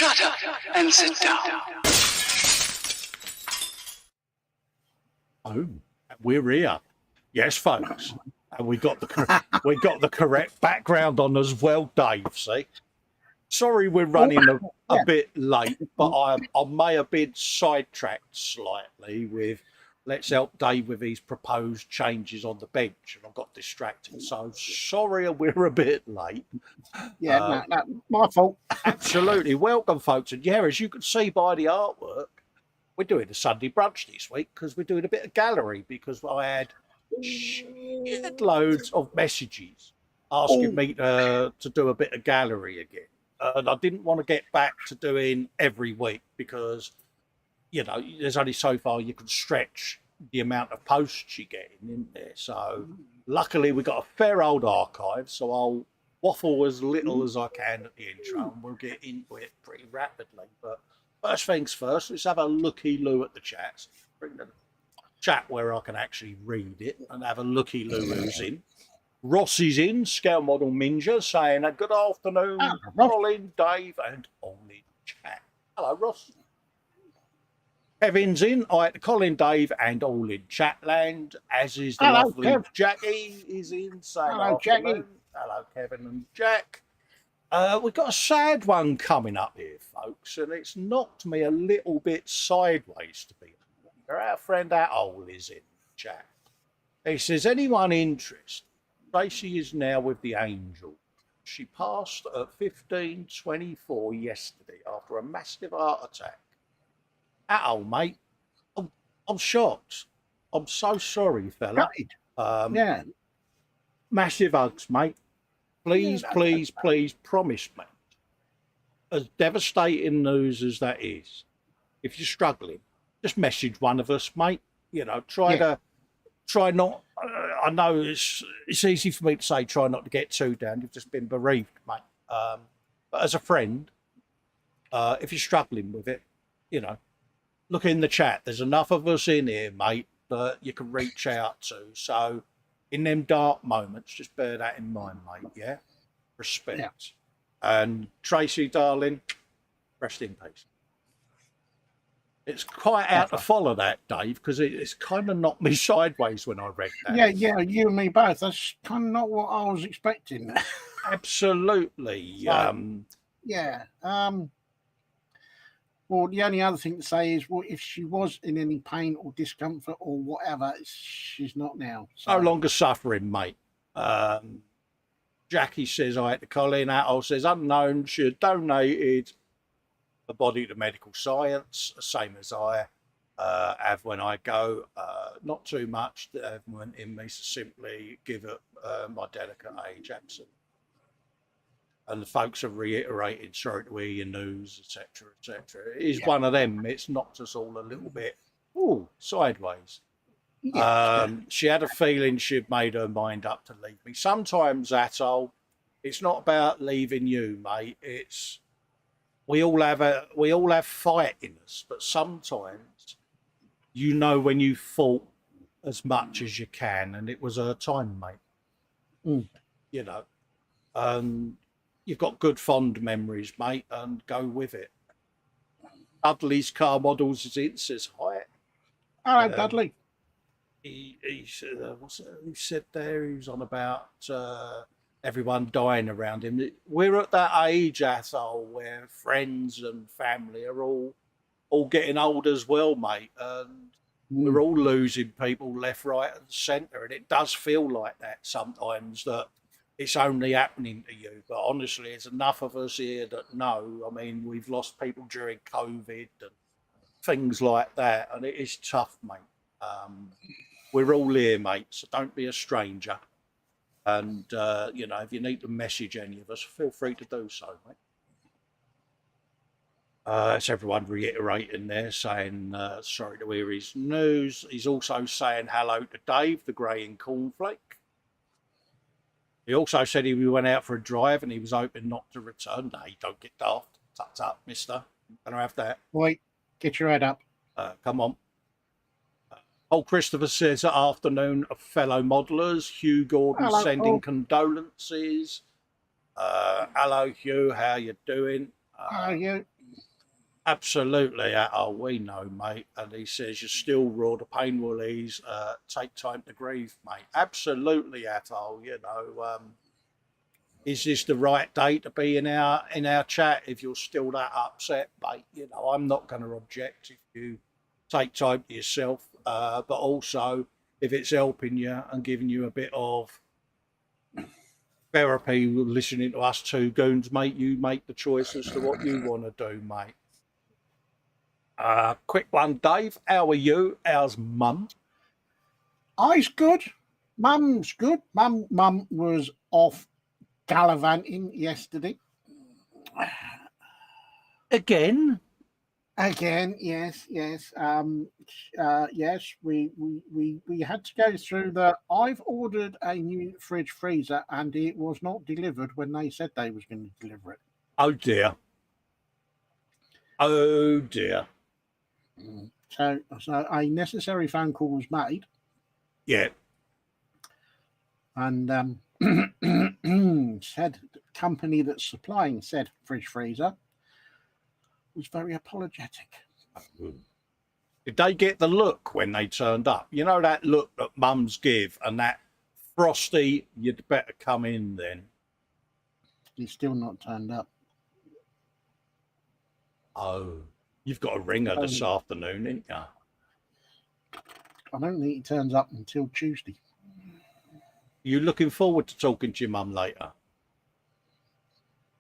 Shut up and sit down. Oh, we're here. Yes, folks. And we got the correct background on as well, Dave. See, sorry we're running a bit late, but I may have been sidetracked slightly with let's help Dave with his proposed changes on the bench, and I got distracted. So sorry we're a bit late. Yeah, no, my fault. Absolutely. Welcome, folks. And yeah, as you can see by the artwork, we're doing a Sunday brunch this week because we're doing a bit of gallery because I had loads of messages asking me to do a bit of gallery again. And I didn't want to get back to doing every week because, you know, there's only so far you can stretch the amount of posts you're getting in there. So luckily we got a fair old archive, so I'll waffle as little as I can at the intro and we'll get into it pretty rapidly. But first things first, let's have a looky-loo at the chats. Bring the chat where I can actually read it and have a looky-loo who's in. Ross is in, Scale Model Ninja, saying a good afternoon, Colin, Dave, and all in chat. Hello, Ross. Kevin's in, Colin, Dave, and all in chatland, as is the lovely Kev. Jackie is in, saying hello, Jackie. Hello, Kevin and Jack. We've got a sad one coming up here, folks, and it's knocked me a little bit sideways, to be honest. Our friend Atol is in the chat. He says, anyone interested? Tracy is now with the Angel. She passed at 15:24 yesterday after a massive heart attack. Atol, mate, I'm shocked. I'm so sorry, fella. Yeah. Massive hugs, mate. Please, please promise me, as devastating news as that is, if you're struggling, just message one of us, mate. You know, try not. I know it's easy for me to say try not to get too down. You've just been bereaved, mate. But as a friend, if you're struggling with it, you know, look in the chat. There's enough of us in here, mate, that you can reach out to. So in them dark moments, just bear that in mind, mate, yeah? Respect. Yeah. And Tracy, darling, rest in peace. It's quite out to follow that, Dave, because it's kind of knocked me sideways when I read that. Yeah, you and me both. That's kind of not what I was expecting. Absolutely. Yeah. Well, the only other thing to say is, well, if she was in any pain or discomfort or whatever, she's not now. So. No longer suffering, mate. Jackie says, I had to Colin. Atol says, unknown, she had donated the body to medical science, same as I have when I go. Not too much that went in me, so simply give it my delicate age, absolutely. And the folks are reiterating, sorry to hear your news, etc., etc. It is one of them. It's knocked us all a little bit sideways. She had a feeling she'd made her mind up to leave me. Sometimes, Atol, it's not about leaving you, mate. It's we all have fight in us, but sometimes you know when you fought as much as you can, and it was her time, mate. You know, you've got good fond memories, mate, and go with it. Dudley's Car Models is in, says hi. Hello, Dudley. He said there? He was on about everyone dying around him. We're at that age, Atol, where friends and family are all getting old as well, mate, and we're all losing people left, right, and centre, and it does feel like that sometimes that it's only happening to you. But honestly, there's enough of us here that know. I mean, we've lost people during COVID and things like that, and it is tough, mate. We're all here, mate, so don't be a stranger. And, you know, if you need to message any of us, feel free to do so, mate. It's everyone reiterating there, saying sorry to hear his news. He's also saying hello to Dave, the grey and cornflake. He also said he went out for a drive and he was hoping not to return. No, don't get daft. Tut tut, mister. Don't have that. Wait, get your head up. Come on. Old Christopher says, afternoon, fellow modelers. Hugh Gordon sending condolences. Hello, Hugh. How you doing? How are you? Absolutely, oh, we know, mate. And he says, you're still raw, the pain will ease, take time to grieve, mate. Absolutely, Atoll, is this the right day to be in our chat if you're still that upset, mate? I'm not going to object if you take time to yourself, but also if it's helping you and giving you a bit of therapy, listening to us two goons, mate, you make the choice as to what you want to do, mate. Quick one, Dave. How are you? How's Mum? I's good. Mum's good. Mum was off gallivanting yesterday. Again? Again, yes. Yes, we had to go through the. I've ordered a new fridge freezer, and it was not delivered when they said they was going to deliver it. Oh dear. Oh dear. So a necessary phone call was made. Yeah. And said the company that's supplying said fridge freezer was very apologetic. Did they get the look when they turned up? You know that look that mums give, and that frosty, you'd better come in then. He's still not turned up. Oh, you've got a ringer this afternoon, ain't you? I don't think he turns up until Tuesday. You looking forward to talking to your mum later?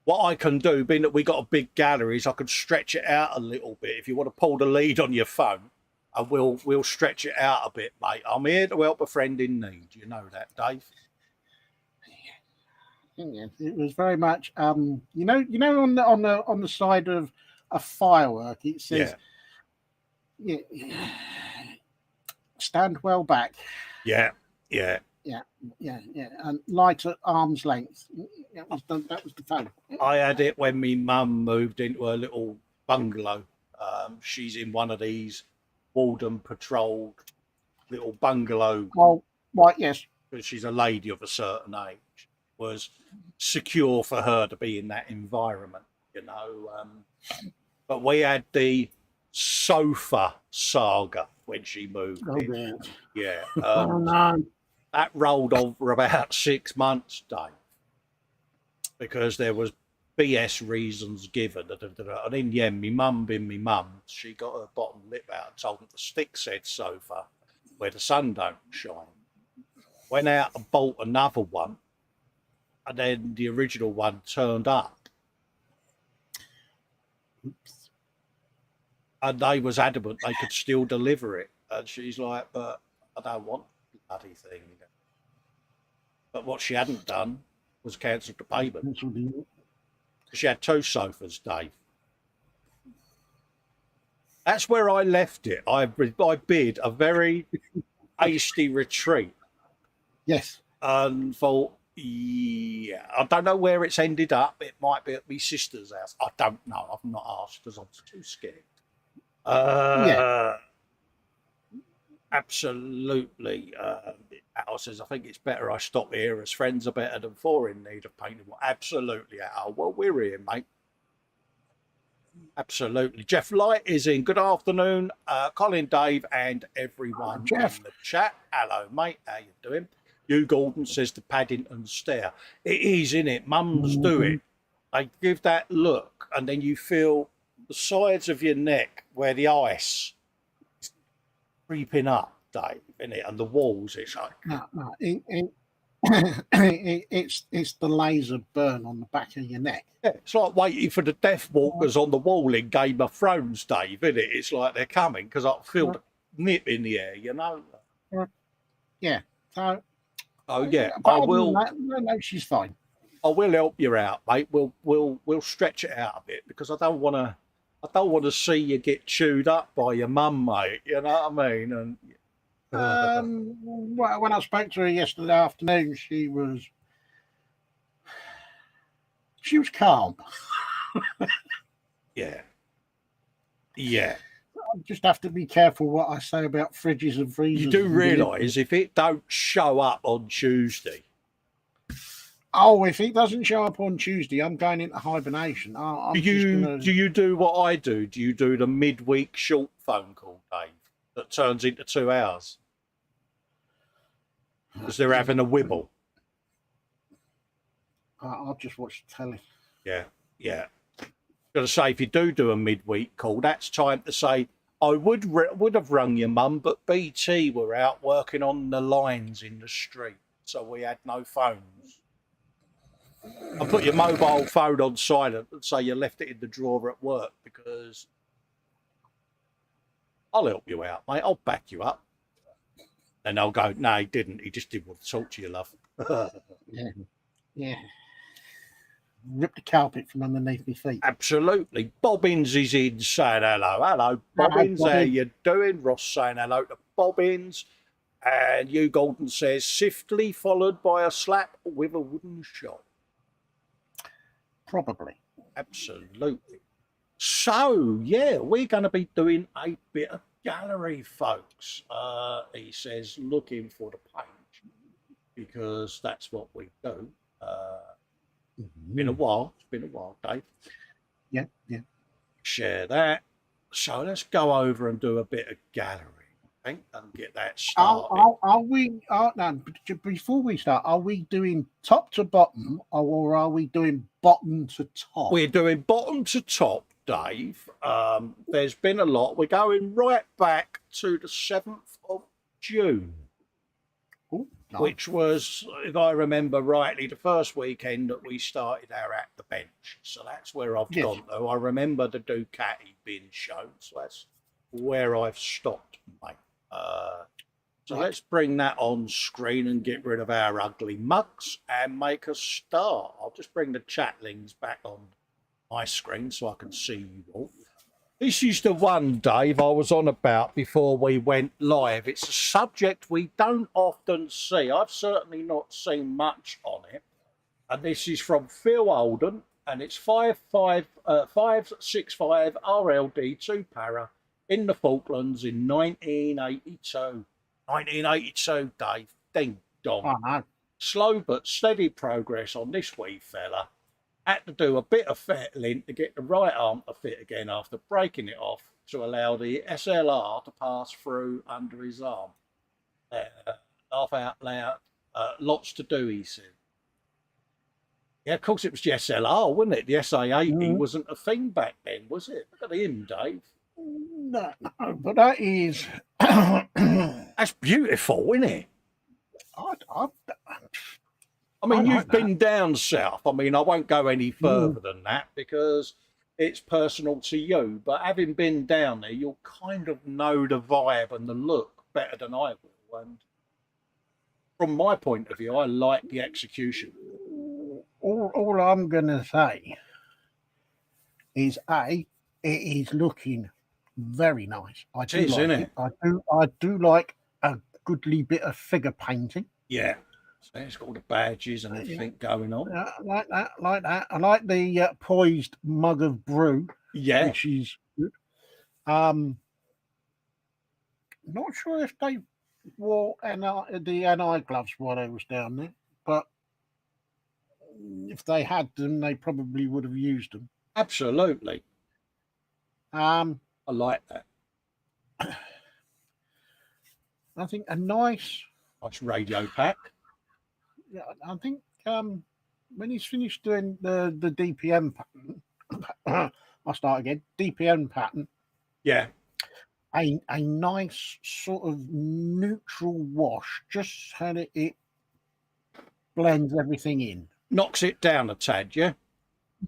What I can do, being that we got a big gallery, is I can stretch it out a little bit. If you want to pull the lead on your phone, and we'll stretch it out a bit, mate. I'm here to help a friend in need. You know that, Dave. Yeah, it was very much, on the side of a firework, it says, yeah, stand well back. Yeah. And light at arm's length. That was the phone. I had it when me mum moved into her little bungalow. She's in one of these warden patrolled little bungalow. Oh, right, yes. Because she's a lady of a certain age. It was secure for her to be in that environment, But we had the sofa saga when she moved in. Man. Yeah. Oh, no. That rolled on for about 6 months, Dave, because there was BS reasons given. And in the end, me mum being me mum, she got her bottom lip out and told them to stick said sofa where the sun don't shine. Went out and bought another one, and then the original one turned up. Oops. And they was adamant they could still deliver it. And she's like, but I don't want the bloody thing. But what she hadn't done was cancelled the payment. She had 2 sofas, Dave. That's where I left it. I bid a very hasty retreat. Yes. And thought, yeah, I don't know where it's ended up. It might be at my sister's house. I don't know. I've not asked because I'm too scared. Yeah. Absolutely. Al says, I think it's better I stop here as friends are better than 4 in need of painting. Well, absolutely, Al. Well, we're here, mate. Absolutely. Jeff Light is in. Good afternoon, Colin, Dave, and everyone in the chat. Hello, mate. How you doing? Hugh Gordon says the Paddington stare. It is, isn't it? Mums do it. They give that look, and then you feel the sides of your neck where the ice is creeping up, Dave, isn't it? And the walls, it's like... No. It's the laser burn on the back of your neck. Yeah, it's like waiting for the Death Walkers on the wall in Game of Thrones, Dave, isn't it? It's like they're coming because I feel the nip in the air, Yeah. So... Oh yeah, I will. No, she's fine. I will help you out, mate. We'll stretch it out a bit because I don't want to see you get chewed up by your mum, mate. You know what I mean? And when I spoke to her yesterday afternoon, she was calm. Yeah. I just have to be careful what I say about fridges and freezers. You do realise if it don't show up on Tuesday, Oh, if it doesn't show up on Tuesday, I'm going into hibernation. I'm Do just you gonna. do you do what I do? Do you do the midweek short phone call, Dave, that turns into 2 hours because they're having a wibble? I'll just watch the telly. Yeah, yeah. Got to say, if you do a midweek call, that's time to say I would have rung your mum, but BT were out working on the lines in the street, so we had no phones. And put your mobile phone on silent and say you left it in the drawer at work, because I'll help you out, mate. I'll back you up. And they'll go, no, he didn't. He just didn't want to talk to you, love. Yeah. Rip the carpet from underneath my feet. Absolutely. Bobbins is in saying hello. Hello, Bobbins. How you doing? Ross saying hello to Bobbins. And Hugh Golden says, swiftly followed by a slap with a wooden shot. Probably. Absolutely. So, yeah, we're going to be doing a bit of gallery, folks. He says, looking for the page, because that's what we do. Been a while. It's been a while, Dave. Yeah. Share that. So let's go over and do a bit of gallery, I think, and get that started. Are we? No, before we start, are we doing top to bottom, or are we doing bottom to top? We're doing bottom to top, Dave. There's been a lot. We're going right back to the 7th of June. Ooh, nice. Which was, if I remember rightly, the first weekend that we started our At the Bench. So that's where I've gone to. I remember the Ducati being shown, so that's where I've stopped, mate. So let's bring that on screen and get rid of our ugly mugs and make a start. I'll just bring the chatlings back on my screen so I can see you all. This is the one, Dave, I was on about before we went live. It's a subject we don't often see. I've certainly not seen much on it. And this is from Phil Holden, and it's 565 RLD 2 Para in the Falklands in 1982. 1982, Dave. Ding dong. Oh, no. Slow but steady progress on this wee fella. Had to do a bit of fettling to get the right arm to fit again after breaking it off to allow the SLR to pass through under his arm. Laugh out loud. Lots to do, he said. Yeah, of course it was the SLR, wasn't it? The SA80 wasn't a thing back then, was it? Look at him, Dave. No, but that is... That's beautiful, isn't it? I mean, you've been down south. I mean, I won't go any further than that because it's personal to you. But having been down there, you'll kind of know the vibe and the look better than I will. And from my point of view, I like the execution. All I'm going to say is, it is looking very nice. I do like isn't it. I do like a goodly bit of figure painting. Yeah. So it's got all the badges and everything going on. Like that. I like the poised mug of brew. Yeah. Which is good. Not sure if they wore the NI gloves while I was down there, but if they had them, they probably would have used them. Absolutely. I like that. I think a nice radio pack. Yeah, I think when he's finished doing the DPM pattern, I'll start again. DPM pattern. Yeah. A nice sort of neutral wash, just so that it blends everything in. Knocks it down a tad, yeah?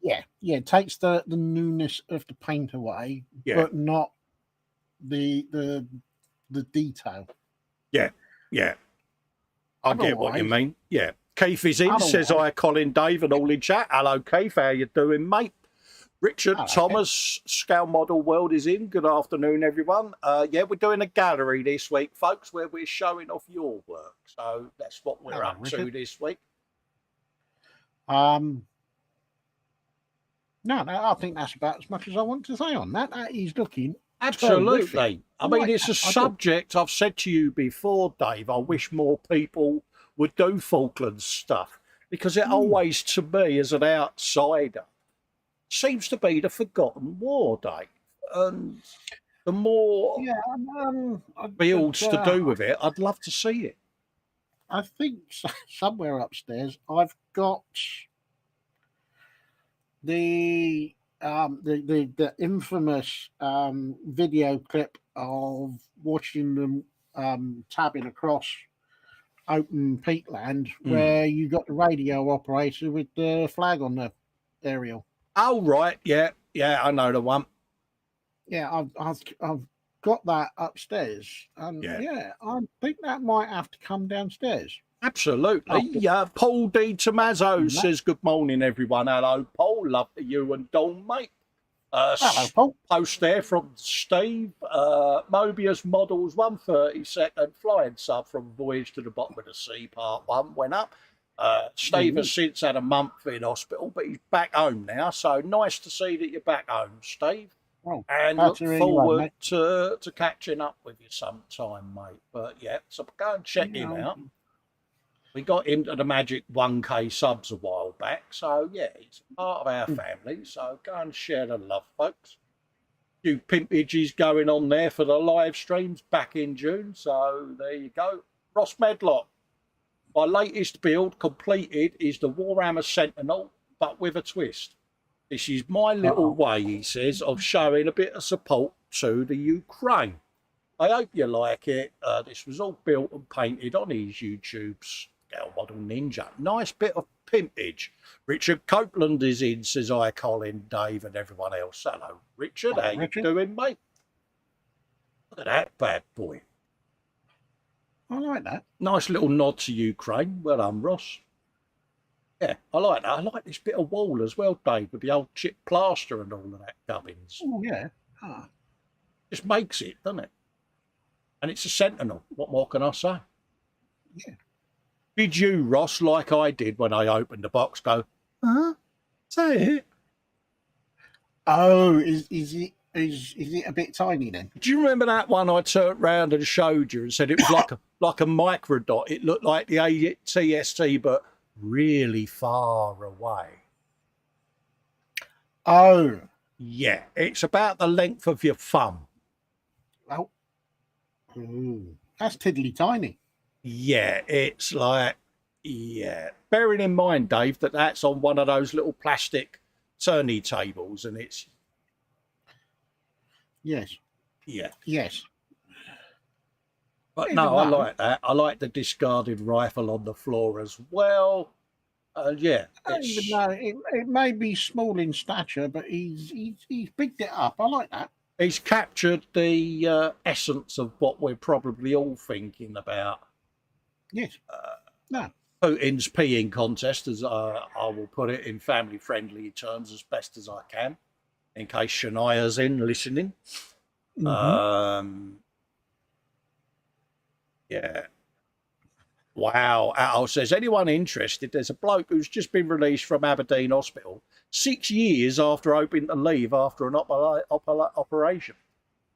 Yeah. Takes the newness of the paint away, but not the detail. Yeah. I get what you mean. Yeah. Keith is in, says hi, Colin Dave and all in chat. Hello, Keith. How you doing, mate? Richard Thomas, Scale Model World is in. Good afternoon, everyone. We're doing a gallery this week, folks, where we're showing off your work. So that's what we're up to this week. No, I think that's about as much as I want to say on that. He's looking absolutely terrific. I mean, it's a subject I've said to you before, Dave. I wish more people would do Falklands stuff. because it always, to me, as an outsider, seems to be the forgotten war, Dave. And the more Yeah, builds to do with it, I'd love to see it. I think somewhere upstairs I've got the infamous video clip of watching them tabbing across open peatland where you got the radio operator with the flag on the aerial. Oh, right. Yeah, I know the one. Yeah, I've got that upstairs. And yeah, I think that might have to come downstairs. Absolutely. Yeah, Paul D. Tommaso says, good morning, everyone. Hello, Paul. Love to you and Dawn, mate. Hello, Paul. Post there from Steve. Mobius Models 132nd flying sub from Voyage to the Bottom of the Sea Part 1 went up. Steve has since had a month in hospital, but he's back home now. So nice to see that you're back home, Steve. Oh, and look forward to catching up with you sometime, mate. But yeah, so go and check him out. We got him to the magic 1K subs a while back. So yeah, he's part of our family. So go and share the love, folks. A few pimpages going on there for the live streams back in June. So there you go. Ross Medlock. My latest build completed is the Warhammer Sentinel, but with a twist. This is my little way, he says, of showing a bit of support to the Ukraine. I hope you like it. This was all built and painted on his YouTube scale model Ninja. Nice bit of pimpage. Richard Copeland is in, says I, Colin, Dave, and everyone else. Hello, Richard. How you doing, mate? Look at that bad boy. I like that. Nice little nod to Ukraine. Well done, Ross. Yeah, I like that. I like this bit of wall as well, Dave, with the old chip plaster and all of that gubbins. Oh, yeah. Just makes it, doesn't it? And it's a Sentinel. What more can I say? Yeah. Did you, Ross, like I did when I opened the box, go, huh? Say it? Oh, is it a bit tiny then? Do you remember that one I turned round and showed you and said it was like a micro dot? It looked like the ATST, but really far away. Oh. Yeah, it's about the length of your thumb. Oh. Ooh, that's tiddly tiny. Yeah, it's like, yeah. Bearing in mind, Dave, that that's on one of those little plastic turny tables and it's... Yes. Yeah. Yes. But no, I like that. I like the discarded rifle on the floor as well. Yeah. Even though it may be small in stature, but he's bigged it up. I like that. He's captured the essence of what we're probably all thinking about. Yes. No. Putin's peeing contest, as I will put it in family-friendly terms as best as I can, in case Shania's in listening. Yeah. Wow. Al says, anyone interested? There's a bloke who's just been released from Aberdeen Hospital 6 years after hoping to leave after an operation.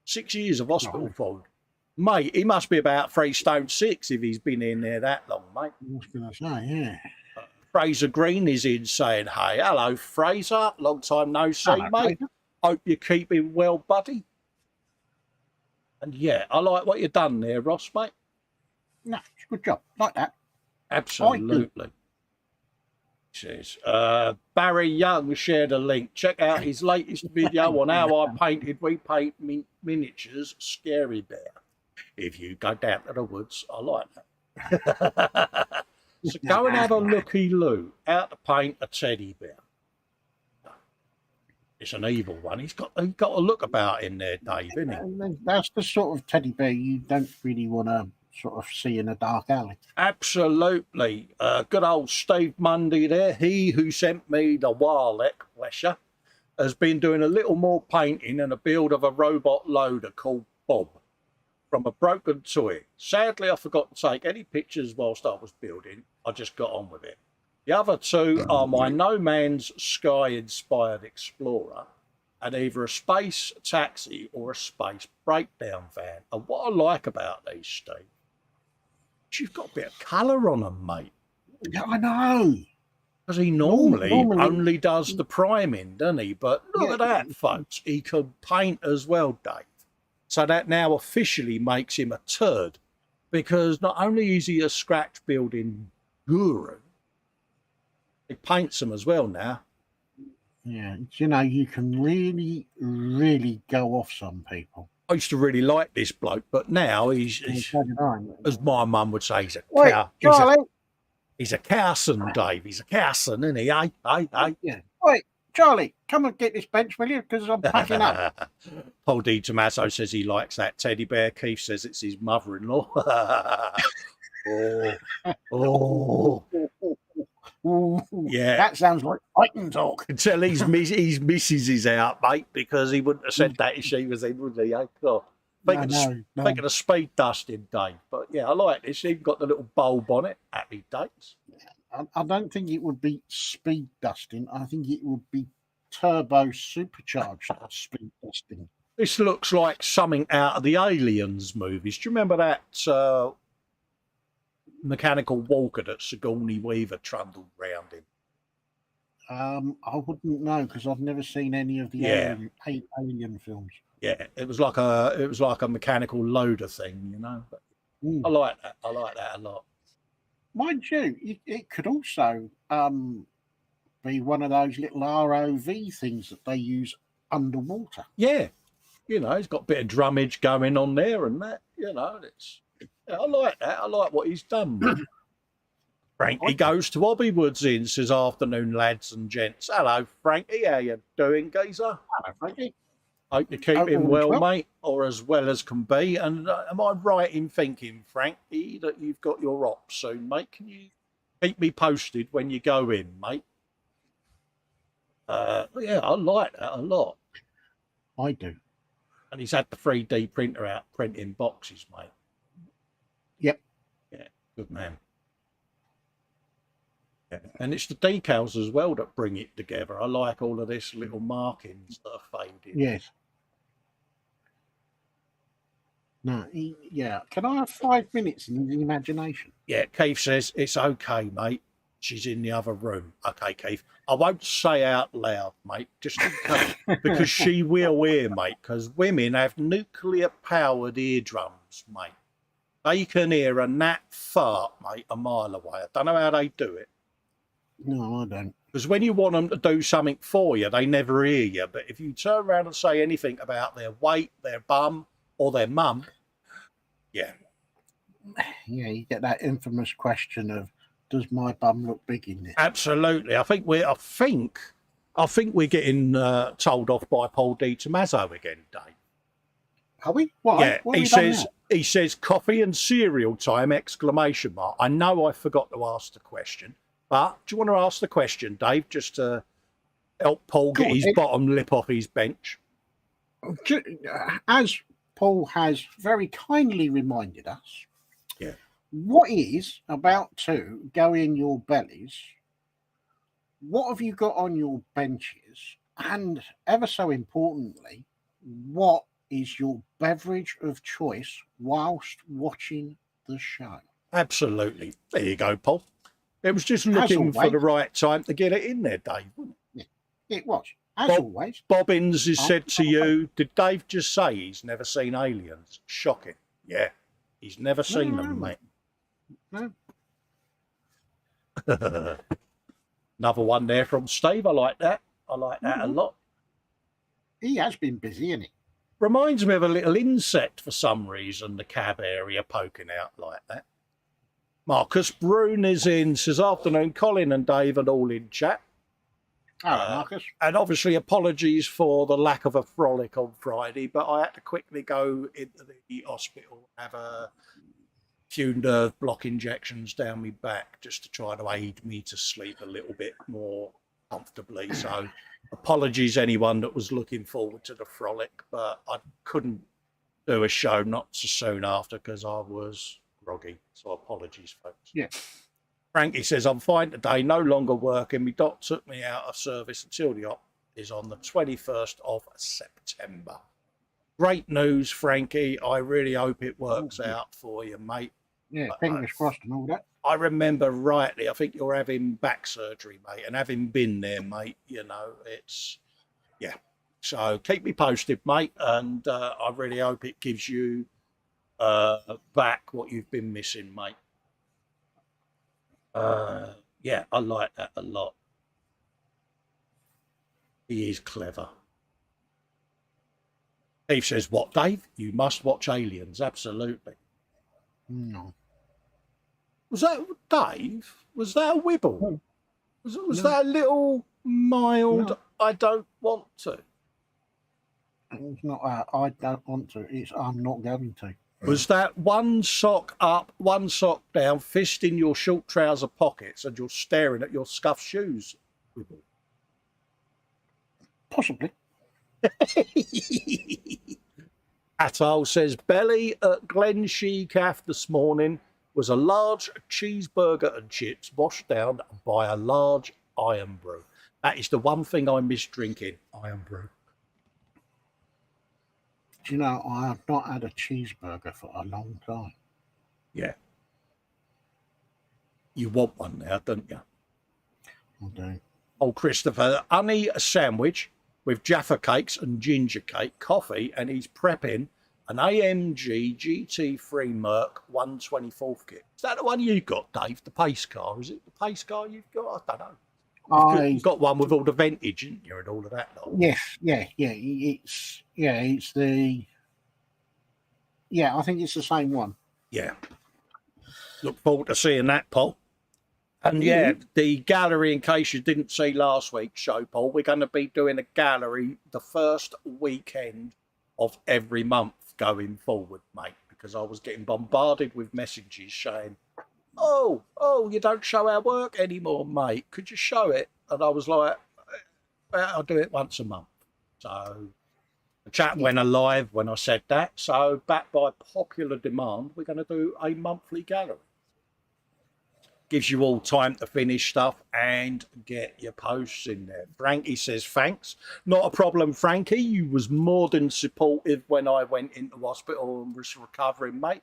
6 years of hospital food. Mate, he must be about 3 stone 6 if he's been in there that long, mate. I was going to say, yeah. Fraser Green is in saying, hey, hello, Fraser. Long time no see, mate. Fraser. Hope you're keeping well, buddy. And yeah, I like what you've done there, Ross, mate. No, it's a good job. Like that. Absolutely. Says Barry Young shared a link. Check out his latest video on how I painted repaint miniatures Scary Bear. If you go down to the woods, I like that. So go and have a looky-loo. Out to paint a teddy bear. It's an evil one. He's got a look about in there, Dave, isn't he? That's the sort of teddy bear you don't really want to sort of see in a dark alley. Absolutely. Good old Steve Mundy there. He who sent me the Warlock, bless you, has been doing a little more painting and a build of a robot loader called Bob from a broken toy. Sadly, I forgot to take any pictures whilst I was building. I just got on with it. The other two are my No Man's Sky inspired Explorer and either a space taxi or a space breakdown van. And what I like about these, Steve, you've got a bit of colour on them, mate. Yeah, I know. Because he normally Normally- only does the priming, doesn't he? But look at that, folks. He could paint as well, Dave. So that now officially makes him a turd. Because not only is he a scratch building guru, he paints them as well now. Yeah, you can really, really go off some people. I used to really like this bloke, but now he's So did I. as my mum would say, he's a Wait, cow. Charlie. He's a cowson, Dave. He's a cowson, isn't he? Aye. Yeah. Wait, Charlie, come and get this bench, will you? Because I'm packing up. Paul D. Tomato says he likes that teddy bear. Keith says it's his mother-in-law. oh. Ooh, Yeah. That sounds like fighting talk. Until his missus is out, mate, because he wouldn't have said that if she was in, would he? Oh, Thinking of speed dusting, Dave. But yeah, I like this. You've got the little bulb on it. Happy days. I don't think it would be speed dusting. I think it would be turbo supercharged speed dusting. This looks like something out of the Aliens movies. Do you remember that mechanical walker that Sigourney Weaver trundled round in? I wouldn't know because I've never seen any of the alien films. Yeah, it was like a mechanical loader thing, But I like that. I like that a lot. Mind you, it could also be one of those little ROV things that they use underwater. Yeah, he's got a bit of drummage going on there and that. I like that. I like what he's done. Frankie goes to Hobbywood's in, says, afternoon, lads and gents. Hello, Frankie. How you doing, geezer? Hello, Frankie. Hope you're keeping well, mate, or as well as can be. And am I right in thinking, Frankie, that you've got your op soon, mate? Can you keep me posted when you go in, mate? Yeah, I like that a lot. I do. And he's had the 3D printer out printing boxes, mate. Yep. Yeah, good man. Yeah. And it's the decals as well that bring it together. I like all of this little markings that are faded. Yes. No, yeah. Can I have 5 minutes in the imagination? Yeah, Keith says, it's okay, mate. She's in the other room. Okay, Keith. I won't say out loud, mate, just in case, because she will hear, mate, because women have nuclear-powered eardrums, mate. They can hear a gnat fart, mate, a mile away. I don't know how they do it. No, I don't. Because when you want them to do something for you, they never hear you. But if you turn around and say anything about their weight, their bum, or their mum, yeah. Yeah, you get that infamous question of, does my bum look big in this? Absolutely. I think we're getting told off by Paul D. Tommaso again, Dave. Are we? What? Yeah, what he says coffee and cereal time, exclamation mark. I know I forgot to ask the question, but do you want to ask the question, Dave, just to help Paul get his bottom lip off his bench? As Paul has very kindly reminded us, yeah, what is about to go in your bellies? What have you got on your benches? And ever so importantly, what is your beverage of choice whilst watching the show? Absolutely. There you go, Paul. It was just looking for the right time to get it in there, Dave, wasn't it? Yeah, it was. As always. Bobbins has said to you, did Dave just say he's never seen aliens? Shocking. Yeah, he's never seen them, mate. No. Another one there from Steve. I like that. I like that a lot. He has been busy, isn't he? Reminds me of a little insect for some reason, the cab area poking out like that. Marcus Brune is in, says, afternoon, Colin and Dave and all in chat. Hello, Marcus. And obviously apologies for the lack of a frolic on Friday, but I had to quickly go into the hospital, have a few nerve block injections down my back just to try to aid me to sleep a little bit more comfortably. So apologies anyone that was looking forward to the frolic, but I couldn't do a show not so soon after because I was groggy. So apologies, folks. Yeah. Frankie says, I'm fine today, no longer working. My doc took me out of service until the op is on the 21st of September. Great news, Frankie. I really hope it works out for you, mate. Yeah, fingers crossed and all that. I remember rightly, I think you're having back surgery, mate, and having been there, mate, you know, it's, yeah. So keep me posted, mate, and I really hope it gives you back what you've been missing, mate. Yeah, I like that a lot. He is clever. Dave says, what, Dave? You must watch Aliens, absolutely. No. Was that Dave? Was that a wibble? No. Was No. that a little mild, No. I don't want to? It's not I don't want to. It's I'm not going to. Was that one sock up, one sock down, fist in your short trouser pockets, and you're staring at your scuffed shoes? Wibble? Possibly. Atal says, belly at Glen Sheecaf this morning was a large cheeseburger and chips washed down by a large iron brew. That is the one thing I miss drinking, iron brew. Do you know, I have not had a cheeseburger for a long time. Yeah. You want one now, don't you? I do. Oh, Christopher, honey sandwich with Jaffa cakes and ginger cake, coffee, and he's prepping an AMG GT3 Merc 124th kit. Is that the one you got, Dave? The pace car? Is it the pace car you've got? I don't know. You've got one with all the vintage, haven't you, and all of that lot? Yes, yeah. It's the. Yeah, I think it's the same one. Yeah. Look forward to seeing that, Paul. And yeah, the gallery, in case you didn't see last week's show, Paul, we're going to be doing a gallery the first weekend of every month going forward, mate, because I was getting bombarded with messages saying, oh, you don't show our work anymore, mate. Could you show it? And I was like, I'll do it once a month. So the chat went alive when I said that. So back by popular demand, we're going to do a monthly gallery. Gives you all time to finish stuff and get your posts in there. Frankie says, thanks. Not a problem, Frankie. You was more than supportive when I went into hospital and was recovering, mate.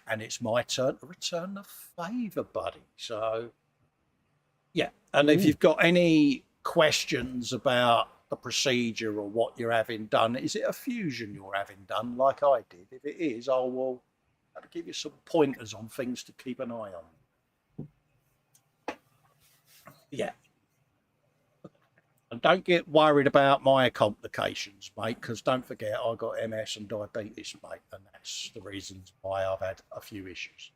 And it's my turn to return the favour, buddy. So, yeah. And if you've got any questions about the procedure or what you're having done, is it a fusion you're having done like I did? If it is, I will give you some pointers on things to keep an eye on. Yeah. And don't get worried about my complications, mate, because don't forget I got MS and diabetes, mate, and that's the reasons why I've had a few issues.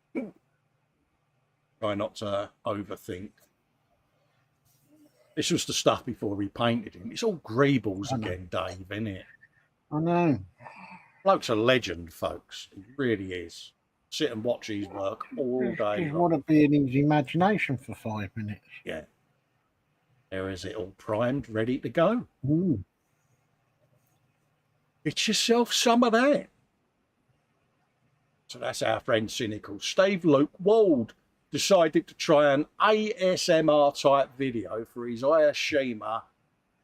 Try not to overthink. This was the stuff before we painted him. It's all greebles again, Dave, isn't it? I know. Bloke's a legend, folks. He really is. Sit and watch his work all day. Just want to be in his imagination for 5 minutes. Yeah. There is it all primed, ready to go. Get yourself some of that. So that's our friend Cynical. Steve Luke Wald decided to try an ASMR type video for his Ayashima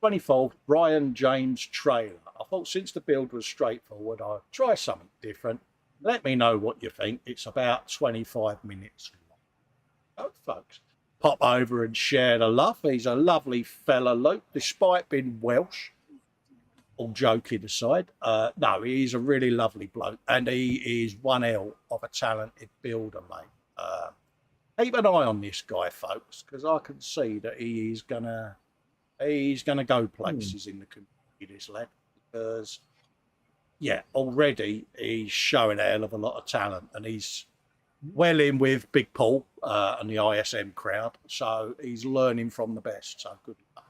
24th Brian James trailer. I thought since the build was straightforward, I'd try something different. Let me know what you think. It's about 25 minutes long. Oh, folks. Pop over and share the love. He's a lovely fella, Luke, despite being Welsh. All joking aside. No, he's a really lovely bloke, and he is one hell of a talented builder, mate. Keep an eye on this guy, folks, because I can see that he's gonna go places in the community, this lad. Because, yeah, already he's showing a hell of a lot of talent, and he's well in with Big Paul and the ISM crowd, so he's learning from the best. So good luck.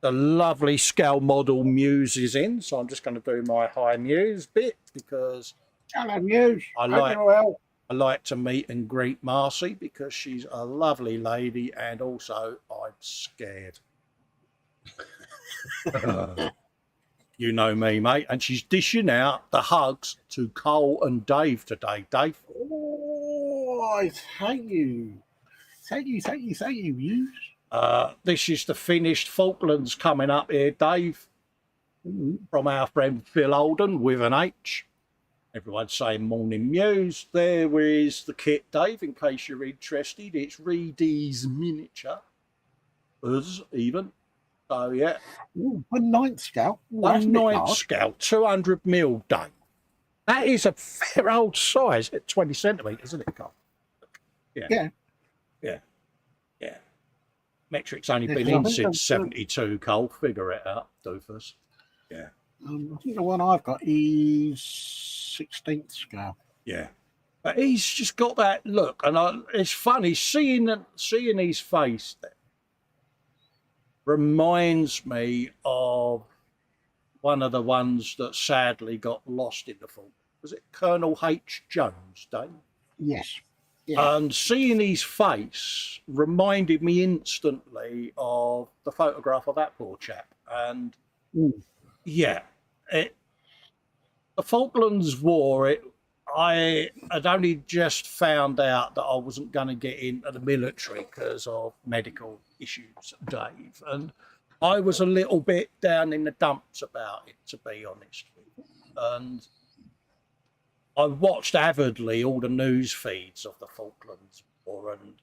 The lovely scale model Muse is in, so I'm just going to do my hi Muse bit because Hello, Muse. I like to meet and greet Marcy because she's a lovely lady, and also I'm scared. You know me, mate. And she's dishing out the hugs to Cole and Dave today. Dave. Oh, thank you. Thank you, Muse. This is the finished Falklands coming up here, Dave, from our friend Phil Holden with an H. Everyone's saying morning news. There is the kit, Dave, in case you're interested. It's Reedy's miniature. Us, even. So, yeah. Ooh, 1/9 scale. Ooh, that's a 1/9 bit large. scale, 200mm, Dave. That is a fair old size. 20 centimetres, isn't it, Carl? Yeah. Yeah. Yeah. Yeah. Metric's only Yeah, been 'cause I in think since 72, Cole. Figure it out, doofus. Yeah. I think the one I've got is 16th scale. Yeah. But he's just got that look. And it's funny, seeing his face there reminds me of one of the ones that sadly got lost in the fall. Was it Colonel H. Jones, Dave? Yes. Yeah. And seeing his face reminded me instantly of the photograph of that poor chap. And yeah, the Falklands War, I had only just found out that I wasn't going to get into the military because of medical issues, Dave. And I was a little bit down in the dumps about it, to be honest with you. And I watched avidly all the news feeds of the Falklands War, and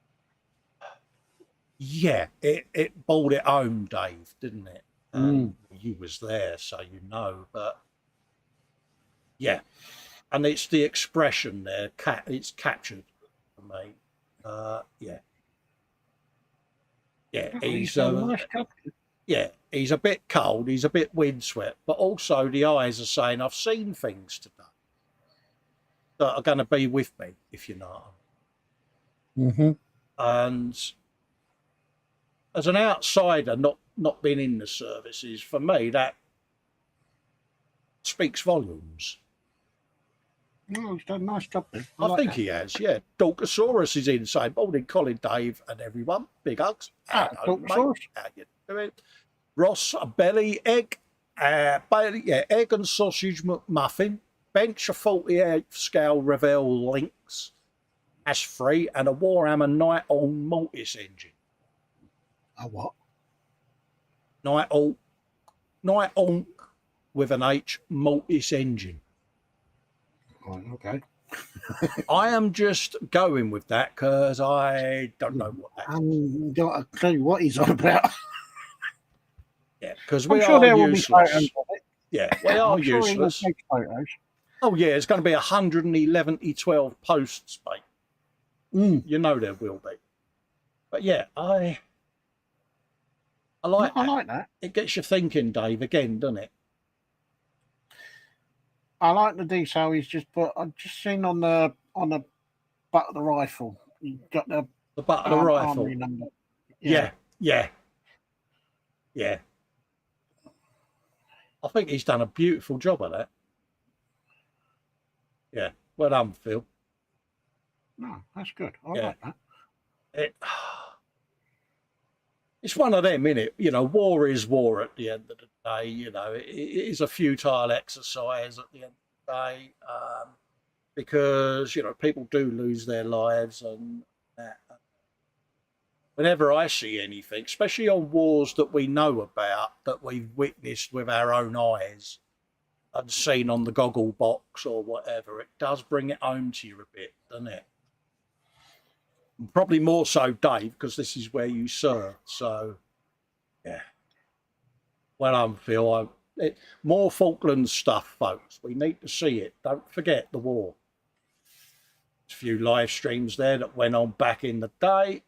yeah, it brought it home, Dave, didn't it? You was there, so you know. But yeah, and it's the expression there. It's captured for me. Yeah. He's nice company. yeah, he's a bit cold. He's a bit windswept, but also the eyes are saying, "I've seen things today that are going to be with me," if you know. And as an outsider, not being in the services, for me, that speaks volumes. No, he's done a nice job there. I think he has, yeah. Dorcasaurus is in, saying, morning, Colin, Dave, and everyone. Big hugs. Dorcasaurus. How you doing? Ross, a belly, egg, egg and sausage McMuffin, bench a 48th scale Revell Lynx, Ash free, and a Warhammer Night on Mortis engine. A what? Night on with an H Mortis engine. Right, okay. I am just going with that because I don't know what that is. I haven't got a clue what he's on about. Yeah, because I'm we sure are there will be useless. photos of it. Yeah, we are I'm sure he will useless. take photos. Oh yeah, it's going to be 111 posts, mate. You know there will be. But yeah, I like I that. like that. It gets you thinking, Dave, again, doesn't it? I like the detail he's just put. I've just seen on the butt of the rifle. You got the butt of the rifle. armory number. Yeah. I think he's done a beautiful job of that. Yeah, well done, Phil. No, that's good. I like that. It's one of them, innit? You know, war is war at the end of the day. You know, it is a futile exercise at the end of the day because, you know, people do lose their lives and that. Whenever I see anything, especially on wars that we know about, that we've witnessed with our own eyes and seen on the goggle box or whatever, it does bring it home to you a bit, doesn't it? Probably more so, Dave, because this is where you serve. So, yeah. Well, Phil. More Falklands stuff, folks. We need to see it. Don't forget the war. There's a few live streams there that went on back in the day.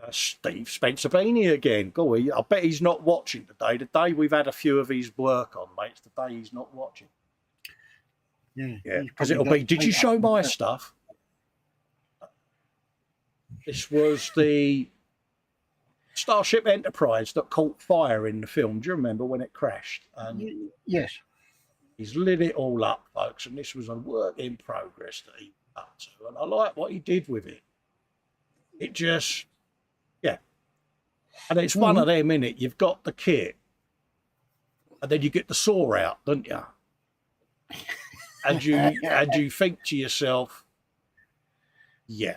Steve Spencer Beanie again. Golly, I bet he's not watching today. The day we've had a few of his work on, mate, it's the day he's not watching. Yeah. Because it'll be, did you show my stuff? This was the Starship Enterprise that caught fire in the film. Do you remember when it crashed? And yes. He's lit it all up, folks, and this was a work in progress that he got up to. And I like what he did with it. It just, yeah. And it's one of them, innit? You've got the kit, and then you get the saw out, don't you? And you think to yourself, yeah.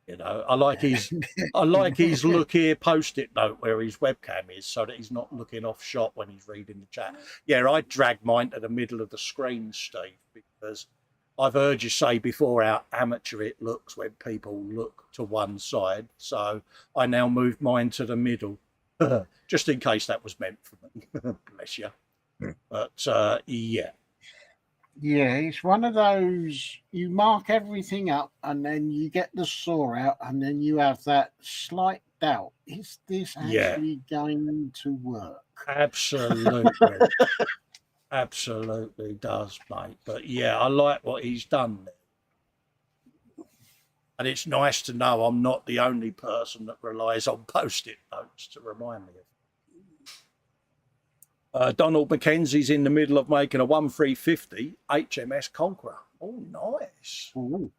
You know, I like his look here post-it note where his webcam is, so that he's not looking off shot when he's reading the chat. Yeah, I drag mine to the middle of the screen, Steve, because I've heard you say before how amateur it looks when people look to one side. So I now moved mine to the middle, just in case that was meant for me. Bless you. But yeah. Yeah, it's one of those, you mark everything up and then you get the saw out and then you have that slight doubt. Is this actually going to work? Absolutely. Absolutely does, mate. But yeah, I like what he's done there. And it's nice to know I'm not the only person that relies on post-it notes to remind me of. Donald Mackenzie's in the middle of making a 1350 HMS Conqueror. Oh, nice. Ooh.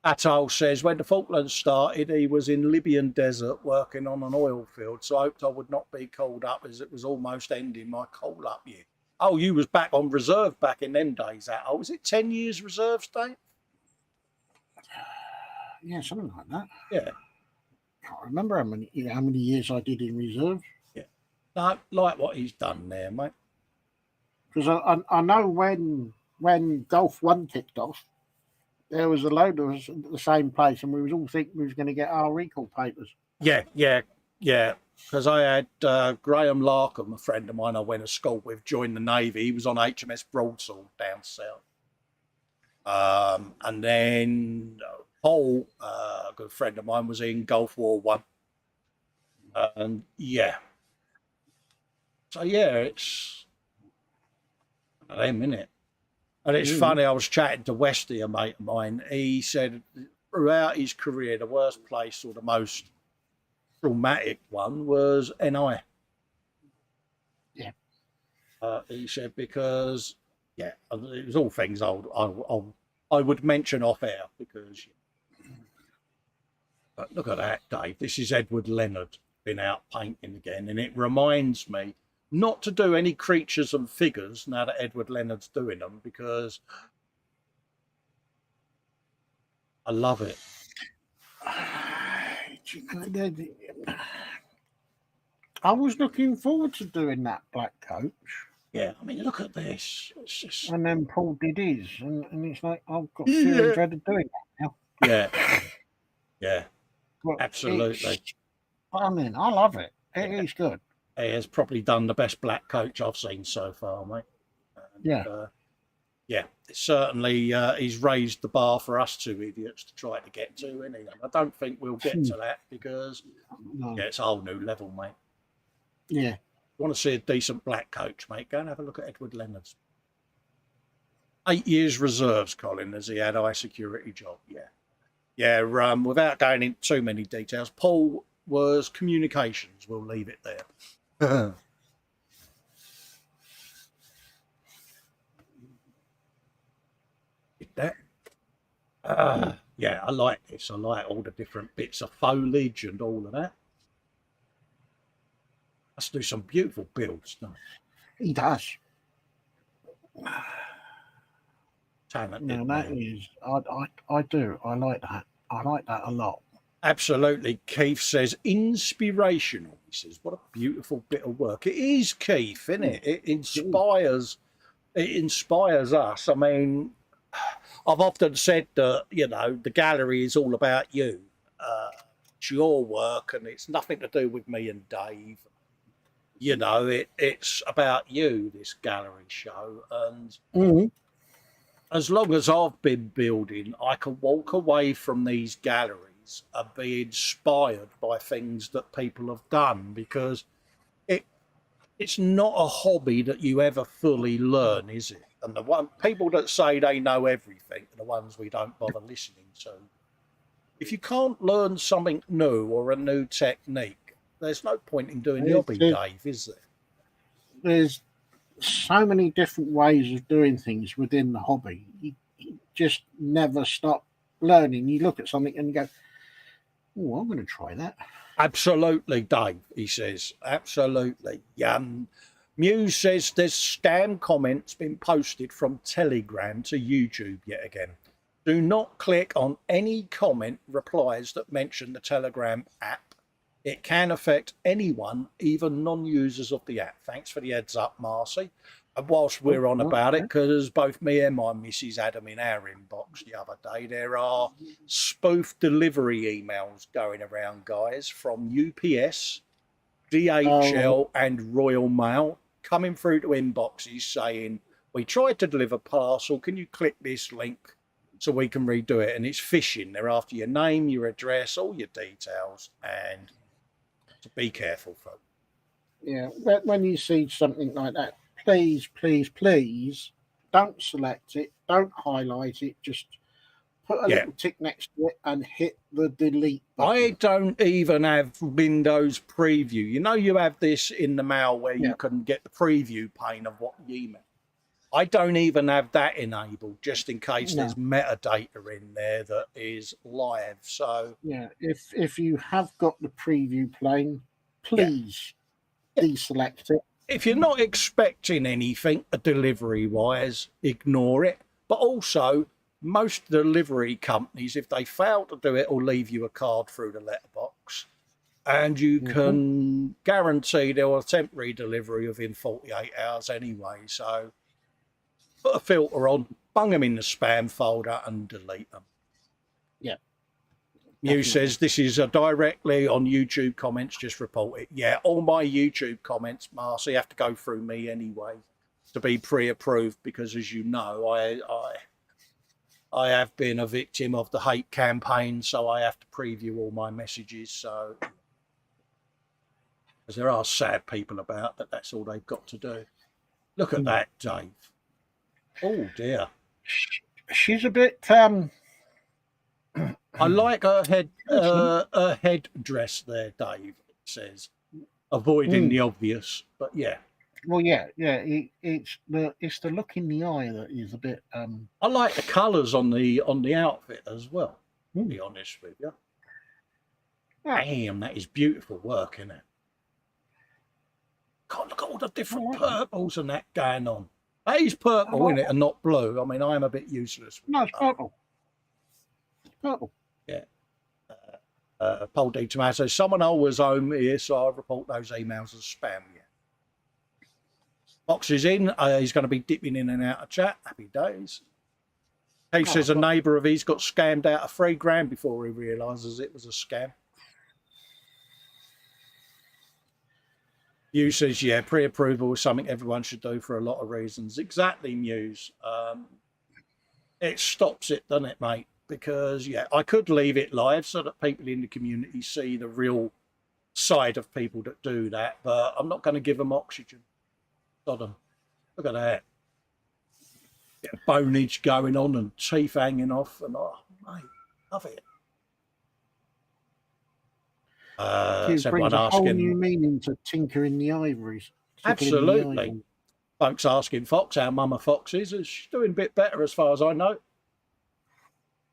Atoll says, when the Falklands started, he was in Libyan desert working on an oil field, so I hoped I would not be called up as it was almost ending my call-up year. Oh, you was back on reserve back in them days, Atoll. Was it 10 years reserve state? Yeah, something like that. Yeah. Can't remember how many years I did in reserve. No, like what he's done there, mate. Because I know when Gulf 1 kicked off, there was a load of us at the same place, and we was all thinking we was going to get our recall papers. Yeah. Because I had Graham Larkham, a friend of mine I went to school with, joined the Navy. He was on HMS Broadsword down south. And then Paul, a good friend of mine, was in Gulf War 1. And yeah. So yeah, it's them, innit? And it's funny, I was chatting to Westy, a mate of mine. He said throughout his career, the worst place or the most traumatic one was NI. Yeah. He said because, yeah, it was all things I would mention off air because. But look at that, Dave. This is Edward Leonard been out painting again, and it reminds me not to do any creatures and figures now that Edward Leonard's doing them because I love it. I was looking forward to doing that black coach. Yeah, I mean, look at this. It's just... And then Paul did his, and it's like, I've got fear and dread of doing that now. Yeah, But absolutely. I mean, I love it. It is good. He has probably done the best black coach I've seen so far, mate. And, yeah, certainly he's raised the bar for us two idiots to try to get to, isn't he? And I don't think we'll get to that because, it's a whole new level, mate. Yeah. You want to see a decent black coach, mate, go and have a look at Edward Leonard's. 8 years reserves, Colin, as he had high security job, Yeah, without going into too many details, Paul was communications. We'll leave it there. Did that? Yeah, I like this. I like all the different bits of foliage and all of that. Let's do some beautiful builds. No? He does. Talented. No, that is. I do. I like that. I like that a lot. Absolutely. Keith says inspirational. He says, what a beautiful bit of work. It is, Keith, isn't it? It inspires. It inspires us. I mean, I've often said that, the gallery is all about you. It's your work and it's nothing to do with me and Dave. It's about you, this gallery show. And as long as I've been building, I can walk away from these galleries and be inspired by things that people have done because it's not a hobby that you ever fully learn, is it? And the people that say they know everything are the ones we don't bother listening to. If you can't learn something new or a new technique, there's no point in doing the hobby, Dave, is there? There's so many different ways of doing things within the hobby. You just never stop learning. You look at something and you go, oh, I'm going to try that. Absolutely, Dave, he says. Absolutely. Muse says there's scam comments been posted from Telegram to YouTube yet again. Do not click on any comment replies that mention the Telegram app. It can affect anyone, even non-users of the app. Thanks for the heads up, Marcy. And whilst we're on about it, because both me and my missus had them in our inbox the other day, there are spoof delivery emails going around, guys, from UPS, DHL and Royal Mail coming through to inboxes saying, we tried to deliver parcel, can you click this link so we can redo it? And it's phishing. They're after your name, your address, all your details, and so be careful, folks. Yeah, when you see something like that, please, please, please don't select it, don't highlight it, just put a little tick next to it and hit the delete button. I don't even have Windows preview. You know, you have this in the mail where you can get the preview pane of what you email. I don't even have that enabled, just in case there's metadata in there that is live. So yeah, if you have got the preview pane, please deselect it. If you're not expecting anything delivery wise, ignore it. But also, most delivery companies, if they fail to do it, will leave you a card through the letterbox, and you can guarantee they'll attempt redelivery within 48 hours anyway. So put a filter on, bung them in the spam folder and delete them. Yeah. Mew says this is directly on YouTube comments, just report it. Yeah, all my YouTube comments, Marcy, have to go through me anyway to be pre-approved, because as you know, I have been a victim of the hate campaign, so I have to preview all my messages. So, because there are sad people about that, that's all they've got to do. Look at that, Dave. Oh dear. She's a bit. I like her headdress there, Dave. It says, avoiding the obvious, but yeah. Well, yeah. It's the look in the eye that is a bit. I like the colours on the outfit as well. To be honest with you. Damn, that is beautiful work, isn't it? God, look at all the different purples and that going on. That is purple, isn't it, and not blue. I mean, I am a bit useless. No, it's purple. It's purple. Yeah. Paul D. Tomato, someone always home here, so I'll report those emails as spam. Yeah. Fox is in. He's going to be dipping in and out of chat. Happy days. He says a neighbour of his got scammed out of $3,000 before he realises it was a scam. Mew says, yeah, pre-approval is something everyone should do for a lot of reasons. Exactly, Muse. It stops it, doesn't it, mate? Because, yeah, I could leave it live so that people in the community see the real side of people that do that, but I'm not going to give them oxygen. Sodom. Look at that. Yeah, bonage going on and teeth hanging off, and oh, mate, love it. Brings a whole new meaning to tinker in the ivories. Absolutely. Folks asking Fox how Mama Fox is. She's doing a bit better as far as I know.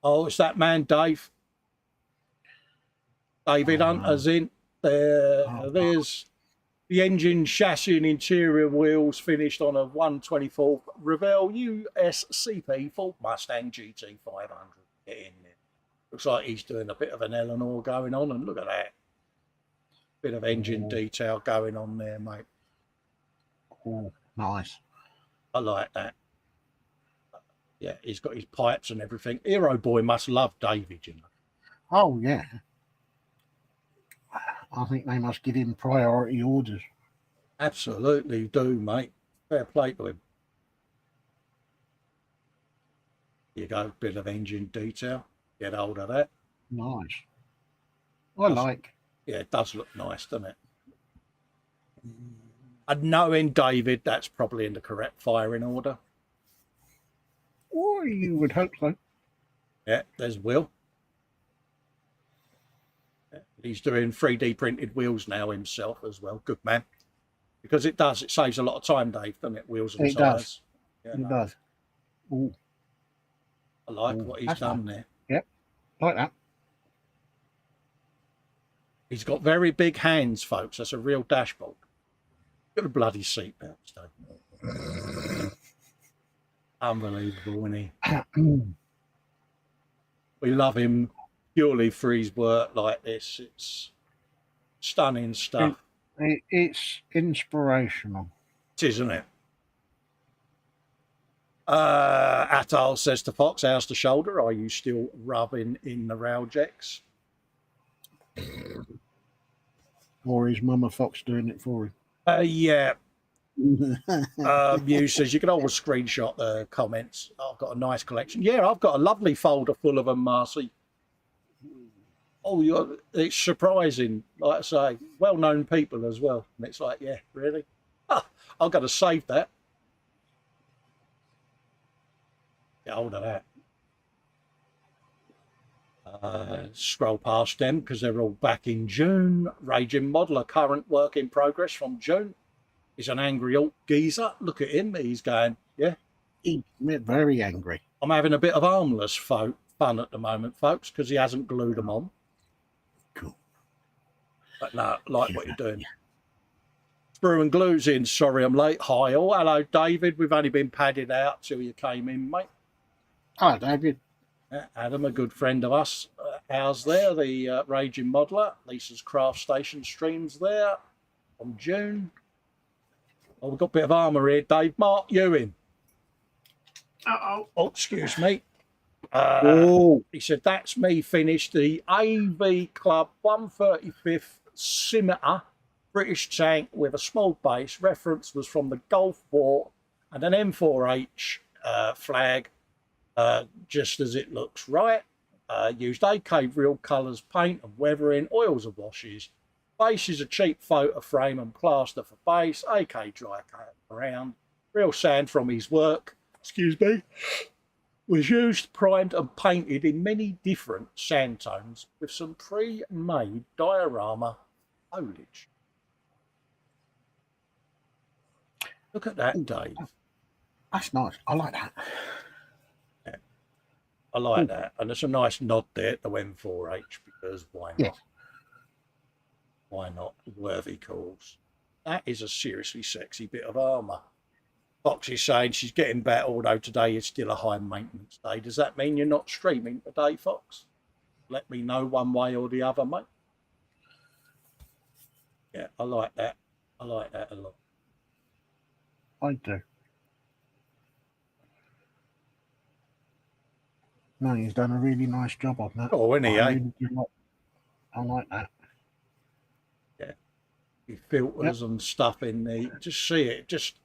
Oh, it's that man, Dave. David Hunter's in. There's the engine, chassis and interior wheels finished on a 124 Revell USCP Ford Mustang GT 500. Get in there. Looks like he's doing a bit of an Eleanor going on, and look at that. Bit of engine detail going on there, mate. Oh, nice. I like that. Yeah, he's got his pipes and everything. Hero Boy must love David, you know. Oh, yeah. I think they must give him priority orders. Absolutely do, mate. Fair play to him. Here you go, bit of engine detail. Get hold of that. Nice. Like. Yeah, it does look nice, doesn't it? And knowing David, that's probably in the correct firing order. Or you would hope so. Yeah, there's Will. Yeah, he's doing 3D printed wheels now himself as well. Good man. Because it saves a lot of time, Dave, doesn't it? Wheels and tyres. Yeah, it does. Ooh. I like what he's done there. Yep, like that. He's got very big hands, folks. That's a real dashboard. Got a bloody seatbelt, Dave. Unbelievable, isn't he? We love him purely for his work like this. It's stunning stuff. It's inspirational. It is, isn't it? Atal says to Fox, how's the shoulder? Are you still rubbing in the Ralgex? Or is Mama Fox doing it for him? Yeah. Mew says you can always screenshot the comments. I've got a nice collection. Yeah, I've got a lovely folder full of them, Marcy. Oh, it's surprising. Like I say, well-known people as well. And it's like, yeah, really? I've got to save that. Get hold of that. Scroll past them because they're all back in June. Raging Modeler, current work in progress from June. He's an angry old geezer. Look at him. He's going, yeah. He's very angry. I'm having a bit of harmless fun at the moment, folks, because he hasn't glued them on. Cool. But no, like what you're doing. Brew and Glue's in. Sorry I'm late. Hi all. Hello, David. We've only been padded out till you came in, mate. Hi, David. Adam, a good friend of us. Ours there, the Raging Modeler. Lisa's Craft Station streams there from June. Oh, we've got a bit of armour here, Dave. Mark Ewing. Uh-oh. Oh, excuse me. He said, that's me finished the AV Club 135th Scimitar British tank with a small base. Reference was from the Gulf War and an M4H flag, just as it looks right. Used AK real colours, paint and weathering, oils and washes. Base is a cheap photo frame and plaster for base. AK dry cut around. Real sand from his work. Excuse me. Was used, primed and painted in many different sand tones with some pre-made diorama foliage. Look at that, Dave. That's nice. I like that. Yeah, I like that. And there's a nice nod there to M4H because why not? Yes. Why not? Worthy cause. That is a seriously sexy bit of armour. Fox is saying she's getting better, although today is still a high maintenance day. Does that mean you're not streaming today, Fox? Let me know one way or the other, mate. Yeah, I like that. I like that a lot. I do. No, he's done a really nice job on that. Oh, isn't he, I eh? really do I like that. Yeah. He filters and stuff in there. Just see it. Just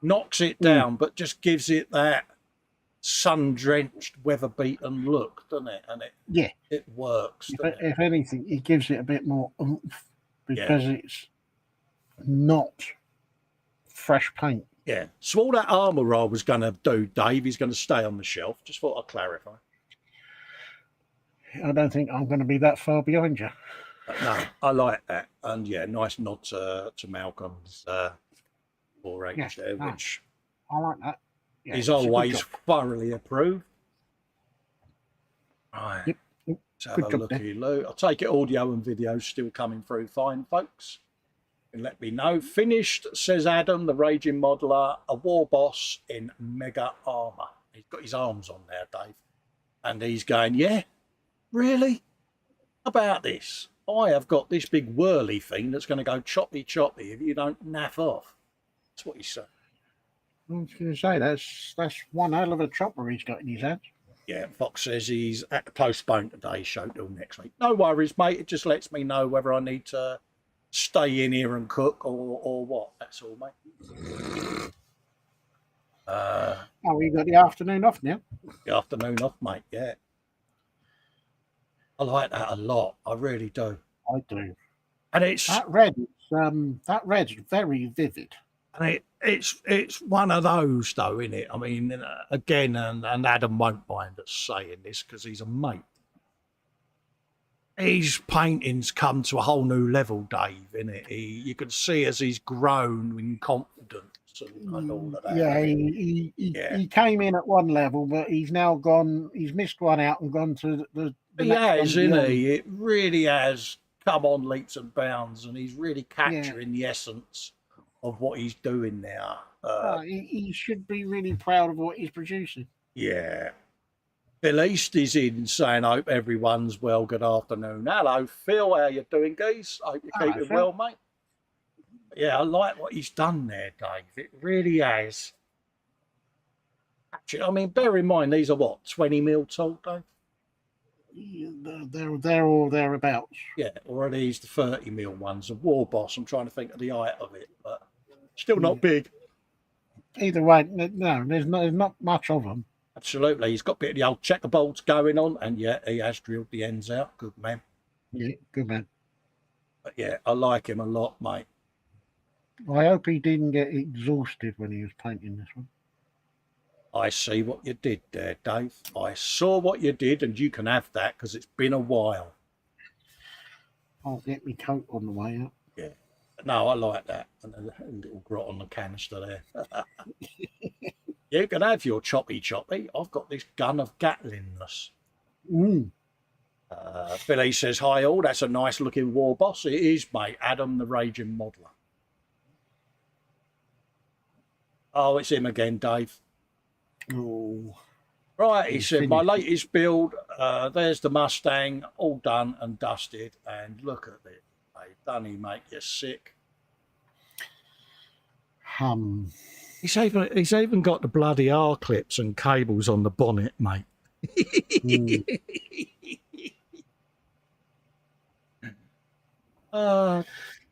knocks it down, but just gives it that sun-drenched, weather-beaten look, doesn't it? And it works. If anything, it gives it a bit more oomph because it's not fresh paint. Yeah. So all that armour I was going to do, Dave, is going to stay on the shelf. Just thought I'd clarify. I don't think I'm going to be that far behind you. But no, I like that. And yeah, nice nod to Malcolm's 4H there, which I like that. Yeah, is always thoroughly approved. Right. Yep. Let's have a looky, Lou. I'll take it. Audio and video still coming through fine, folks. And let me know. Finished, says Adam, the Raging Modeler, a war boss in mega armour. He's got his arms on there, Dave. And he's going, yeah, really? About this? I have got this big whirly thing that's going to go choppy if you don't naff off. That's what he said. I was going to say, that's one hell of a chopper he's got in his hands. Yeah, Fox says he's at the postpone today's show till next week. No worries, mate. It just lets me know whether I need to stay in here and cook or what. That's all, mate. We got the afternoon off now. The afternoon off, mate, yeah. I like that a lot. I really do. I do. And it's that red's very vivid. And it's one of those, though, isn't it? I mean, again, and Adam won't mind us saying this because he's a mate. His paintings come to a whole new level, Dave, innit? You can see as he's grown in confidence and all of that. Yeah, he came in at one level, but he's now gone. He's missed one out and gone to the he has, isn't he? It really has come on leaps and bounds, and he's really capturing the essence of what he's doing now. He should be really proud of what he's producing. Yeah. Phil East is in saying, hope everyone's well. Good afternoon. Hello, Phil. How you doing, geese? Hope you're Hello, keeping Phil. well, mate. Yeah, I like what he's done there, Dave. It really has. Actually, I mean, bear in mind, these are what, 20 mil tall, Dave? They're all thereabouts. Yeah, or are these the 30 mil ones? A War Boss, I'm trying to think of the height of it, but still not big. Either way, no, there's not much of them. Absolutely. He's got a bit of the old checkerboards going on, and yeah, he has drilled the ends out. Good man. Yeah, good man. But yeah, I like him a lot, mate. I hope he didn't get exhausted when he was painting this one. I see what you did there, Dave. I saw what you did, and you can have that because it's been a while. I'll get my coat on the way out. Yeah. No, I like that. And a little grot on the canister there. You can have your choppy. I've got this gun of Gatlingness. Billy says, hi all, that's a nice looking War Boss. It is, mate. Adam the Raging Modeler. Oh, it's him again, Dave. Oh. Right, he said, my latest build, there's the Mustang, all done and dusted. And look at it, mate. Doesn't he make you sick? He's even got the bloody R clips and cables on the bonnet, mate. Oh,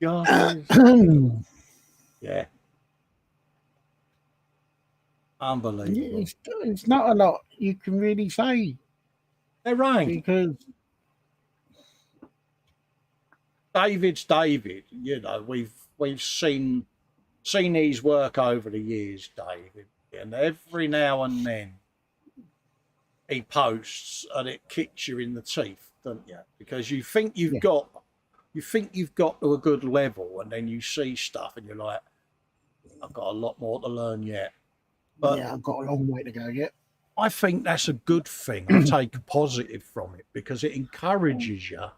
God. Yeah. Unbelievable. It's not a lot you can really say. They're right. Because David's David. You know, we've seen his work over the years, David, and every now and then he posts and it kicks you in the teeth, don't you? Because you think you've got to a good level, and then you see stuff and you're like, I've got a lot more to learn yet. But yeah, I've got a long way to go yet. I think that's a good thing. I take a positive from it because it encourages you to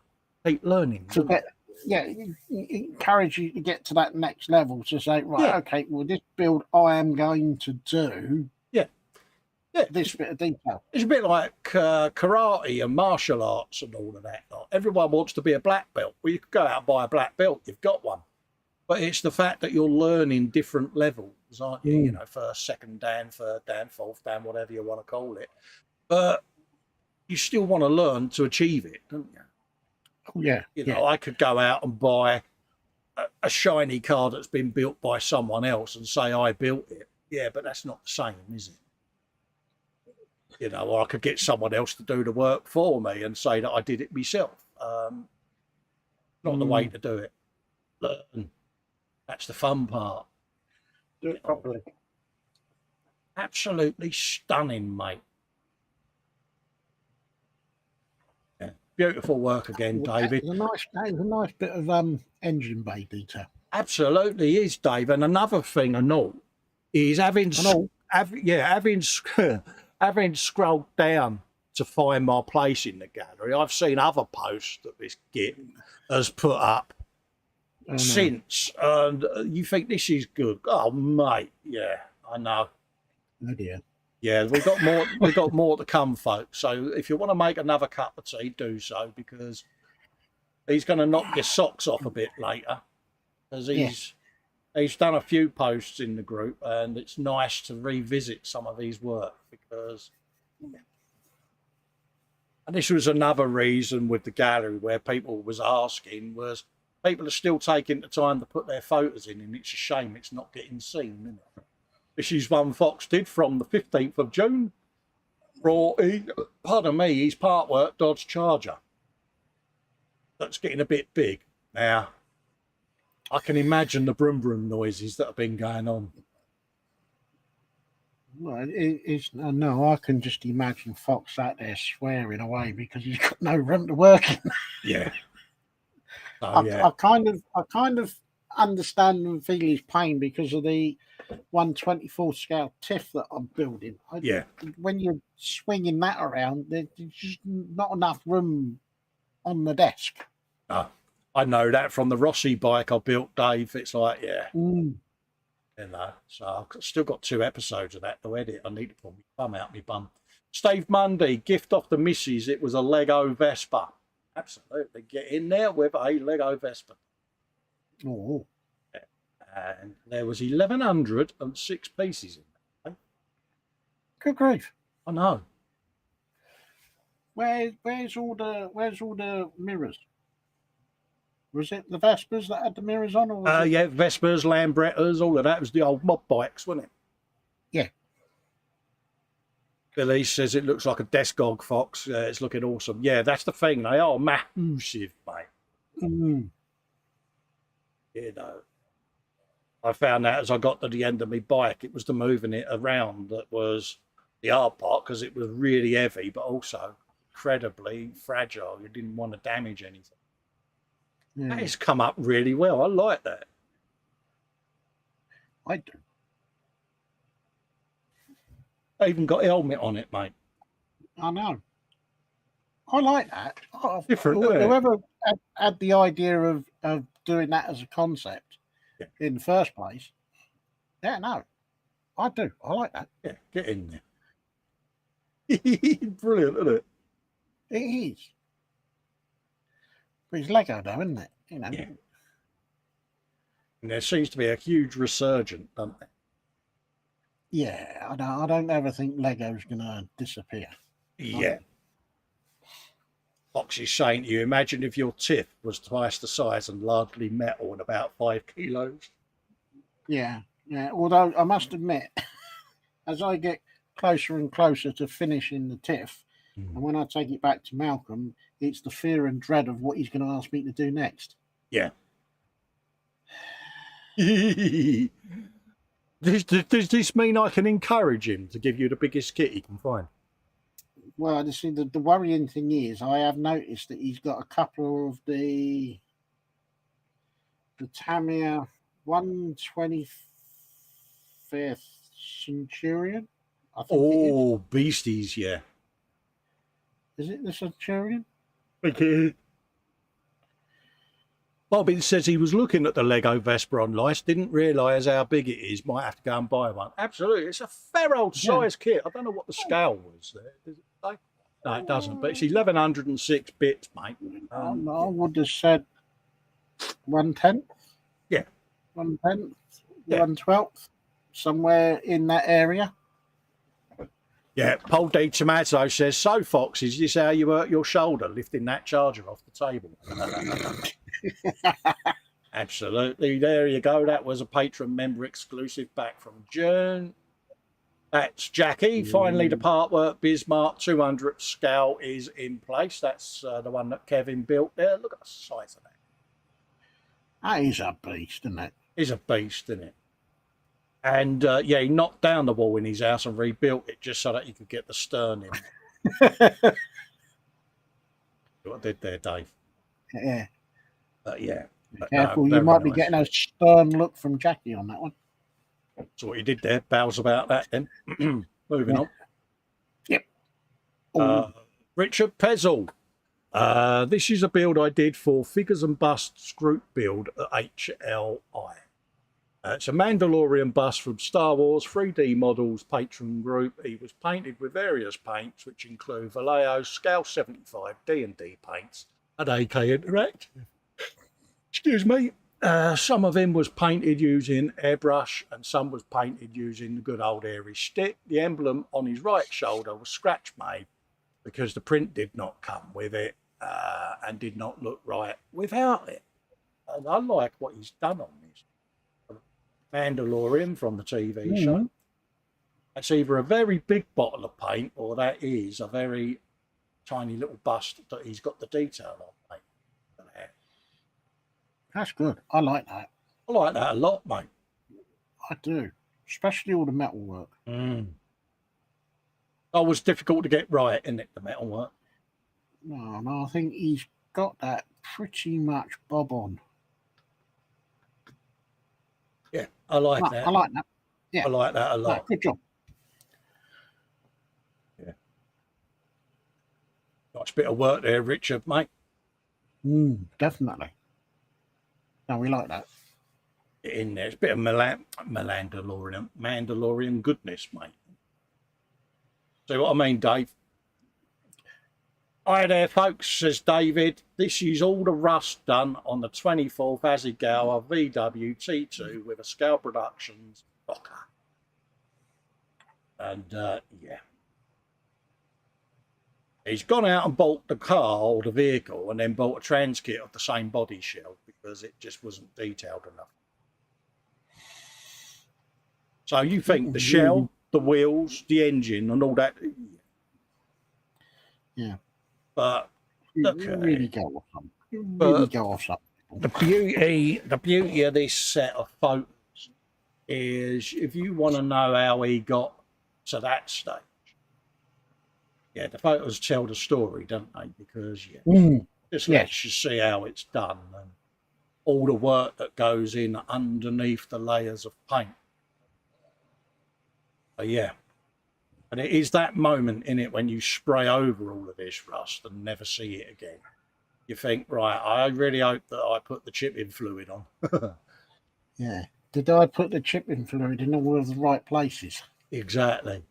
keep learning. It encourages you to get to that next level to say, right, okay, well, this build I am going to do. Yeah. This bit of detail. It's a bit like karate and martial arts and all of that. Everyone wants to be a black belt. Well, you could go out and buy a black belt. You've got one. But it's the fact that you're learning different levels, aren't you? You know, first, second dan, third dan, fourth dan, whatever you want to call it. But you still want to learn to achieve it, don't you? Oh, yeah. You know, I could go out and buy a shiny car that's been built by someone else and say I built it. Yeah, but that's not the same, is it? You know, or I could get someone else to do the work for me and say that I did it myself. Not the way to do it. Learn. That's the fun part. Do it properly. Absolutely stunning, mate. Yeah. Beautiful work again, David. It's a nice bit of engine bay detail. Absolutely is, Dave. And another thing I know is having scrolled down to find my place in the gallery, I've seen other posts that this git has put up since, and you think this is good. Oh, mate, yeah, I know. Oh dear. Yeah, we've got more to come, folks. So if you want to make another cup of tea, do so, because he's going to knock your socks off a bit later, because he's done a few posts in the group, and it's nice to revisit some of his work, because, and this was another reason with the gallery where people was asking, was people are still taking the time to put their photos in, and it's a shame it's not getting seen, isn't it? This is one Fox did from the 15th of June for, his part work Dodge Charger. That's getting a bit big. Now, I can imagine the brum brum noises that have been going on. Well, no, I can just imagine Fox sat there swearing away because he's got no room to work in. Yeah. I kind of understand and feel his pain because of the 1/24 scale TIFF that I'm building. When you're swinging that around, there's just not enough room on the desk. I know that from the Rossi bike I built, Dave. It's like, you know, so I've still got 2 episodes of that to edit. I need to pull my bum out my bum. Steve Mundy, gift off the missus. It was a Lego Vespa. Absolutely. Get in there with a Lego Vespa. Oh, And there was 1,106 pieces in there. good grief! I know. Where's all the mirrors? Was it the Vespers that had the mirrors on, or was it... Yeah, Vespers, Lambrettas, all of that was the old mob bikes, wasn't it? Yeah. Billy says it looks like a Descog Fox. It's looking awesome. Yeah, that's the thing. They are massive, mate. Mm. You know, I found out as I got to the end of my bike, it was the moving it around that was the hard part, because it was really heavy, but also incredibly fragile. You didn't want to damage anything. Yeah. That has come up really well. I like that. I do. I even got a helmet on it, mate. I know. I like that. Different, isn't it? Whoever had the idea of doing that as a concept in the first place, yeah, no, I do. I like that. Yeah, get in there. Brilliant, isn't it? It is. But it's Lego, though, isn't it? You know. Yeah. And there seems to be a huge resurgence, doesn't there? Yeah, I don't ever think Lego's going to disappear. Yeah. Fox is saying to you, imagine if your tip was twice the size and largely metal and about 5 kilos. Yeah, yeah. Although I must admit, as I get closer and closer to finishing the TIFF, and when I take it back to Malcolm, it's the fear and dread of what he's going to ask me to do next. Yeah. Does this mean I can encourage him to give you the biggest kit he can find? Well, you see, the worrying thing is, I have noticed that he's got a couple of the Tamiya 125th Centurion. I think Oh, beasties, yeah. Is it the Centurion? Okay. Bobbin says he was looking at the Lego Vespa on Lice, didn't realise how big it is, might have to go and buy one. Absolutely, it's a fair old size kit. I don't know what the scale was there. Does it say? No, it doesn't, but it's 1,106 bits, mate. I would have said 1/10. Yeah. 1/10, Yeah. 1/12, somewhere in that area. Yeah, Paul D. Tomato says, so Fox, is this how you hurt your shoulder, lifting that charger off the table? Absolutely. There you go. That was a Patron member exclusive back from June. That's Jackie. Finally, the part work Bismarck 200 scale is in place. That's the one that Kevin built there. Look at the size of that. That is a beast, isn't it? He's a beast, isn't it? And yeah, he knocked down the wall in his house and rebuilt it just so that he could get the stern in. What I did there, Dave. Yeah. Yeah. But Careful, no, you might very be nice. getting a stern look from Jackie on that one. That's what he did there. Bows about that then. Moving on. Yep. Richard Pezzle. This is a build I did for Figures and Busts group build at HLI. It's a Mandalorian bust from Star Wars 3D Models Patron group. He was painted with various paints, which include Vallejo, Scale 75, D&D paints, and AK Interactive. Excuse me. Some of him was painted using airbrush, and some was painted using the good old airy stick. The emblem on his right shoulder was scratch made because the print did not come with it and did not look right without it. And I like what he's done on this. Mandalorian from the TV show. That's either a very big bottle of paint or that is a very tiny little bust that he's got the detail on, mate. That's good. I like that. I like that a lot, mate. I do. Especially all the metal work. That was difficult to get right, isn't it, the metal work? No, I think he's got that pretty much bob on. Yeah, I like that. I like that. Yeah. I like that a lot. Good job. Yeah. Nice bit of work there, Richard, mate. Definitely. No, we like that. In there. It's a bit of Mandalorian goodness, mate. See what I mean, Dave? Hi there, folks, says David. This is all the rust done on the 24th Azigawa VW T2 with a Scale Productions rocker. And, yeah. He's gone out and bought the car or the vehicle and then bought a trans kit of the same body shell because it just wasn't detailed enough. So you think the shell, the wheels, the engine and all that. Yeah. But look at really it. go off something. Really go off something. The beauty of this set of photos is if you want to know how he got to that stage. Yeah, the photos tell the story, don't they? Because just lets you see how it's done and all the work that goes in underneath the layers of paint. But yeah, and it is that moment in it when you spray over all of this rust and never see it again. You think, right, I really hope that I put the chipping fluid on. Yeah. Did I put the chipping fluid in all of the right places? Exactly.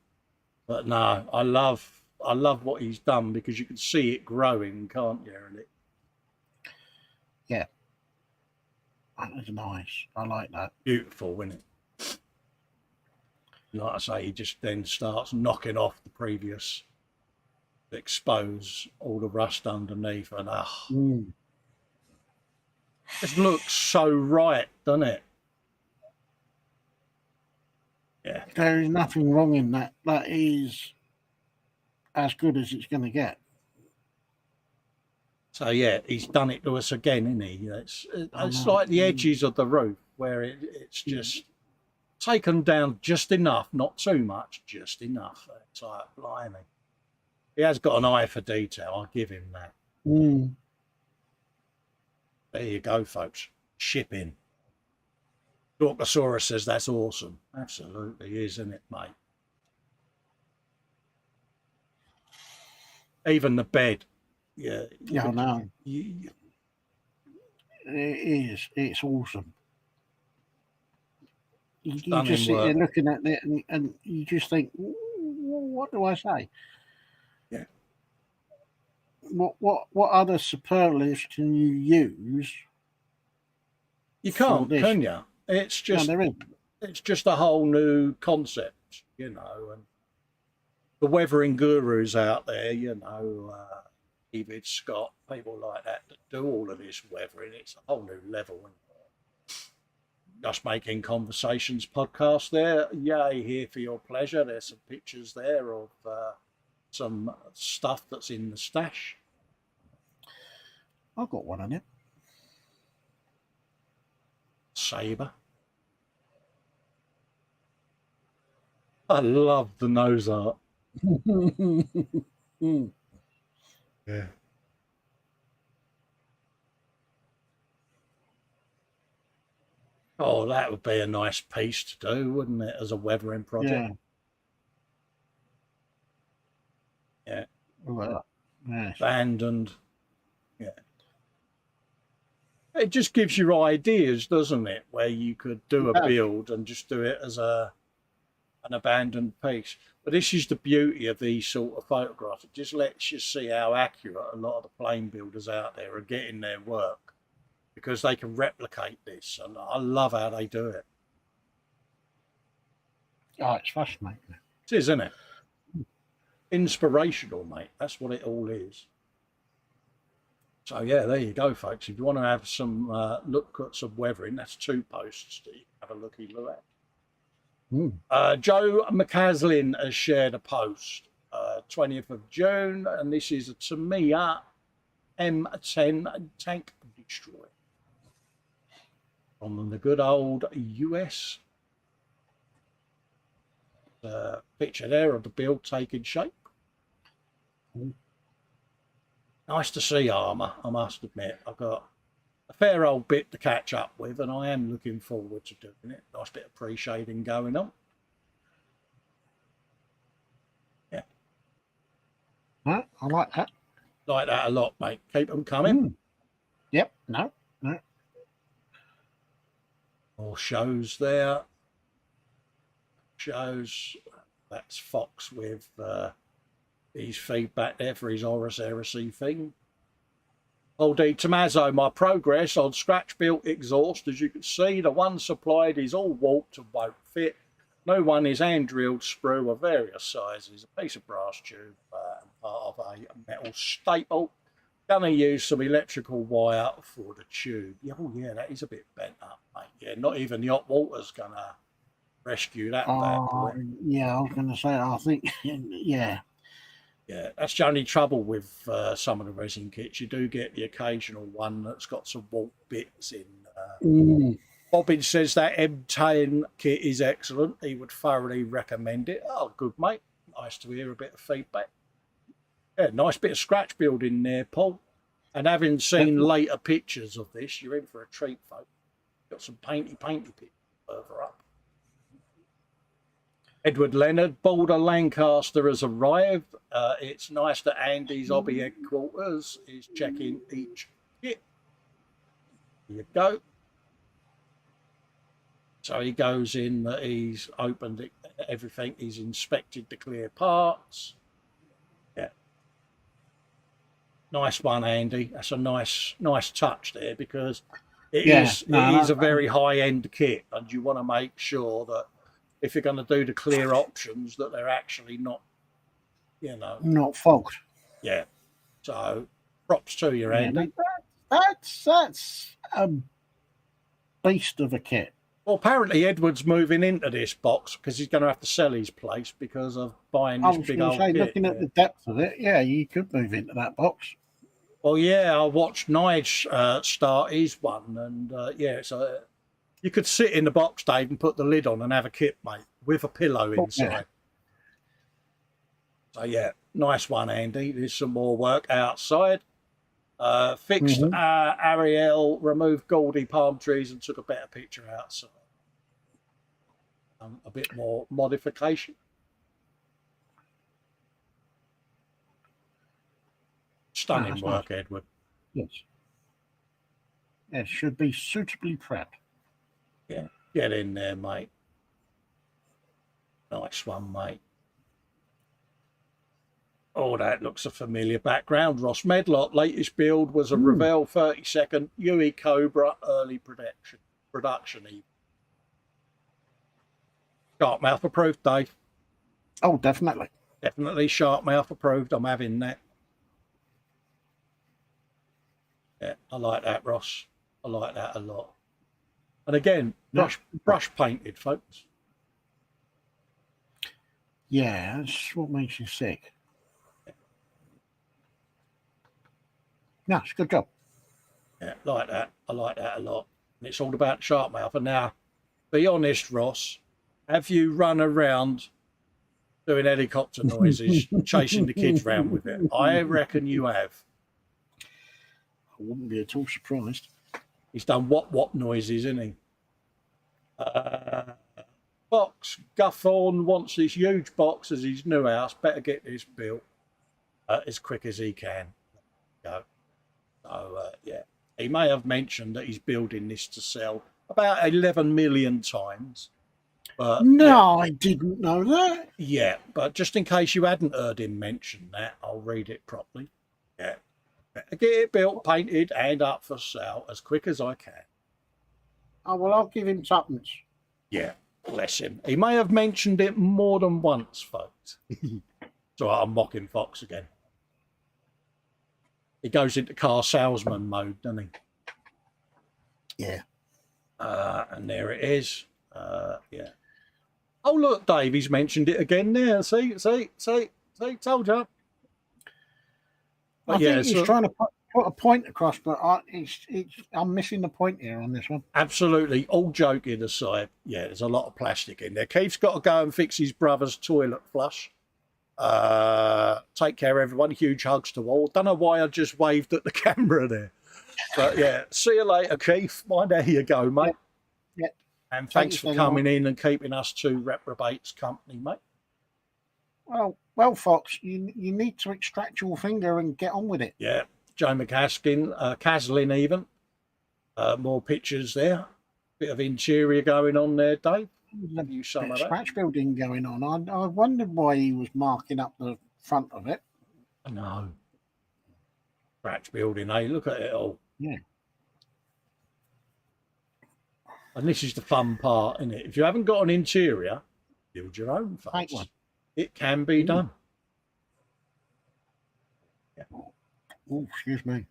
But no, I love what he's done because you can see it growing, can't you? And it, yeah, that was nice. I like that. Beautiful, isn't it? Like I say, he just then starts knocking off the previous, expose all the rust underneath, and it looks so right, doesn't it? Yeah. There is nothing wrong in that. That is as good as it's going to get. So yeah, he's done it to us again, isn't he? It's like the edges of the roof where it's just taken down just enough, not too much, just enough. It's like, blimey. He has got an eye for detail, I'll give him that. There you go, folks. Shipping. Dorkosaurus says that's awesome. Absolutely is, isn't it, mate? Even the bed. Yeah. Yeah, I know. It is. It's awesome. You just sit there looking at it and you just think, what do I say? Yeah. What other superlatives can you use? You can't, can you? It's just it's just a whole new concept, you know, and the weathering gurus out there, you know, David Scott, people like that do all of this weathering. It's a whole new level. And Just Making Conversations podcast there. Yay, here for your pleasure. There's some pictures there of some stuff that's in the stash. I've got one on it. Sabre. I love the nose art. Yeah. Oh, that would be a nice piece to do, wouldn't it, as a weathering project? Yeah. Well, yes. Abandoned. Yeah. It just gives you ideas, doesn't it, where you could do a build and just do it as an abandoned piece. But this is the beauty of these sort of photographs. It just lets you see how accurate a lot of the plane builders out there are getting their work, because they can replicate this, and I love how they do it. Oh, it's fascinating. It is, isn't it? Inspirational, mate. That's what it all is. So yeah, there you go, folks. If you want to have some look at some weathering, that's 2 posts that you can have a looky look at. Joe McCaslin has shared a post, 20th of June, and this is a Tamiya M10 tank destroyer from the good old US. Picture there of the build taking shape. Nice to see armour, I must admit. I've got a fair old bit to catch up with, and I am looking forward to doing it. Nice bit of pre-shading going on. Yeah. I like that. Like that a lot, mate. Keep them coming. Yep. No. More shows there. Shows. That's Fox with his feedback there for his Horus Heresy thing. Old D. Tommaso, my progress on scratch-built exhaust, as you can see, the one supplied is all warped and won't fit. No one is hand-drilled sprue of various sizes, a piece of brass tube and part of a metal staple. Gonna use some electrical wire for the tube. Oh yeah, that is a bit bent up, mate. Yeah, not even the hot water's gonna rescue that bad boy. Yeah, I was gonna say, I think, yeah. Yeah, that's the only trouble with some of the resin kits. You do get the occasional one that's got some warp bits in. Bobbin says that M10 kit is excellent. He would thoroughly recommend it. Oh, good, mate. Nice to hear a bit of feedback. Yeah, nice bit of scratch building there, Paul. And having seen later pictures of this, you're in for a treat, folks. Got some painty pictures further up. Edward Leonard, Boulder Lancaster has arrived. It's nice that Andy's hobby headquarters is checking each kit. Here you go. So he goes in that he's opened everything, he's inspected the clear parts. Yeah. Nice one, Andy. That's a nice touch there, because it is a very high-end kit, and you want to make sure that if you're going to do the clear options, that they're actually not, not fogged. Yeah. So props to you, Andy. That's a beast of a kit. Well, apparently Edward's moving into this box because he's going to have to sell his place because of buying this big old kit. Looking at the depth of it, yeah, you could move into that box. Well, yeah, I watched Nige start his one, and so you could sit in the box, Dave, and put the lid on and have a kit, mate, with a pillow inside. So, yeah, nice one, Andy. There's some more work outside. Fixed Ariel, removed Goldie palm trees and took a better picture outside. A bit more modification. Stunning work, nice. Edward. Yes. It should be suitably prepped. Yeah, get in there, mate. Nice one, mate. Oh, that looks a familiar background. Ross Medlock, latest build was a Revell 32nd UE Cobra early production. Sharp mouth approved, Dave. Oh, definitely. Definitely sharp mouth approved. I'm having that. Yeah, I like that, Ross. I like that a lot. And again, brush painted, folks. Yeah, that's what makes you sick. No, it's a good job. Yeah, like that. I like that a lot. And it's all about sharp mouth. And now, be honest, Ross, have you run around doing helicopter noises, chasing the kids around with it? I reckon you have. I wouldn't be at all surprised. He's done what noises, isn't he? Fox Guthorn wants this huge box as his new house. Better get this built as quick as he can. Go. So, yeah. He may have mentioned that he's building this to sell about 11 million times. But, no, I didn't know that. Yeah, but just in case you hadn't heard him mention that, I'll read it properly. Yeah. Get it built, painted, and up for sale as quick as I can. Oh, well, I'll give him tuppence. Yeah, bless him. He may have mentioned it more than once, folks. So I'm mocking Fox again. He goes into car salesman mode, doesn't he? Yeah. And there it is. Yeah. Oh, look, Dave, he's mentioned it again there. See, told you. But I think he's trying to put a point across, but I'm missing the point here on this one. Absolutely. All joking aside, yeah, there's a lot of plastic in there. Keith's got to go and fix his brother's toilet flush. Take care, everyone. Huge hugs to all. Don't know why I just waved at the camera there. But, yeah, see you later, Keith. There you go, mate. Yeah. And thanks for coming in and keeping us two reprobates company, mate. Well, Fox, you need to extract your finger and get on with it. Yeah, Joe McCaskin, Caslin even. More pictures there. Bit of interior going on there, Dave. Scratch building going on. I wondered why he was marking up the front of it. I know. Scratch building, eh? Look at it all. Yeah. And this is the fun part, isn't it? If you haven't got an interior, build your own Make face. one. It can be done. Yeah. Oh, excuse me.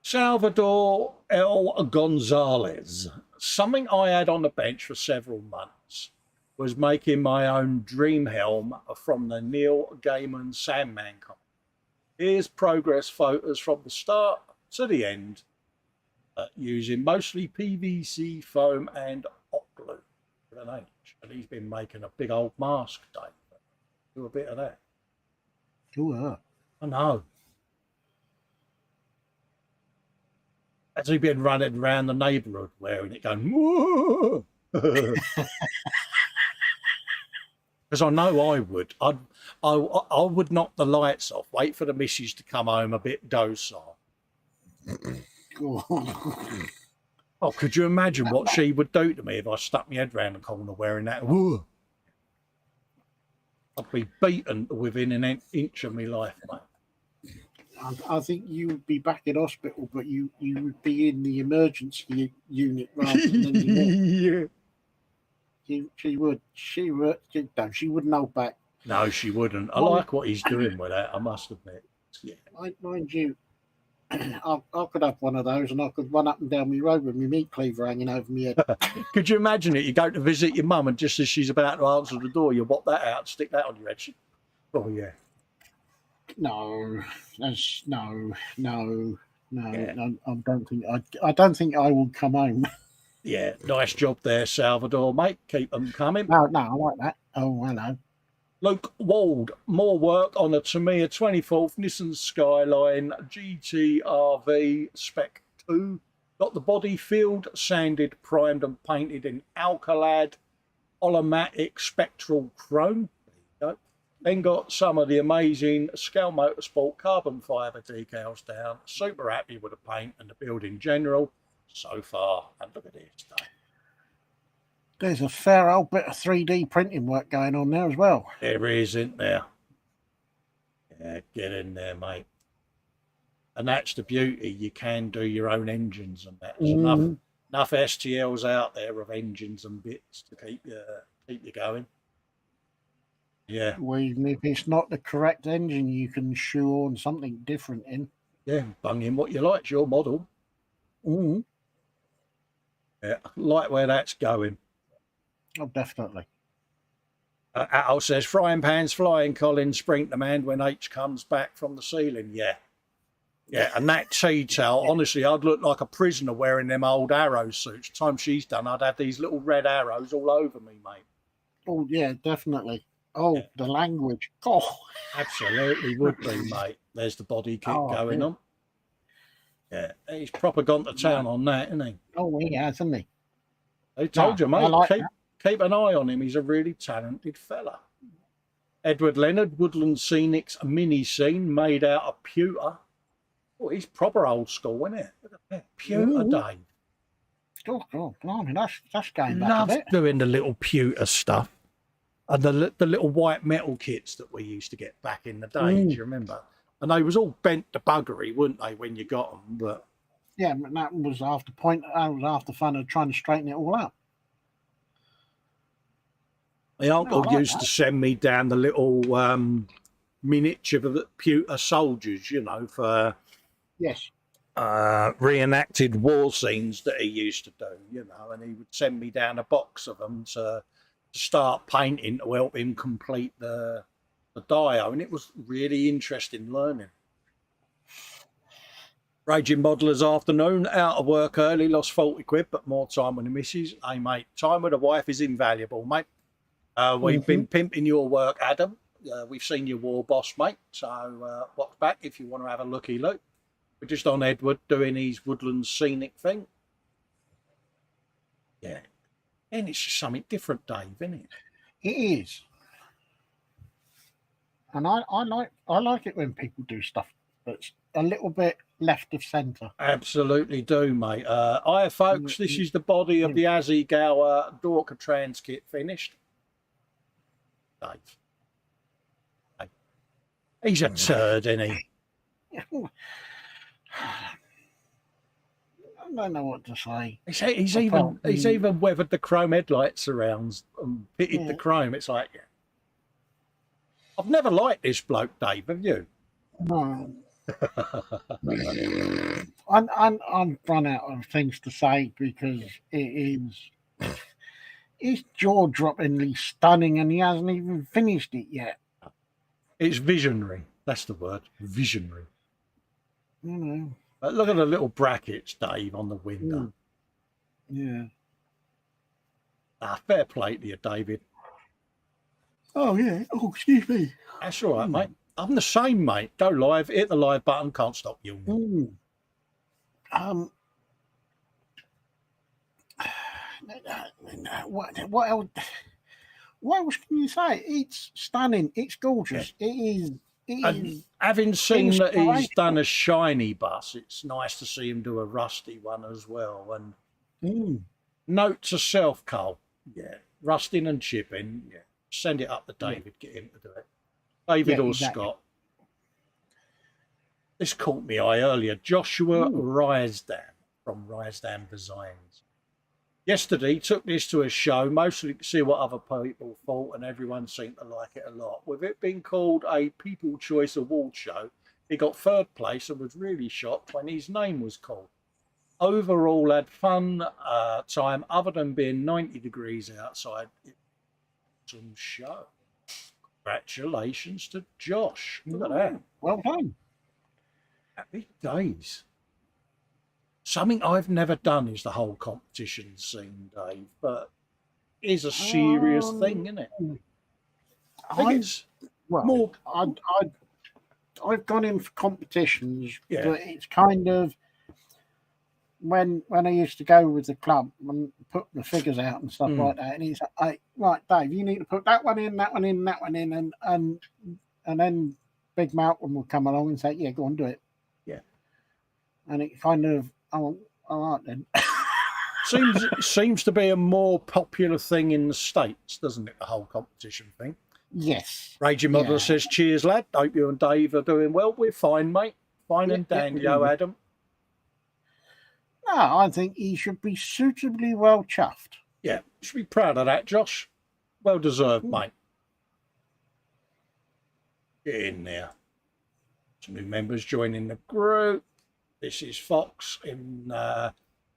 Salvador L. Gonzalez. Something I had on the bench for several months was making my own dream helm from the Neil Gaiman Sandman comic. Here's progress photos from the start to the end, using mostly PVC foam and hot glue with an H. And he's been making a big old mask, Dave. Do a bit of that. I know. Has he been running around the neighbourhood wearing it, going, whoa? Because I know I would. I would knock the lights off, wait for the missus to come home a bit docile. Oh, could you imagine what she would do to me if I stuck my head round the corner wearing that? Whoa. I'd be beaten within an inch of my life, mate. I think you would be back in hospital, but you would be in the emergency unit rather than Yeah. She would. She wouldn't hold back. No, she wouldn't. I like what he's doing with that, I must admit. Yeah. Mind you, I could have one of those and I could run up and down my road with my meat cleaver hanging over my head. Could you imagine it? You go to visit your mum and just as she's about to answer the door, you whop that out and stick that on your head. Oh, yeah. No. Yeah. I don't think I will come home. Yeah, nice job there, Salvador, mate. Keep them coming. No, I like that. Oh, hello. Luke Wald, more work on the Tamiya 24th Nissan Skyline GT-RV Spec 2. Got the body filled, sanded, primed and painted in Alcalad Olomatic Spectral Chrome. There you go. Then got some of the amazing Scale Motorsport carbon fibre decals down. Super happy with the paint and the build in general so far. And look at this stuff. There's a fair old bit of 3D printing work going on there as well. There is, isn't there? Yeah, get in there, mate. And that's the beauty. You can do your own engines and that. There's enough STLs out there of engines and bits to keep you going. Yeah. Well, even if it's not the correct engine, you can shoehorn something different in. Yeah, bung in what you like. It's your model. Mm. Yeah, I like where that's going. Oh, definitely. Al says, frying pans flying, Colin, sprint demand when H comes back from the ceiling. Yeah. Yeah, and that tea-towel, honestly, I'd look like a prisoner wearing them old arrow suits. Time she's done, I'd have these little red arrows all over me, mate. Oh, yeah, definitely. Oh, yeah. The language. Oh. Absolutely would be, mate. There's the body kit going on. Yeah, he's proper gone to town on that, isn't he? Oh, he has, hasn't he? They told you, mate. Keep an eye on him. He's a really talented fella. Edward Leonard, Woodland Scenics mini scene made out of pewter. Oh, he's proper old school, isn't it? Look at that. Pewter, Dave. Oh, blimey, that's going back Love a bit. doing the little pewter stuff. And the little white metal kits that we used to get back in the day, do you remember? And they was all bent to buggery, weren't they, when you got them? But yeah, that was half the point. That was half the fun of trying to straighten it all out. My uncle used to send me down the little miniature of the pewter soldiers, you know, for reenacted war scenes that he used to do, you know, and he would send me down a box of them to start painting to help him complete the dio, and it was really interesting learning. Raging Modeller's afternoon, out of work early, lost 40 quid, but more time with the missus. Hey, mate, time with the wife is invaluable, mate. We've been pimping your work, Adam. We've seen your war boss, mate. So watch back if you want to have a looky look. We're just on Edward doing his Woodland Scenic thing. Yeah. And it's just something different, Dave, isn't it? It is. And I like it when people do stuff that's a little bit left of centre. Absolutely do, mate. Hi, folks. This is the body of the Azzy Gower Dorka Trans kit finished. Dave. He's a turd, isn't he? I don't know what to say. He's even weathered the chrome headlights around and pitted the chrome. It's like, I've never liked this bloke, Dave. Have you? No. I'm run out of things to say because it's jaw-droppingly stunning, and he hasn't even finished it yet. It's visionary. That's the word. Visionary. You know. But look at the little brackets, Dave, on the window. Yeah. Fair play to you, David. Oh, yeah. Oh, excuse me. That's all right, mate. I'm the same, mate. Go live, hit the live button, can't stop you. What else? What else can you say? It's stunning. It's gorgeous. Yeah. It is. Having seen that he's done a shiny bus, it's nice to see him do a rusty one as well. And note to self, Cole. Yeah, rusting and chipping. Yeah, send it up to David. Get him to do it. David or exactly. Scott. This caught me eye earlier. Joshua Risedam from Risedam Designs. Yesterday, took this to a show, mostly to see what other people thought, and everyone seemed to like it a lot. With it being called a People Choice Award show, he got third place and was really shocked when his name was called. Overall, had fun time, other than being 90 degrees outside. Some show. Congratulations to Josh. Look at that. Well done. Happy days. Something I've never done is the whole competition scene, Dave, but it is a serious thing, isn't it? I think it's more. I've gone in for competitions, but it's kind of when I used to go with the club and put the figures out and stuff like that, and he's like, right, Dave, you need to put that one in, that one in, that one in, and then Big Malcolm will come along and say, yeah, go on, do it. Yeah. And it kind of, all right then. seems to be a more popular thing in the States, doesn't it? The whole competition thing. Yes. Raging Modeler says, cheers, lad. Hope you and Dave are doing well. We're fine, mate. Fine and dandy, Adam. No, I think he should be suitably well chuffed. Yeah, you should be proud of that, Josh. Well deserved, mate. Get in there. Some new members joining the group. This is Fox. In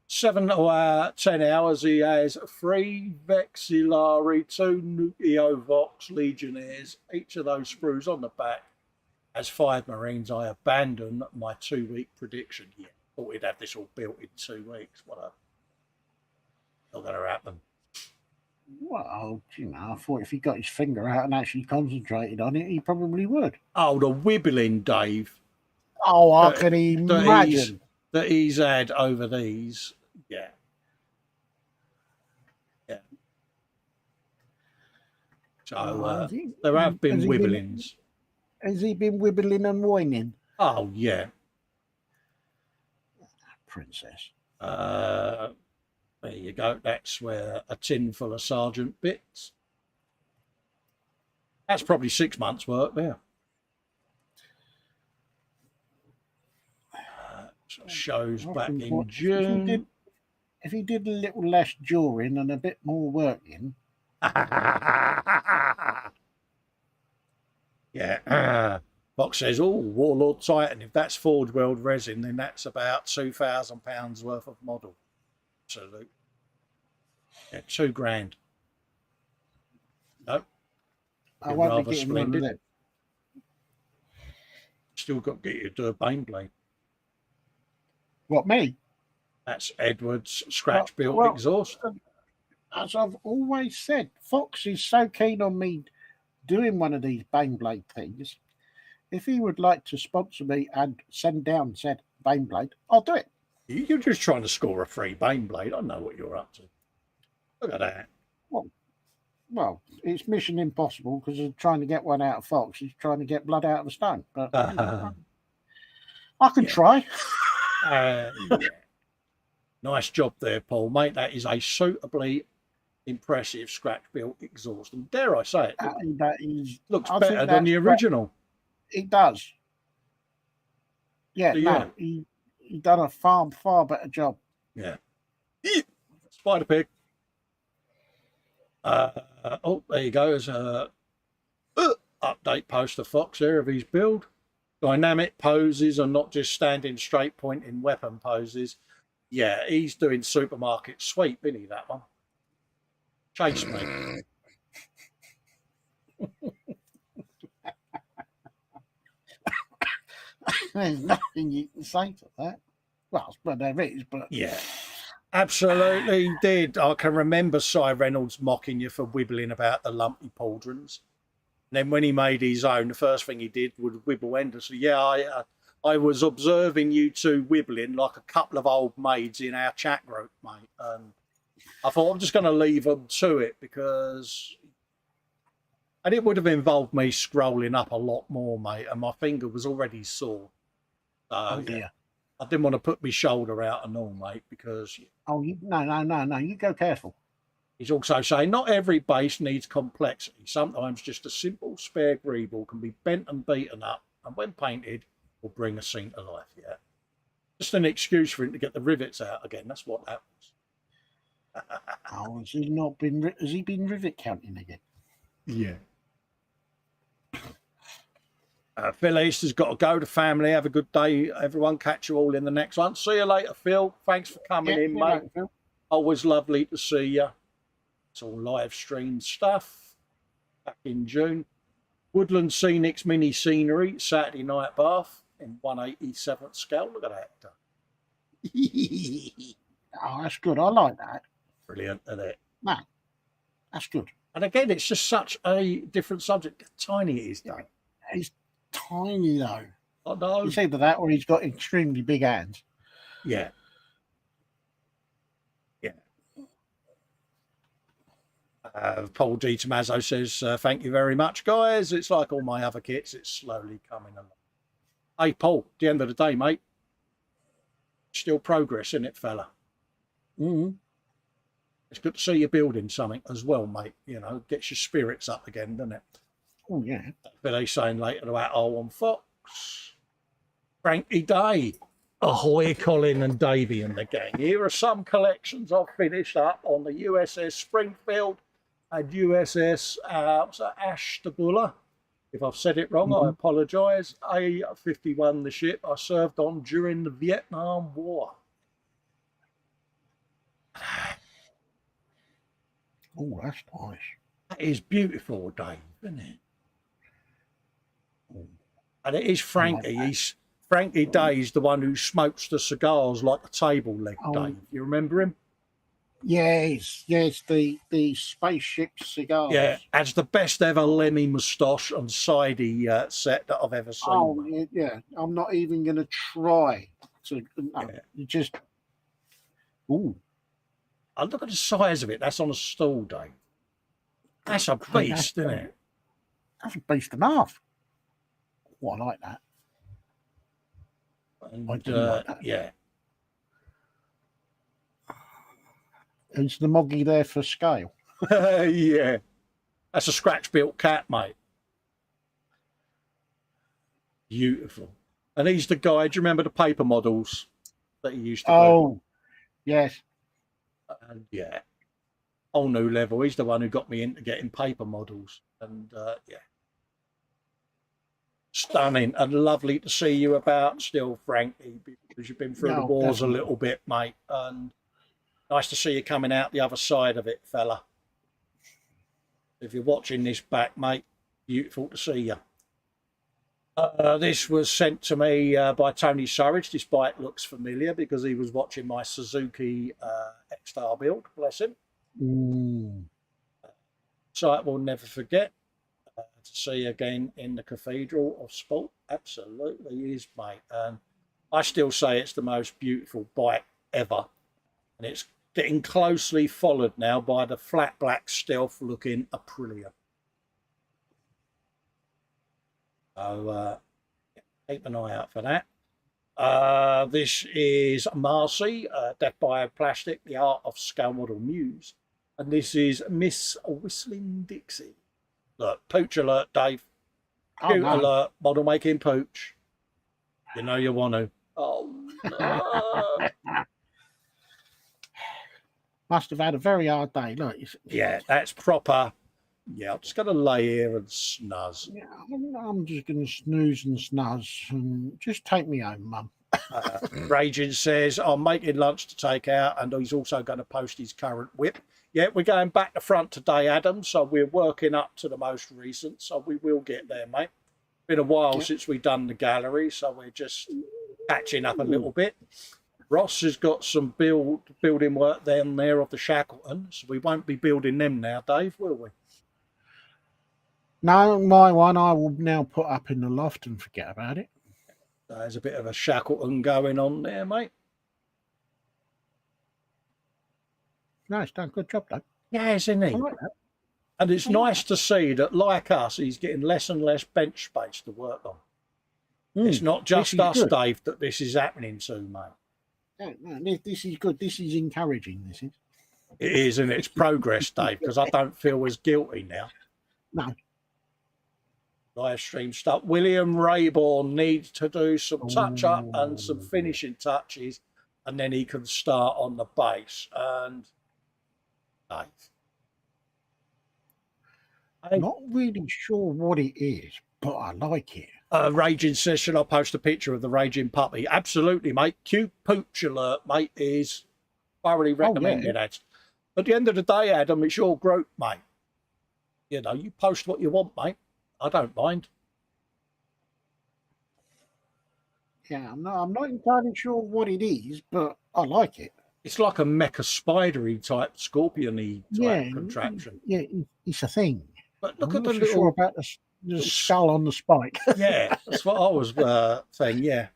7 or 10 hours, he has 3 Vexillari, 2 Nucleovox Legionnaires. Each of those sprues on the back has 5 Marines. I abandon my 2-week prediction here. Thought we'd have this all built in 2 weeks. Not going to happen. Well, I thought if he got his finger out and actually concentrated on it, he probably would. Oh, the wibbling, Dave. Oh, I can imagine. That he's had over these. Yeah. Yeah. So there have been wibblings. Has he been wibbling and whining? Oh, yeah. Princess. There you go. That's where a tin full of sergeant bits. That's probably 6 months' work there. Shows back in June. If he did a little less drawing and a bit more working. Yeah. Fox says, oh, Warlord Titan, if that's Forge World resin, then that's about £2,000 worth of model. Absolutely. Yeah, $2,000. Nope. I won't be getting one of them. Still got to get you to do a Baneblade. What, me? That's Edward's scratch-built exhaust. As I've always said, Fox is so keen on me doing one of these Baneblade things. If he would like to sponsor me and send down said Baneblade, I'll do it. You're just trying to score a free Baneblade. I know what you're up to. Look at that. Well, it's mission impossible because he's trying to get one out of Fox. He's trying to get blood out of a stone. But I can try. Yeah. Nice job there, Paul, mate. That is a suitably impressive scratch built exhaust, and dare I say it, That is, looks I better think than the that's original. It does. Yeah, So, yeah. no, he done a far better job. Yeah. Spider Pig. Oh, there you go. There's a update poster Fox there of his build. Dynamic poses and not just standing straight pointing weapon poses. Yeah, he's doing supermarket sweep, isn't he, that one? Chase me. There's nothing you can say to that. Well, but there is, but Yeah, absolutely did. I can remember Cy Reynolds mocking you for wibbling about the lumpy pauldrons. And then when he made his own, the first thing he did was wibble endlessly. Yeah, I was observing you two wibbling like a couple of old maids in our chat group, mate. And I thought I'm just going to leave them to it because... And it would have involved me scrolling up a lot more, mate, and my finger was already sore. oh dear. Yeah, I didn't want to put my shoulder out and all, mate, because Oh, no. You go careful. he's also saying not every base needs complexity. Sometimes just a simple spare greeble can be bent and beaten up, and when painted, will bring a scene to life. Yeah, just an excuse for him to get the rivets out again. That's what happens. Oh, has he not been? Has he been rivet counting again? Yeah. Phil East has got to go. The family, have a good day, everyone. Catch you all in the next one. See you later, Phil. Thanks for coming in, mate. Phil. Always lovely to see you. It's all live stream stuff. Back in June. Woodland Scenics mini scenery, Saturday night bath in 1/87th scale. Look at that. Oh, that's good. I like that. Brilliant, isn't it? No, that's good. And again, it's just such a different subject. How tiny it is, Dave. He's tiny though. I know. It's either that or he's got extremely big hands. Yeah. Yeah. Paul D. Tommaso says, thank you very much, guys. It's like all my other kits. It's slowly coming along. Hey, Paul, at the end of the day, mate, still progress, isn't it, fella? Mm-hmm. It's good to see you building something as well, mate. You know, gets your spirits up again, doesn't it? Oh, yeah. But he's saying later about on Fox. Frankie Day. Ahoy, Colin and Davey and the gang. Here are some collections I've finished up on the USS Springfield and USS Ashtabula. If I've said it wrong, I apologise. A-51, the ship I served on during the Vietnam War. Oh, that's nice. That is beautiful, Dave, isn't it? And it is Frankie. Frankie Day's the one who smokes the cigars like a table leg, Dave. You remember him? Yes, the spaceship cigars. Yeah, has the best ever Lemmy moustache and sidey set that I've ever seen. Oh, yeah. I'm not even going to try to. No, you just. Ooh. Oh, look at the size of it. That's on a stool, Dave. That's a beast, isn't it? That's a beast and a half. Oh, I like that. And, I do like that. Yeah. Is the Moggy there for scale? Yeah. That's a scratch-built cat, mate. Beautiful. And he's the guy, do you remember the paper models that he used to do? Oh, yes. And yeah. Whole new level. He's the one who got me into getting paper models. And yeah. Stunning and lovely to see you about still, Frankie, because you've been through the wars definitely. A little bit, mate. And nice to see you coming out the other side of it, fella. If you're watching this back, mate, beautiful to see you. This was sent to me by Tony Surridge. This bike looks familiar because he was watching my Suzuki X-Star build, bless him. So I will never forget to see again in the Cathedral of Sport. Absolutely is, mate. And I still say it's the most beautiful bike ever. And it's getting closely followed now by the flat black stealth looking Aprilia. So keep an eye out for that. This is Marcy, Death by Plastic, the Art of Scale Model Muse. And this is Miss Whistling Dixie. Look, pooch alert, Dave. Oh, Cute no. alert, model making pooch. You know you want to. Oh, no. Must have had a very hard day. Look, Yeah, that's proper. Yeah, I'm just going to lay here and snuzz. yeah, I'm just going to snooze and snuzz and just take me home, Mum. Raging says, I'm making lunch to take out, and he's also going to post his current whip. Yeah, we're going back to front today, Adam, so we're working up to the most recent, so we will get there, mate. Been a while since we've done the gallery, so we're just catching up a little bit. Ross has got some building work down there of the Shackletons. We won't be building them now, Dave, will we? No, my one I will now put up in the loft and forget about it. There's a bit of a Shackleton going on there, mate. No, it's done a good job, though. Yeah, isn't he? I like that. And it's nice to see that, like us, he's getting less and less bench space to work on. It's not just us, good. Dave, that this is happening to, mate. No, this is good. This is encouraging. This is. It is, and it's progress, Dave, because I don't feel as guilty now. No. Live stream stuff. William Rayborn needs to do some touch up and some finishing touches, and then he can start on the bass. And Dave, I'm not really sure what it is, but I like it. Raging says, should I post a picture of the raging puppy? Absolutely, mate. Cute pooch alert, mate, is thoroughly recommended. At the end of the day, Adam, it's your group, mate. You know, you post what you want, mate. I don't mind. Yeah, I'm not entirely sure what it is, but I like it. It's like a mecha spidery type scorpion-y type contraption. Yeah, it's a thing. But look I'm at the not little... sure about the skull on the spike. Yeah, that's what I was saying, yeah.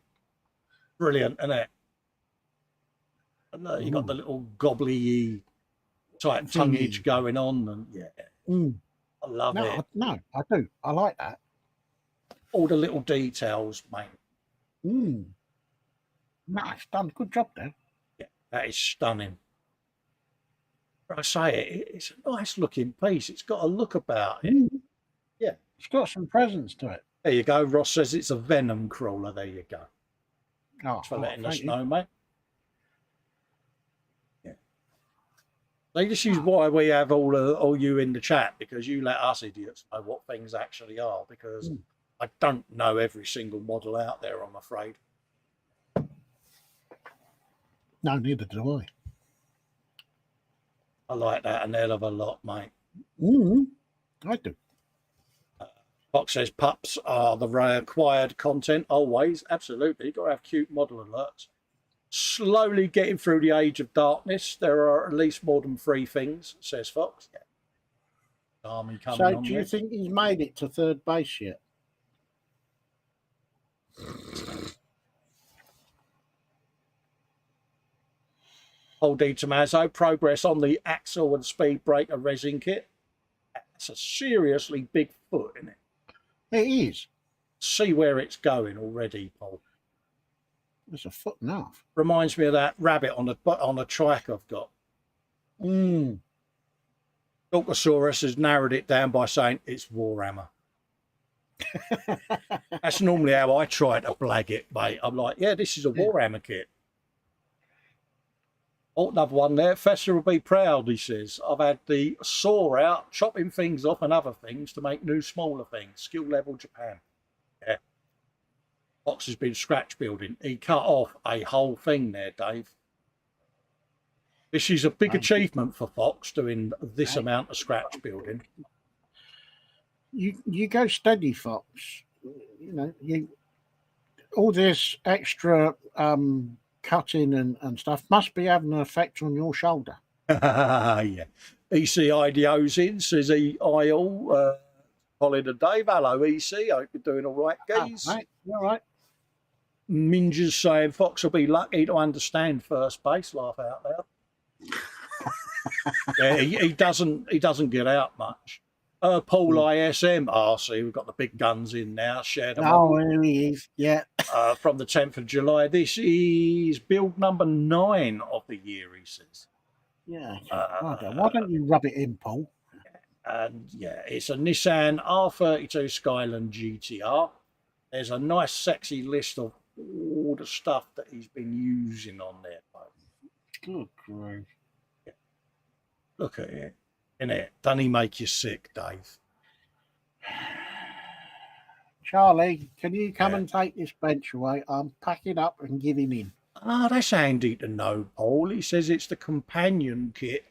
Brilliant, isn't it? And you got the little gobbly type tonguage going on, and yeah. I love it. I do. I like that. All the little details, mate. No, it's done a good job there. Yeah, that is stunning. But I say it's a nice looking piece. It's got a look about it. Yeah. It's got some presence to it. There you go. Ross says it's a venom crawler. There you go. Thanks for letting us know, mate. Yeah. This is why we have all you in the chat, because you let us idiots know what things actually are, because I don't know every single model out there, I'm afraid. No, neither do I. I like that an hell of a lot, mate. I do. Fox says pups are the required content always. Absolutely. Got to have cute model alerts. Slowly getting through the age of darkness. There are at least more than 3 things, says Fox. Yeah. Army coming on. So do you think he's made it to third base yet? Old D. Tommaso, progress on the axle and speed breaker resin kit. That's a seriously big foot, isn't it? It is. See where it's going already, Paul. It's a foot and a half. Reminds me of that rabbit on a trike I've got. Dulcosaurus has narrowed it down by saying it's Warhammer. That's normally how I try to blag it, mate. I'm like, yeah, this is a Warhammer kit. Oh, another one there. Festa will be proud, he says. I've had the saw out, chopping things off and other things to make new, smaller things. Skill level Japan. Yeah. Fox has been scratch building. He cut off a whole thing there, Dave. This is a big achievement for Fox, doing this amount of scratch building. You go steady, Fox. You know, all this extra cutting and stuff must be having an effect on your shoulder. Yeah. EC IDO's in, says all. Colin and Dave. Hello, EC. Hope you're doing all right, guys. Right. All right. Minja's saying Fox will be lucky to understand first base. Laugh out loud. Yeah, he doesn't get out much. Paul ISM, see, we've got the big guns in now. Share them. Oh, here he is. Yeah. From the 10th of July. This is build number 9 of the year, he says. Yeah. Uh, Why don't you rub it in, Paul? and yeah, it's a Nissan R32 Skyline GTR. There's a nice, sexy list of all the stuff that he's been using on there. Good grief. Look at it, innit? Doesn't he make you sick, Dave? Charlie, can you come Yeah. and take this bench away? I'm packing up and giving in. Ah, that's handy to know, Paul. He says it's the companion kit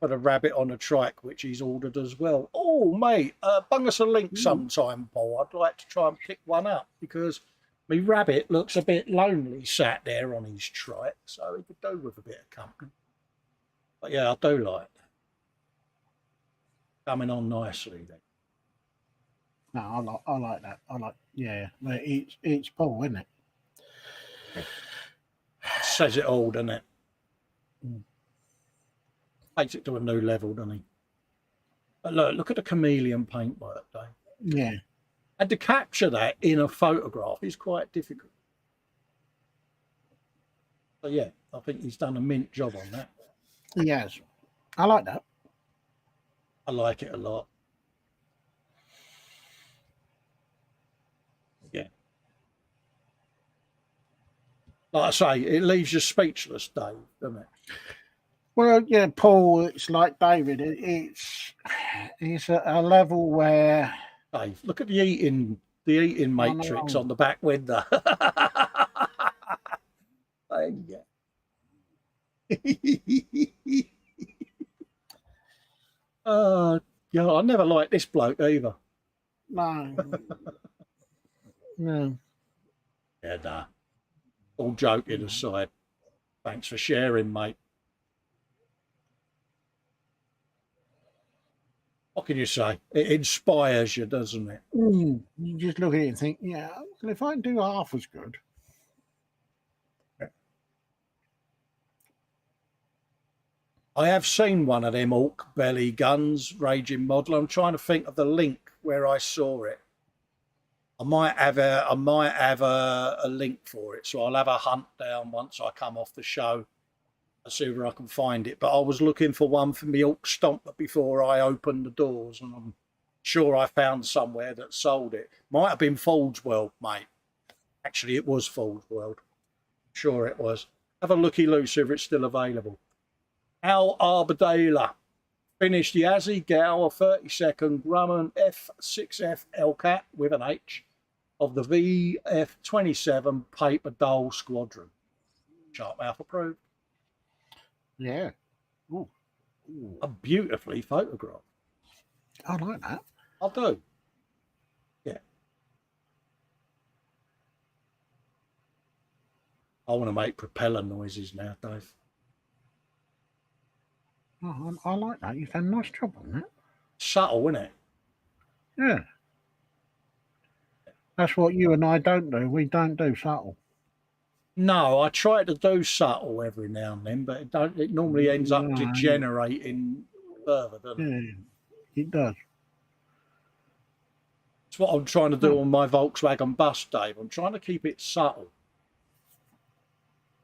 for the rabbit on a trike, which he's ordered as well. Oh, mate, bung us a link sometime, Paul. I'd like to try and pick one up because my rabbit looks a bit lonely sat there on his trike, so he could do with a bit of company. But yeah, I do like that. Coming on nicely then. No, I like that. Yeah. It's Paul, isn't it? Says it all, doesn't it? Mm. Takes it to a new level, doesn't he? But look at the chameleon paintwork, Dave. Yeah. And to capture that in a photograph is quite difficult. So yeah, I think he's done a mint job on that. He has. I like that. I like it a lot. Yeah. Like I say, it leaves you speechless, Dave, doesn't it? Well, yeah, Paul, it's like David. It's a level where Dave, look at the eating matrix on the back window. Yeah, I never liked this bloke either. no. Yeah, nah. All joking aside. Thanks for sharing, mate. What can you say? It inspires you, doesn't it? You just look at it and think, yeah, well, if I can do half as good. I have seen one of them Orc belly guns, raging model. I'm trying to think of the link where I saw it. I might have a link for it, so I'll have a hunt down once I come off the show. I'll see where I can find it. But I was looking for one for me Orc Stomper before I opened the doors, and I'm sure I found somewhere that sold it. Might have been Forge World, mate. Actually, it was Forge World. Sure it was. Have a looky-loo, see if it's still available. Al Arbadela finished the Yazzie Gower 32nd Grumman F6F Hellcat with an H of the VF27 Paper Doll Squadron. Sharpmouth approved. Yeah. Ooh. A beautifully photographed. I like that. I do. Yeah. I want to make propeller noises now, Dave. Oh, I like that. You've done a nice job on that. Subtle, isn't it? Yeah. That's what you and I don't do. We don't do subtle. No, I try to do subtle every now and then, but it normally ends up degenerating further, doesn't it? Yeah, it does. It's what I'm trying to do on my Volkswagen bus, Dave. I'm trying to keep it subtle.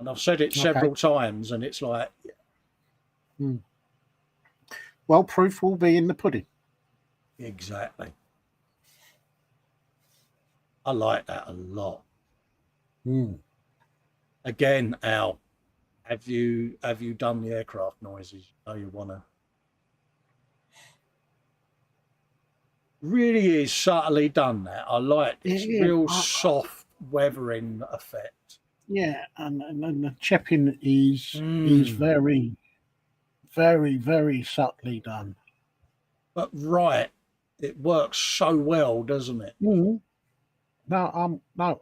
And I've said it several times, and it's like... Well, proof will be in the pudding. Exactly. I like that a lot. Again, Al, have you done the aircraft noises? Oh, you want to? Really is subtly done that. I like it. It's real soft weathering effect. Yeah, and the chipping is very, very, very subtly done. But right, it works so well, doesn't it? No,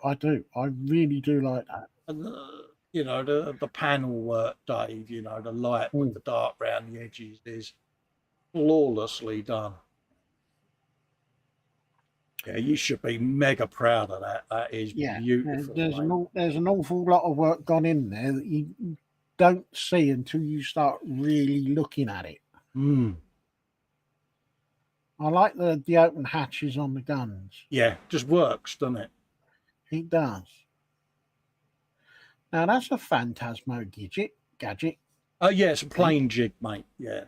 I do. I really do like that. And the panel work, Dave. The light with the dark round the edges is flawlessly done. Yeah, you should be mega proud of that. That is beautiful. There's an awful lot of work gone in there that you don't see until you start really looking at it. I like the open hatches on the guns. Yeah, just works, doesn't it? It does. Now that's a Phantasmo gadget. Oh, yeah, it's a plain jig, mate. Yeah.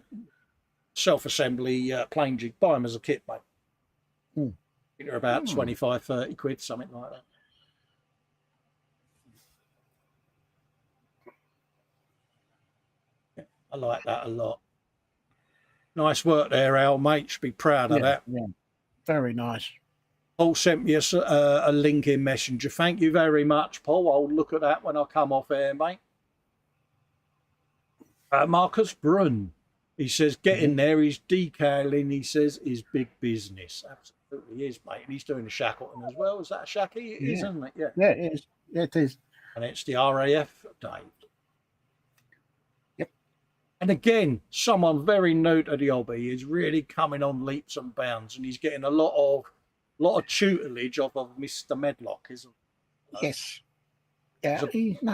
Self-assembly plain jig. Buy them as a kit, mate. Hmm. They're about 25, 30 quid, something like that. Yeah, I like that a lot. Nice work there, Al, mate. Should be proud of that. Yeah, very nice. Paul sent me a link in Messenger. Thank you very much, Paul. I'll look at that when I come off air, mate. Marcus Brun, he says, get in there. He's decaling, he says, is big business. Absolutely is, mate. And he's doing a Shackleton as well. Is that a Shacky? It is, isn't it? Yeah. Yeah, it is. Yeah, it is. And it's the RAF day. Yep. And again, someone very new to the hobby is really coming on leaps and bounds, and he's getting a lot of tutelage off of Mr. Medlock, isn't he? Yes. Yeah,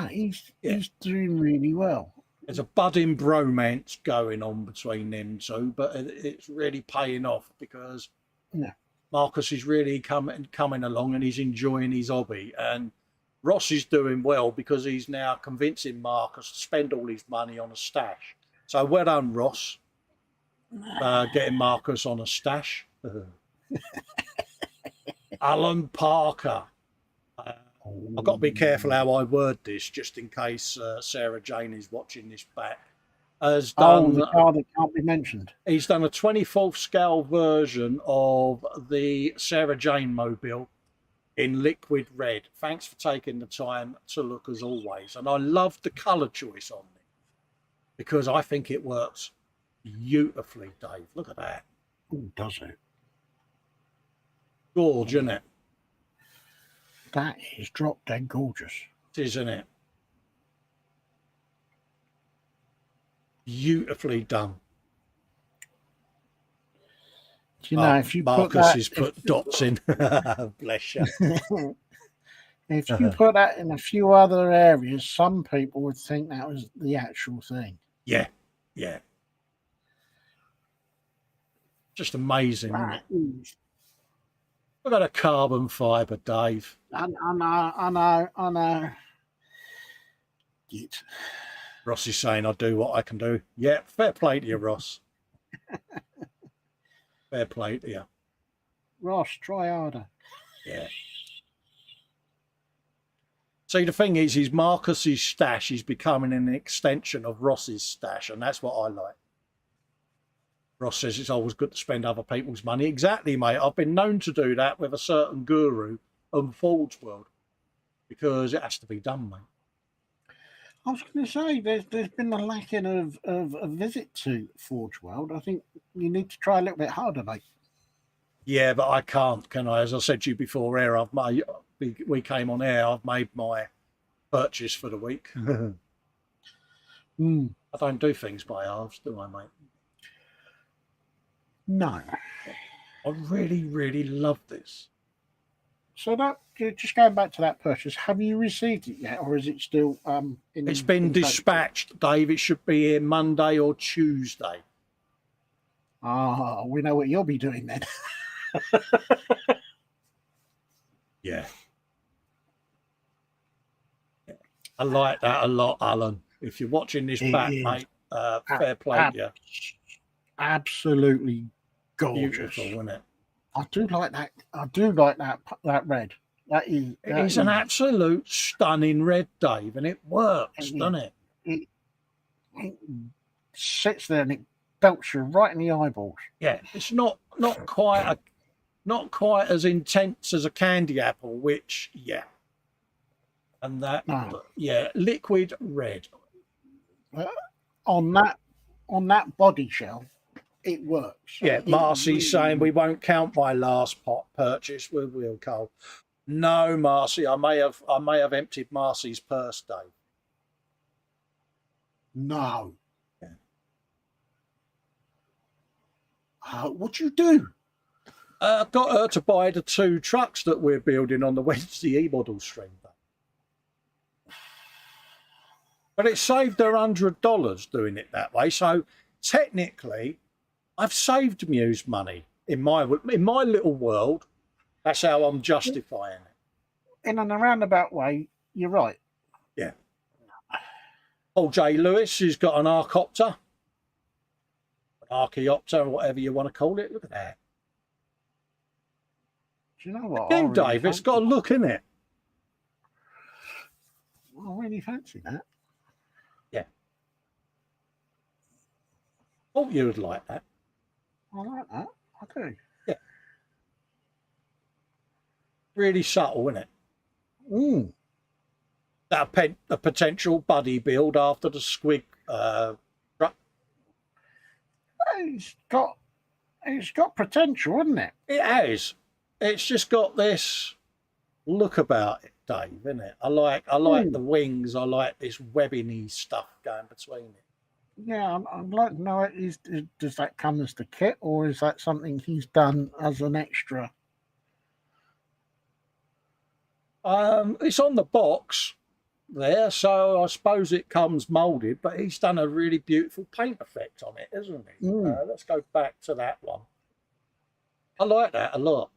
he's doing really well. There's a budding bromance going on between them two, but it's really paying off because Marcus is really coming along and he's enjoying his hobby. And Ross is doing well because he's now convincing Marcus to spend all his money on a stash. So well done, Ross, getting Marcus on a stash. Alan Parker. I've got to be careful how I word this, just in case Sarah Jane is watching this back. Has done, the car that can't be mentioned. He's done a 24th scale version of the Sarah Jane mobile in liquid red. Thanks for taking the time to look as always. And I love the colour choice on it because I think it works beautifully, Dave. Look at that. Oh, does it? Gorge, isn't it? That is drop dead gorgeous. Isn't it? Beautifully done. Do you know, if you Marcus has put dots in. Bless you. If you put that in a few other areas, some people would think that was the actual thing. Yeah, yeah. Just amazing, isn't it? Look at a carbon fibre, Dave. I know. Git. Ross is saying, I do what I can do. Yeah, fair play to you, Ross. Fair play to you. Ross, try harder. Yeah. See, the thing is Marcus's stash is becoming an extension of Ross's stash, and that's what I like. Ross says it's always good to spend other people's money. Exactly, mate. I've been known to do that with a certain guru on Forge World because it has to be done, mate. I was going to say, there's been a lacking of a visit to Forge World. I think you need to try a little bit harder, mate. Yeah, but I can't, can I? As I said to you before air, we came on air, I've made my purchase for the week. I don't do things by halves, do I, mate? No. I really, really love this. So that, just going back to that purchase, have you received it yet, or is it still It's been dispatched, Dave. It should be here Monday or Tuesday. Ah, we know what you'll be doing then. Yeah. I like that a lot, Alan. If you're watching this back, mate, fair play to you. Absolutely gorgeous. Beautiful, isn't it? I do like that. I do like that red. It is an absolute stunning red, Dave, and it works, doesn't it? It sits there and it belts you right in the eyeballs. Yeah, it's not quite as intense as a candy apple, which and that liquid red. On that body shell, it works. Yeah, Marcy's saying we won't count my last pot purchase, will we, Cole? No, Marcy, I may have emptied Marcy's purse, Dave. No. Yeah. What'd you do? I got her to buy the 2 trucks that we're building on the Wednesday e-model stream. But it saved her $100 doing it that way. So technically, I've saved Muse money in my little world. That's how I'm justifying it. In an roundabout way, you're right. Yeah. Paul J. Lewis has got an Archopter, an Archaeopter, whatever you want to call it. Look at that. Do you know what? Again, Dave, it's got a look in it. I really fancy that. Yeah. Oh, you would like that. I like that. I do. Yeah. Really subtle, isn't it? Mm. That a potential buddy build after the Squig truck. It's got potential, hasn't it? It has. It's just got this look about it, Dave, isn't it? I like the wings. I like this webbingy stuff going between it. Yeah, I'd like to know, does that come as the kit, or is that something he's done as an extra? It's on the box there, so I suppose it comes moulded, but he's done a really beautiful paint effect on it, isn't he? Let's go back to that one. I like that a lot.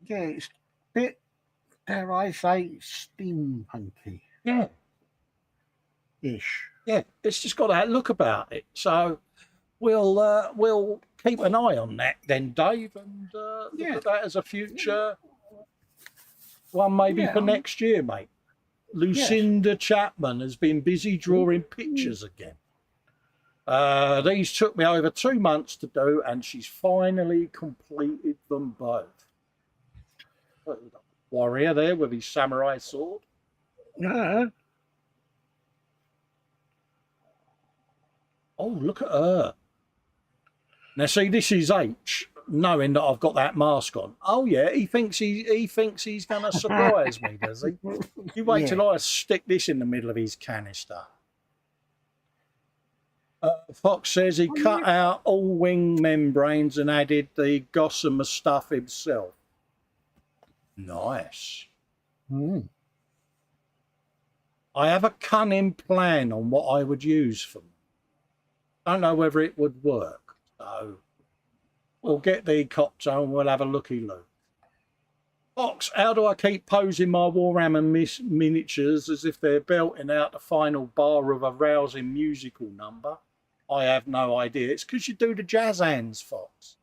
Yeah, it's a bit, dare I say, steampunky. Yeah. Ish. Yeah, it's just got that look about it. So we'll keep an eye on that then, Dave, and look at that as a future one maybe for next year, mate. Lucinda Chapman has been busy drawing pictures again. These took me over 2 months to do, and she's finally completed them both. Warrior there with his samurai sword. Yeah. Oh, look at her. Now, see, this is H, knowing that I've got that mask on. Oh, yeah, he thinks he's going to surprise me, does he? You wait till I stick this in the middle of his canister. Fox says he cut out all wing membranes and added the gossamer stuff himself. Nice. I have a cunning plan on what I would use for them. Don't know whether it would work, so we'll get the copter and we'll have a looky-loo. Fox, how do I keep posing my Warhammer miniatures as if they're belting out the final bar of a rousing musical number? I have no idea. It's because you do the jazz hands, Fox.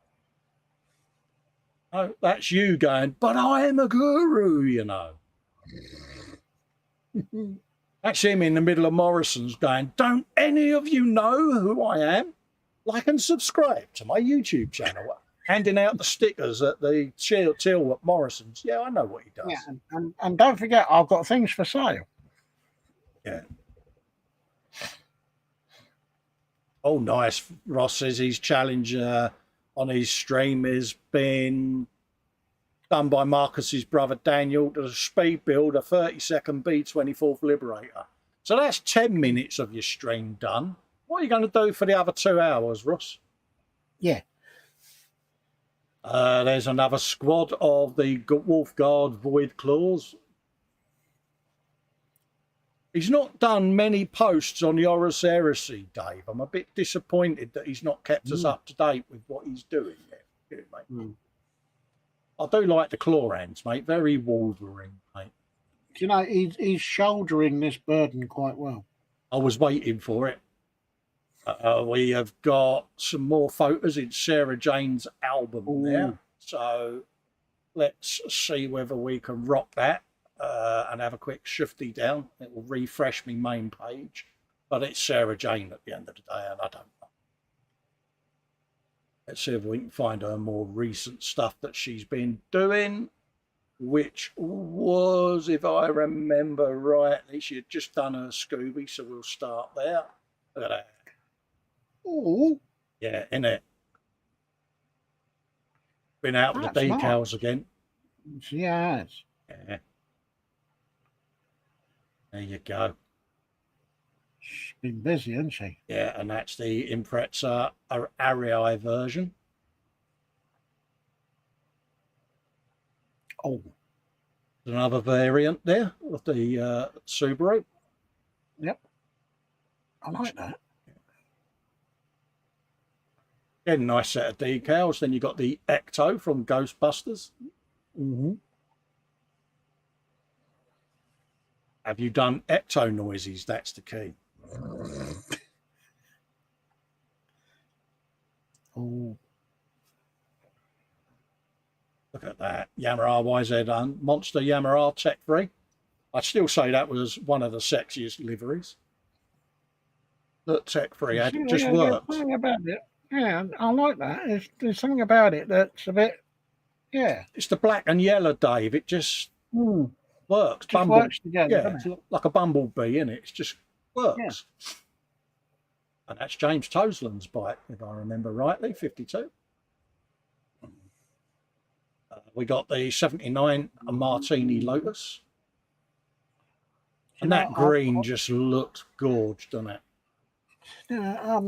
Oh, that's you going, but I am a guru, you know. That's him in the middle of Morrison's going, don't any of you know who I am? Like and subscribe to my YouTube channel. Handing out the stickers at the till at Morrison's. Yeah, I know what he does. Yeah, and don't forget, I've got things for sale. Yeah. Oh, nice. Ross says his challenge on his stream has been done by Marcus's brother Daniel to speed build a 30-second B-24 Liberator. So that's 10 minutes of your stream done. What are you going to do for the other 2 hours, Ross? Yeah. There's another squad of the Wolf Guard Void Claws. He's not done many posts on the Horus Heresy, Dave. I'm a bit disappointed that he's not kept us up to date with what he's doing there, mate. I do like the claw hands, mate. Very Wolverine, mate. Do you know, he's shouldering this burden quite well. I was waiting for it. We have got some more photos in Sarah Jane's album there. So let's see whether we can rock that and have a quick shifty down. It will refresh my main page. But it's Sarah Jane at the end of the day, and I don't know. Let's see if we can find her more recent stuff that she's been doing, which was, if I remember rightly, she had just done her Scooby, so we'll start there. Look at that. Oh. Yeah, innit? Been out with the decals again. She has. Yeah. There you go. She's been busy, hasn't she? Yeah, and that's the Impreza Arii version. Oh. There's another variant there of the Subaru. Yep. I like that. Again, nice set of decals. Then you've got the Ecto from Ghostbusters. Have you done Ecto noises? That's the key. Oh, Look at that. Yamaha YZ Monster Yamaha Tech 3. I'd still say that was one of the sexiest liveries that Tech 3 had. It just works. There's something about it. Yeah, I like that. There's something about it that's a bit, yeah. It's the black and yellow, Dave. It just works. Just works together, yeah, doesn't it? it's like a bumblebee, isn't it? It just works. Yeah. And that's James Tosland's bike, if I remember rightly, 52. We got the 79 Martini Lotus. And that green just looks gorgeous, doesn't it? Yeah,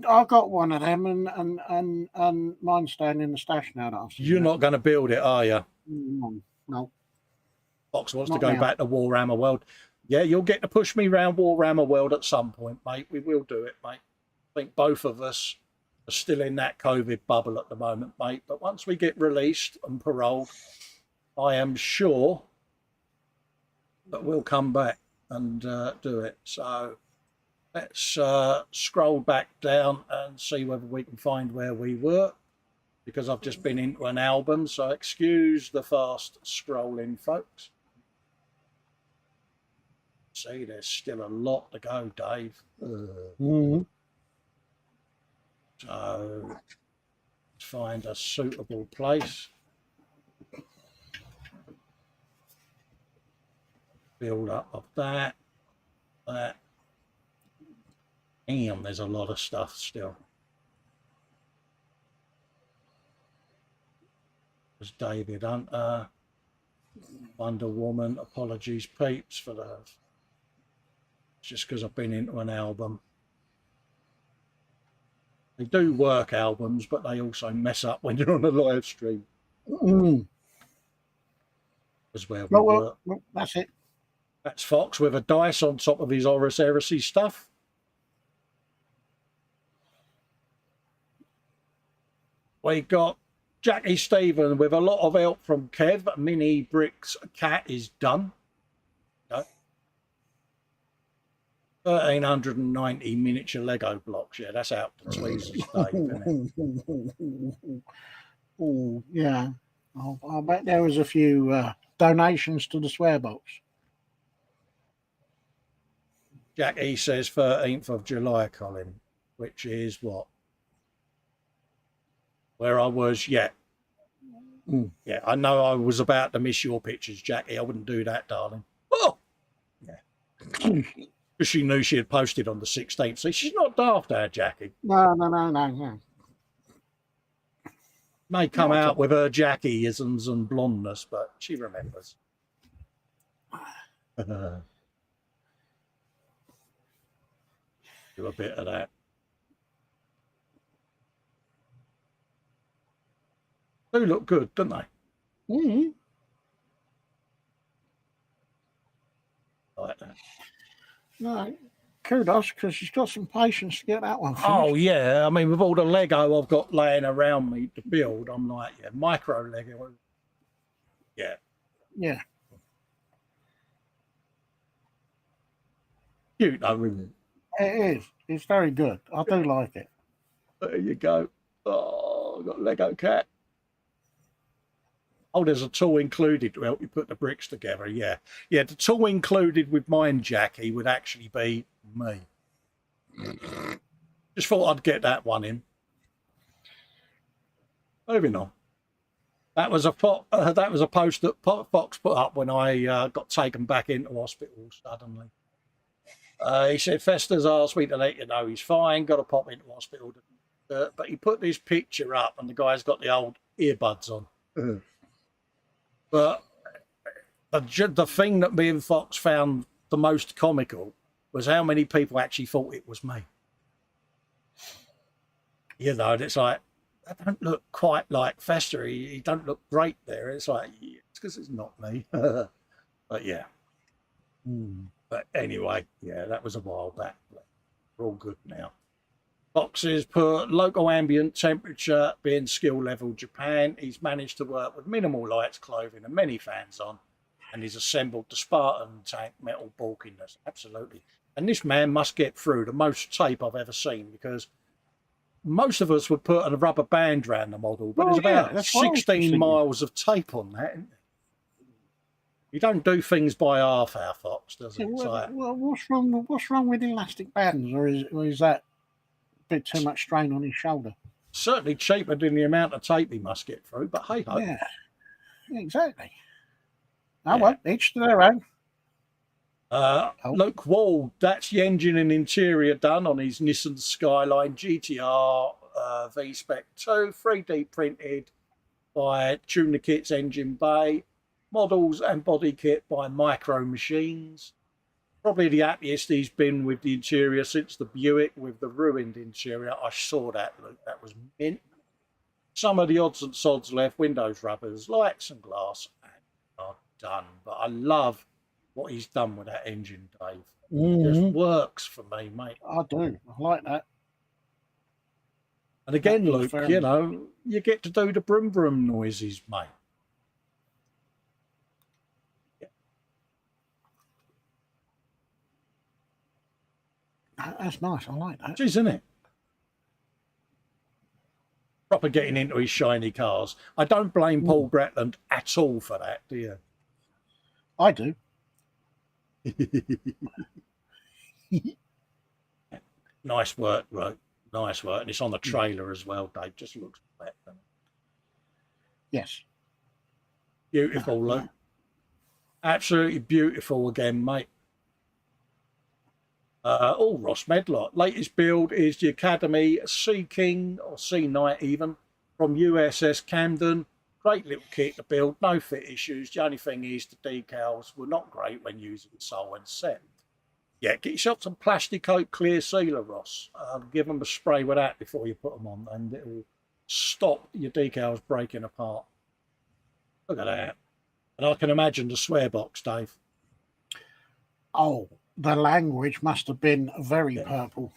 I got one of them, and mine's staying in the stash now. You're not going to build it, are you? No. Fox wants to go back to Warhammer World. Yeah, you'll get to push me around Warhammer World at some point, mate. We will do it, mate. I think both of us are still in that COVID bubble at the moment, mate. But once we get released and paroled, I am sure that we'll come back and do it. So let's scroll back down and see whether we can find where we were, because I've just been into an album. So excuse the fast scrolling, folks. See, there's still a lot to go, Dave. So let's find a suitable place. Build up of that. Damn, there's a lot of stuff still. There's David Hunter, Wonder Woman. Apologies, peeps, for the. It's just because I've been into an album. They do work albums, but they also mess up when you're on a live stream. As well. Well, that's it. That's Fox with a dice on top of his Horus Heresy stuff. We got Jackie Stephen with a lot of help from Kev. Mini Bricks Cat is done. 1,390 miniature Lego blocks. Yeah, that's out to tweezers, Dave, isn't it? Oh, yeah. I bet there was a few donations to the swear box. Jackie says 13th of July, Colin, which is what? Where I was, yeah. Yeah, I know I was about to miss your pictures, Jackie. I wouldn't do that, darling. Oh! Yeah. Because she knew she had posted on the 16th. See, she's not daft, our Jackie. No. May come out with her Jackie-isms and blondness, but she remembers. Do a bit of that. They look good, don't they? Mm-hmm. Like that. No, kudos, because she's got some patience to get that one finished. Oh, yeah. I mean, with all the Lego I've got laying around me to build, I'm like, yeah, micro Lego. Yeah. Yeah. Cute, though, isn't it? It is. It's very good. I do like it. There you go. Oh, I've got Lego Cat. Oh, there's a tool included to help you put the bricks together. Yeah. Yeah, the tool included with mine, Jackie, would actually be me. Just thought I'd get that one in. Moving on. That was a post that Fox put up when I got taken back into hospital suddenly. He said, Festa's asked me to let you know he's fine, got to pop into hospital. But he put this picture up and the guy's got the old earbuds on. But the thing that me and Fox found the most comical was how many people actually thought it was me. You know, and it's like, I don't look quite like Festa. He don't look great there. It's like, it's because it's not me. But yeah. But anyway, yeah, that was a while back. We're all good now. Boxes put local ambient temperature being skill level Japan. He's managed to work with minimal lights, clothing and many fans on, and he's assembled the Spartan tank metal bulkiness. Absolutely. And this man must get through the most tape I've ever seen, because most of us would put a rubber band around the model, but there's about 16 miles of tape on that, isn't there? You don't do things by half, our Fox, does it? Well, what's wrong with elastic bands, or is that a bit too much strain on his shoulder? Certainly cheaper than the amount of tape he must get through, but hey ho. Yeah, exactly. Oh, well, each to their own. Luke Wall, that's the engine and interior done on his Nissan Skyline GTR V-Spec 2, 3D printed by Tunikit's Engine Bay, models and body kit by Micro Machines. Probably the happiest he's been with the interior since the Buick with the ruined interior. I saw that, Luke. That was mint. Some of the odds and sods left, windows, rubbers, lights and glass are done. But I love what he's done with that engine, Dave. It just works for me, mate. I do. I like that. And again, Luke, you know, you get to do the brum brum noises, mate. That's nice. I like that. Isn't it? Proper getting into his shiny cars. I don't blame Paul Bretland at all for that, do you? I do. Nice work, Luke. Nice work. And it's on the trailer as well, Dave. Just looks better. Yes. Beautiful, Luke. Absolutely beautiful again, mate. Ross Medlock. Latest build is the Academy Sea King, or Sea Knight even, from USS Camden. Great little kit to build, no fit issues. The only thing is the decals were not great when using sole and set. Yeah, get yourself some plastic coat clear sealer, Ross. Give them a spray with that before you put them on, and it will stop your decals breaking apart. Look at that. And I can imagine the swear box, Dave. Oh, the language must have been very purple.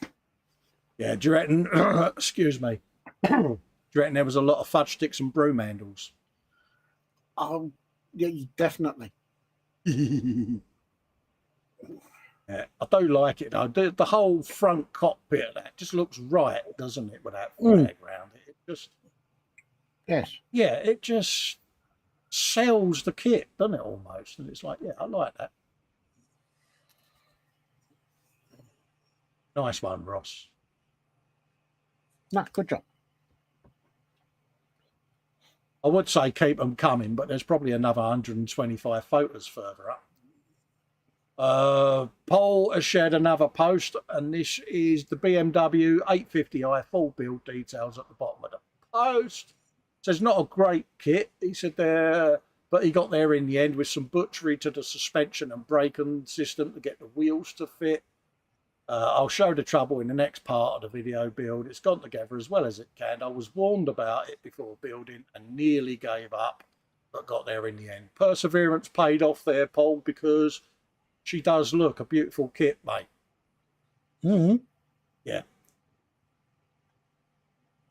Yeah, do you reckon, excuse me, do you reckon there was a lot of fudge sticks and broom handles? Oh, yeah, definitely. Yeah, I do like it though. The whole front cockpit of that just looks right, doesn't it, with that flag around it? It just, yeah, it just sells the kit, doesn't it, almost? And it's like, yeah, I like that. Nice one, Ross. No, good job. I would say keep them coming, but there's probably another 125 photos further up. Paul has shared another post, and this is the BMW 850i full build details at the bottom of the post. Says not a great kit, he said there, but he got there in the end with some butchery to the suspension and braking system to get the wheels to fit. I'll show the trouble in the next part of the video build. It's gone together as well as it can. I was warned about it before building and nearly gave up, but got there in the end. Perseverance paid off there, Paul, because she does look a beautiful kit, mate. Yeah.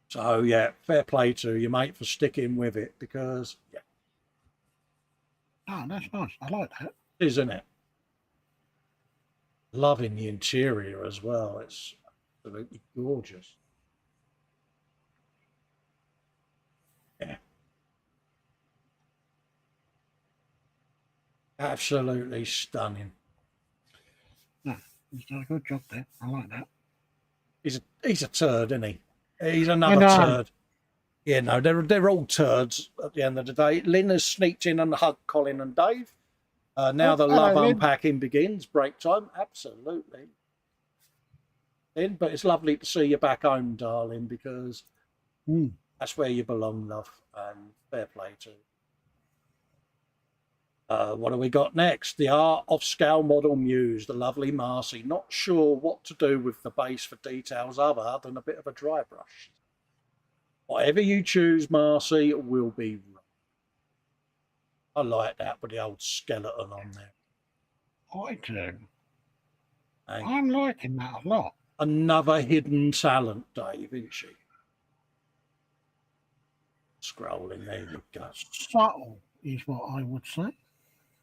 So, yeah, fair play to you, mate, for sticking with it, because, yeah. Oh, that's nice. I like that. Isn't it? Loving the interior as well. It's absolutely gorgeous. Yeah. Absolutely stunning. No, he's done a good job there. I like that. He's a turd, isn't he? He's another turd. Yeah, no, they're all turds at the end of the day. Lynn has sneaked in and hugged Colin and Dave. Now the love unpacking begins. Break time, absolutely. Lynn, but it's lovely to see you back home, darling, because that's where you belong, love, and fair play to you. What have we got next? The Art of Scale Model Muse, the lovely Marcy. Not sure what to do with the base for details other than a bit of a dry brush. Whatever you choose, Marcy, will be right. I like that with the old skeleton on there. I do. I'm liking that a lot. Another hidden talent, Dave, isn't she? Scrolling, there you go. Subtle is what I would say.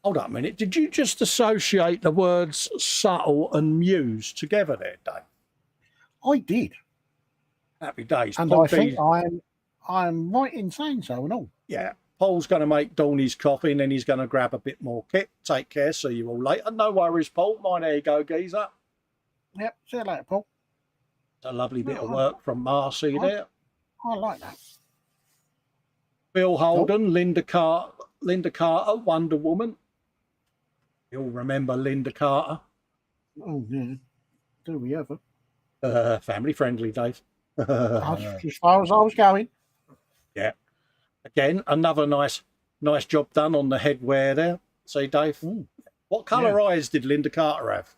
Hold up a minute. Did you just associate the words subtle and muse together there, Dave? I did. Happy days. And Paul I think D's- I'm right in saying so and all. Yeah. Paul's going to make Dawn his coffee and then he's going to grab a bit more kit. Take care. See you all later. No worries, Paul. Mine, there you go, geezer. Yep. See you later, Paul. It's a lovely bit of work from Marcy there. I like that. Bill Holden, Linda Carter, Wonder Woman. You'll remember Linda Carter. Oh, yeah. Do we ever? Family friendly, Dave. That's as far as I was going. Yeah. Again, another nice job done on the headwear there. See, Dave? What colour eyes did Linda Carter have?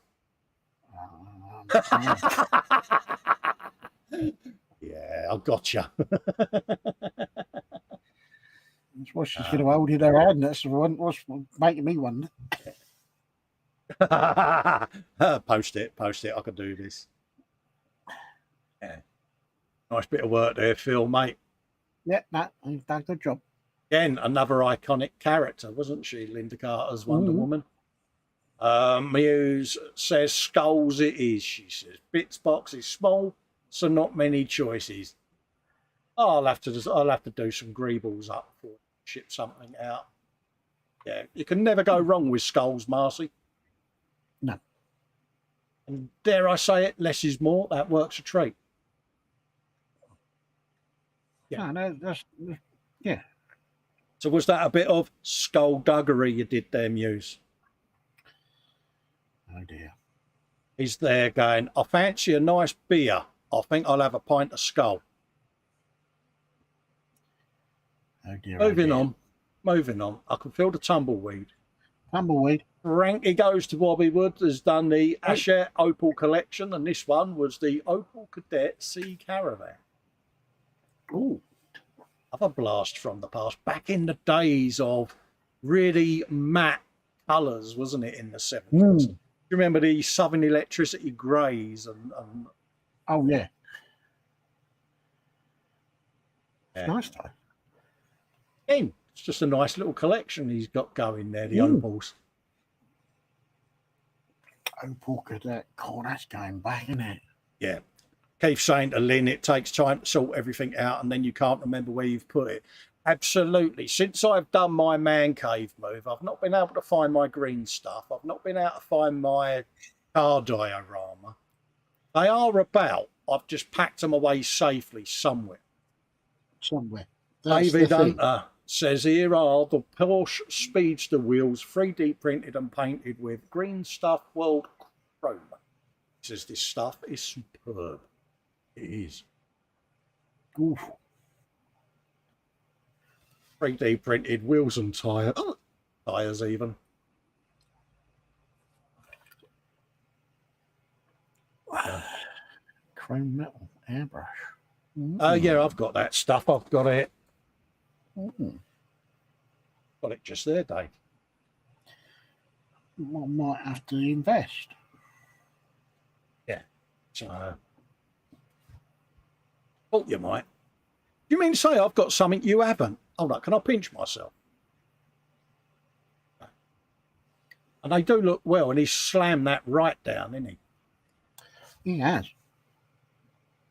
Yeah, I gotcha. That's what she's going to hold in her hand. That's what's making me wonder. Post it. I can do this. Yeah. Nice bit of work there, Phil, mate. Yeah, you've done a good job. Again, another iconic character, wasn't she? Linda Carter's Wonder Woman. Muse says skulls it is, she says. Bits box is small, so not many choices. I'll have to do some greebles up for ship something out. Yeah, you can never go wrong with skulls, Marcy. No. And dare I say it, less is more. That works a treat. Yeah. No, yeah. So was that a bit of skullduggery you did there, Muse? Oh dear. He's there going, I fancy a nice beer. I think I'll have a pint of skull. Oh dear. Moving on. I can feel the tumbleweed. Frankie Goes to Wobbywood has done the Asher Opal collection, and this one was the Opal Cadet Sea Caravan. Ooh. Other blast from the past. Back in the days of really matte colours, wasn't it, in the 70s? Do you remember the Southern Electricity greys? And oh, yeah. It's nice, though. Again, it's just a nice little collection he's got going there, the opals. Opal Cadet. God, that's going back, isn't it? Yeah. Keith saying to Lynn, it takes time to sort everything out and then you can't remember where you've put it. Absolutely. Since I've done my man cave move, I've not been able to find my green stuff. I've not been able to find my car diorama. They are about. I've just packed them away safely somewhere. David Hunter says here are the Porsche Speedster wheels 3D printed and painted with Green Stuff World Chrome. He says this stuff is superb. It is. Oof. 3D printed wheels and tyres even. Chrome metal airbrush. Yeah, I've got that stuff. I've got it. Got it just there, Dave. I might have to invest. Yeah. So, thought you might. Do you mean to say I've got something you haven't? Hold on, can I pinch myself? And they do look well, and he's slammed that right down, isn't he? He has.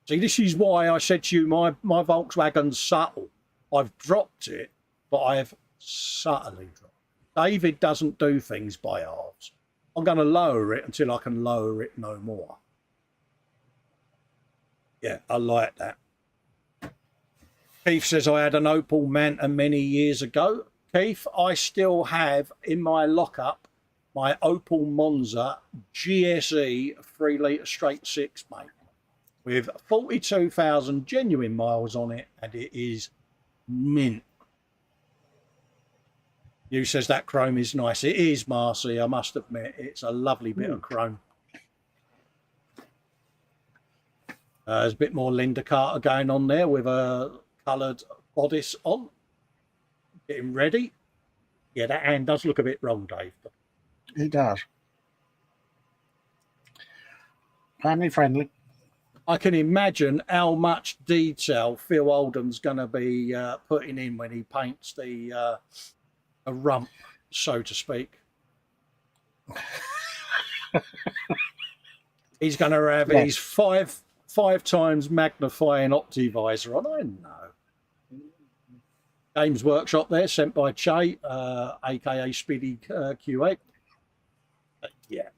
See, this is why I said to you, my Volkswagen's subtle. I've dropped it, but I've subtly dropped it. David doesn't do things by halves. I'm going to lower it until I can lower it no more. Yeah, I like that. Keith says, I had an Opal Manta many years ago. Keith, I still have in my lockup my Opal Monza GSE 3 litre straight six, mate, with 42,000 genuine miles on it, and it is mint. You says that chrome is nice. It is, Marcy, I must admit. It's a lovely bit of chrome. There's a bit more Linda Carter going on there with a coloured bodice on. Getting ready. Yeah, that hand does look a bit wrong, Dave. It does. Family friendly. I can imagine how much detail Phil Oldham's going to be putting in when he paints the a rump, so to speak. He's going to have Yes. his five times magnifying optivisor on. I know. Games Workshop there, sent by Che, aka Speedy Q8. Yeah.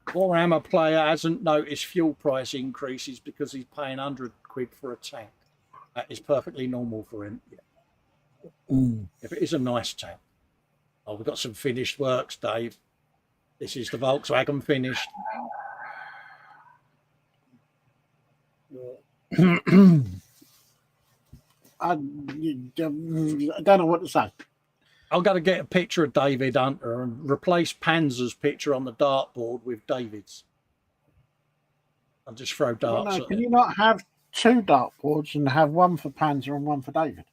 Warhammer player hasn't noticed fuel price increases because he's paying 100 quid for a tank. That is perfectly normal for him. Yeah. If it is a nice tank. Oh, we've got some finished works, Dave. This is the Volkswagen finished. I don't know what to say. I'm going to get a picture of David Hunter and replace Panzer's picture on the dartboard with David's. I'll just throw darts at Can it. you not have two dartboards and have one for Panzer and one for David?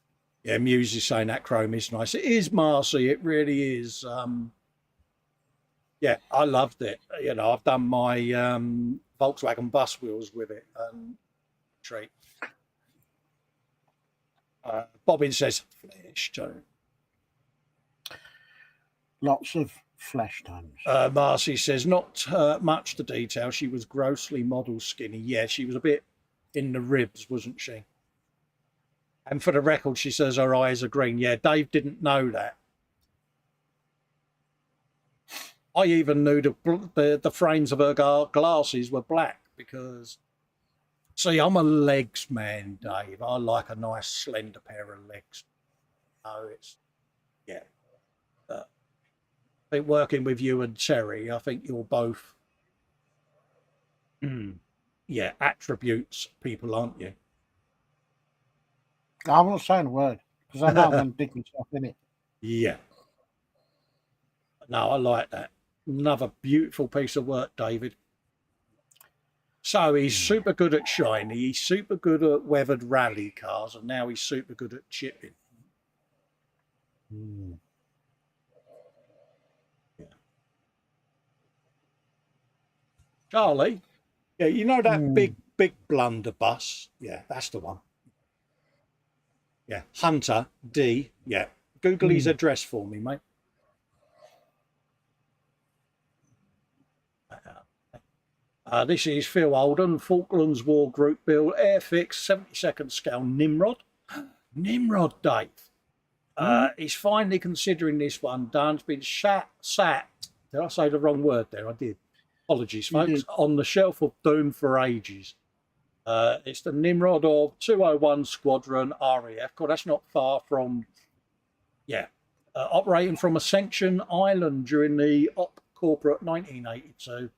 Yeah, Muse is saying that chrome is nice. It is, Marcy. It really is. Yeah, I loved it. You know, I've done my Volkswagen bus wheels with it. Treat. Bobbin says flesh tone. Lots of flesh tones. Marcy says not much to detail. She was grossly model skinny. Yeah, she was a bit in the ribs, wasn't she? And for the record, she says her eyes are green. Yeah, Dave didn't know that. I even knew the frames of her glasses were black because, see, I'm a legs man, Dave. I like a nice slender pair of legs. Oh, it's, yeah. I think working with you and Terry, I think you're both, yeah, attributes people, aren't you? I'm not saying a word because I know I'm going to dig myself in it. Yeah. No, I like that. Another beautiful piece of work, David. So he's super good at shiny. He's super good at weathered rally cars, and now he's super good at chipping. Yeah. Charlie, yeah, you know that big blunderbuss? Yeah, that's the one. Yeah, Hunter D. Yeah, Google his address for me, mate. This is Phil Alden, Falklands War Group Bill, Airfix, 72nd scale Nimrod. Nimrod, Dave. He's finally considering this one done. It's been sat. Did I say the wrong word there? I did. Apologies, folks. On the shelf of doom for ages. It's the Nimrod of 201 Squadron RAF. God, that's not far from, yeah. Operating from Ascension Island during the Op Corporate 1982.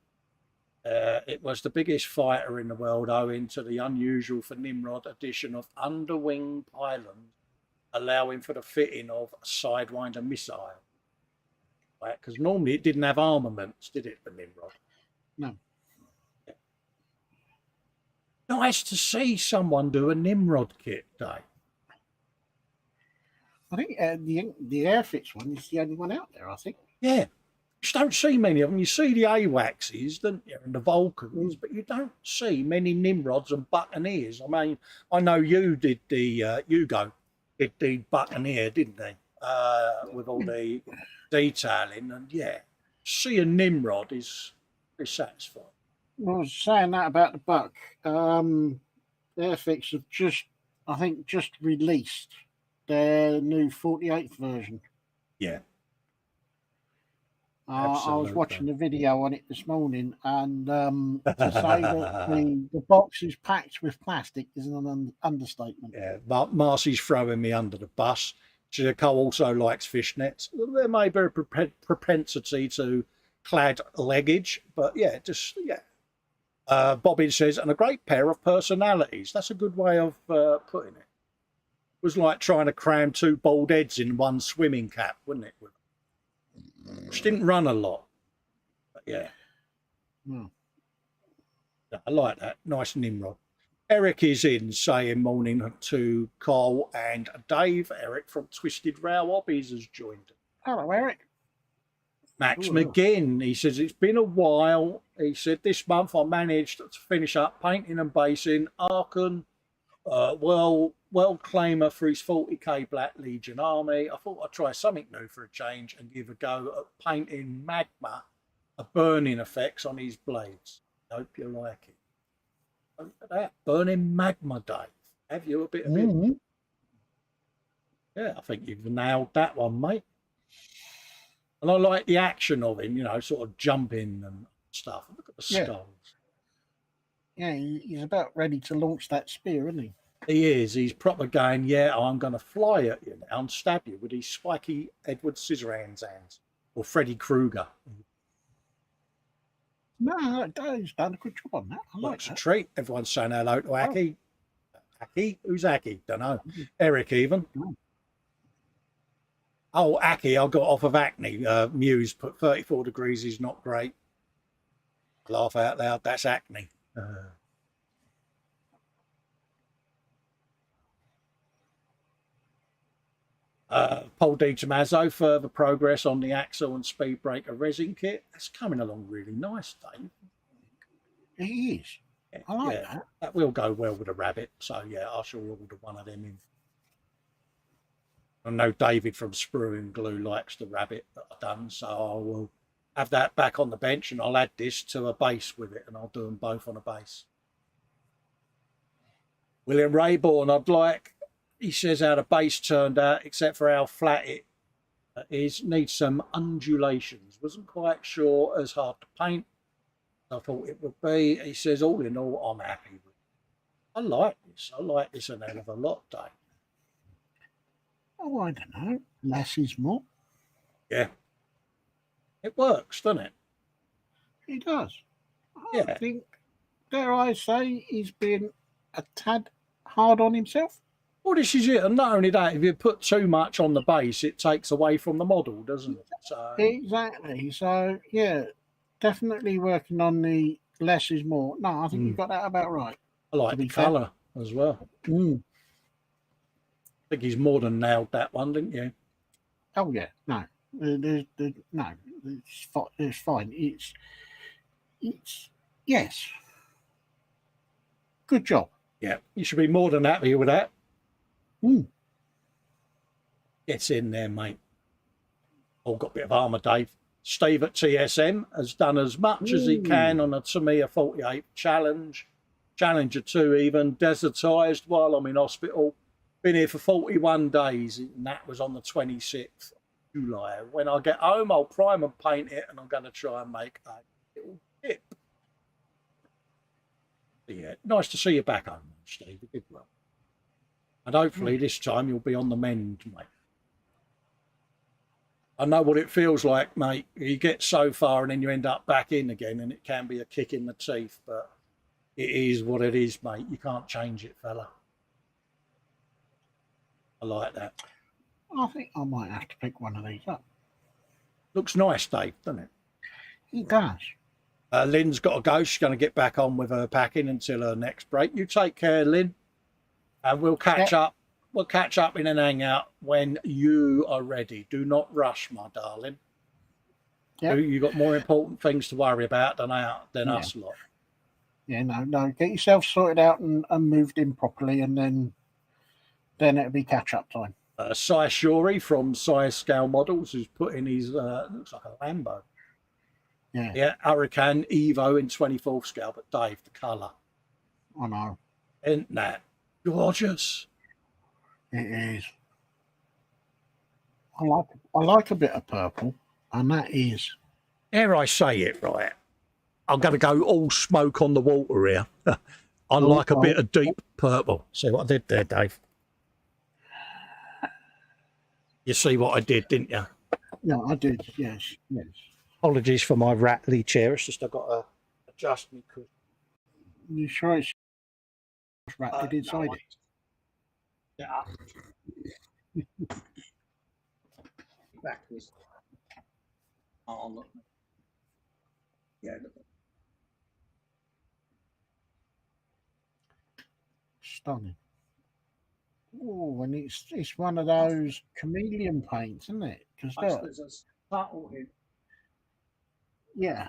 It was the biggest fighter in the world owing to the unusual for Nimrod addition of underwing pylons, allowing for the fitting of a Sidewinder missile. Right? Because normally it didn't have armaments, did it, the Nimrod? No. Yeah. Nice to see someone do a Nimrod kit, Dave. I think the Airfix one is the only one out there, I think. Yeah. You don't see many of them. You see the AWACSs, don't you, and the Vulcans, but you don't see many Nimrods and Buccaneers. I mean, I know you did the Hugo did the Buccaneer, didn't they? With all the detailing, and yeah, see a Nimrod is satisfying. Well, I was saying that about the Buck. Airfix have just released their new 48th version. Yeah. I was watching the video on it this morning, and to say that the box is packed with plastic is an understatement. Yeah, Marcy's throwing me under the bus. Cole also likes fishnets. There may be a propensity to clad leggage, but yeah, Bobby says, and a great pair of personalities. That's a good way of putting it. It was like trying to cram two bald heads in one swimming cap, wouldn't it? Which didn't run a lot, but yeah. I like that. Nice Nimrod. Eric is in saying morning to Cole and Dave. Eric from Twisted Row Hobbies has joined. Hello, Eric. Max McGinn, he says, it's been a while. He said, this month I managed to finish up painting and basing Arkan, well claimer for his 40k Black Legion army. I thought I'd try something new for a change and give a go at painting Magma a burning effects on his blades. Hope you like it. Look at that, burning magma, Dave. Have you a bit of it? Yeah, I think you've nailed that one, mate. And I like the action of him, you know, sort of jumping and stuff. Look at the skulls. Yeah, he's about ready to launch that spear, isn't he? He is. He's proper going, yeah, I'm going to fly at you now and stab you with his spiky Edward Scissorhands hands. Or Freddy Krueger. No, he's done a good job on that. I like It's a that. treat. Everyone's saying hello to Aki. Aki? Who's Aki? Don't know. Eric even. Oh, Aki, I got off of acne. Muse put 34 degrees is not great. Laugh out loud. That's acne. Paul Di Tommaso, further progress on the axle and speed breaker resin kit. That's coming along really nice, Dave. It is. I like that. That will go well with a rabbit. So, yeah, I shall order one of them in. I know David from Sprue and Glue likes the rabbit that I've done, so I will have that back on the bench and I'll add this to a base with it and I'll do them both on a base. William Rayborn, I'd like, he says how the base turned out, except for how flat it is, needs some undulations. Wasn't quite sure as hard to paint as I thought it would be. He says, all in all, I'm happy with it. I like this. I like this an hell of a lot, Dave. Oh, I don't know. Less is more. Yeah. It works, doesn't it? He does. Yeah. I think, dare I say, he's been a tad hard on himself. Well, this is it. And not only that, if you put too much on the base, it takes away from the model, doesn't it? So... Exactly. So, yeah, definitely working on the less is more. No, I think you've got that about right. I like the colour as well. I think he's more than nailed that one, didn't you? Oh, yeah. No. No, it's fine. It's yes. Good job. Yeah, you should be more than happy with that. Gets in there, mate. Oh, got a bit of armour, Dave. Steve at TSM has done as much as he can on a Tamiya 48 challenge. Challenger 2 even. Desertised while I'm in hospital. Been here for 41 days, and that was on the 26th of July. When I get home, I'll prime and paint it, and I'm going to try and make a little dip. Yeah, nice to see you back home, Steve. You did well. And hopefully this time you'll be on the mend, mate. I know what it feels like, mate. You get so far and then you end up back in again, and it can be a kick in the teeth, but it is what it is, mate. You can't change it, fella. I like that. I think I might have to pick one of these up. Looks nice, Dave, doesn't it? It does. Lynn's got to go. She's going to get back on with her packing until her next break. You take care, Lynn, and we'll catch up. We'll catch up in an hangout when you are ready. Do not rush, my darling. Yep. You've got more important things to worry about than us lot. Yeah, no. Get yourself sorted out and moved in properly, and then it'll be catch-up time. Cy Shorey from Size Scale Models, who's put in his, looks like a Lambo. Yeah, Hurricane Evo in 24th scale, but Dave, the colour. I know. Isn't that gorgeous? It is. I like a bit of purple, and that is. Dare I say it, right? I'm going to go all smoke on the water here. I like a bit of deep purple. See what I did there, Dave? You see what I did, didn't you? Yeah, I did. Yes. Apologies for my rattly chair. It's just I've got to adjust me. You sure it's rattled inside it? Yeah. Backwards. Oh, look. Yeah, look. Stunning. Oh, and it's one of those chameleon paints, isn't it? Yeah,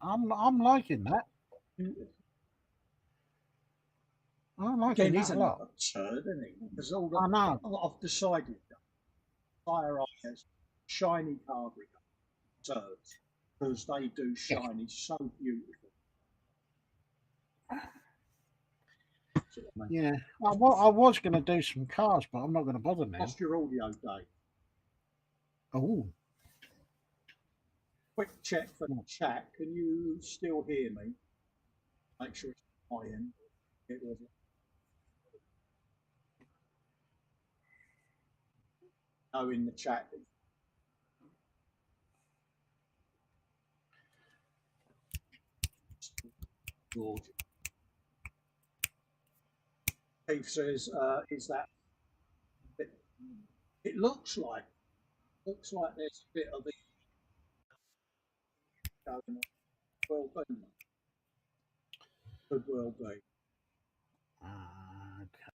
I'm liking that. I like it a lot. Turd, isn't he? Because all I know. I've decided fire eyes, shiny carburetor, turds. because they do shine. It's so beautiful. Yeah, I was going to do some cars, but I'm not going to bother now. Lost your audio, Dave. Oh, Quick check for the chat. Can you still hear me? Make sure it's my end. It wasn't. Oh, in the chat. Gorgeous. Keith says, "Is that?" It looks like there's a bit of it going on. Well done. Could well be. okay.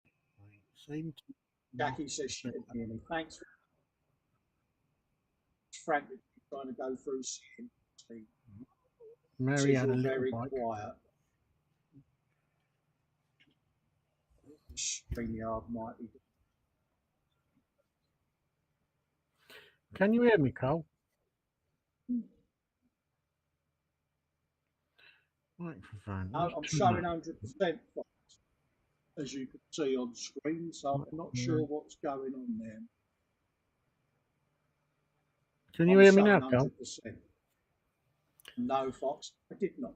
Seem to Jackie says she can hear me. Thanks. Frantically trying to go through seeing. Mary had a You're little very bike. quiet. StreamYard might be. Can you hear me, Cole? Microphone. No, I'm showing 100%, as you can see on screen, so I'm not sure what's going on there. Can you hear me now, Cole? 100%. No, Fox, I did not.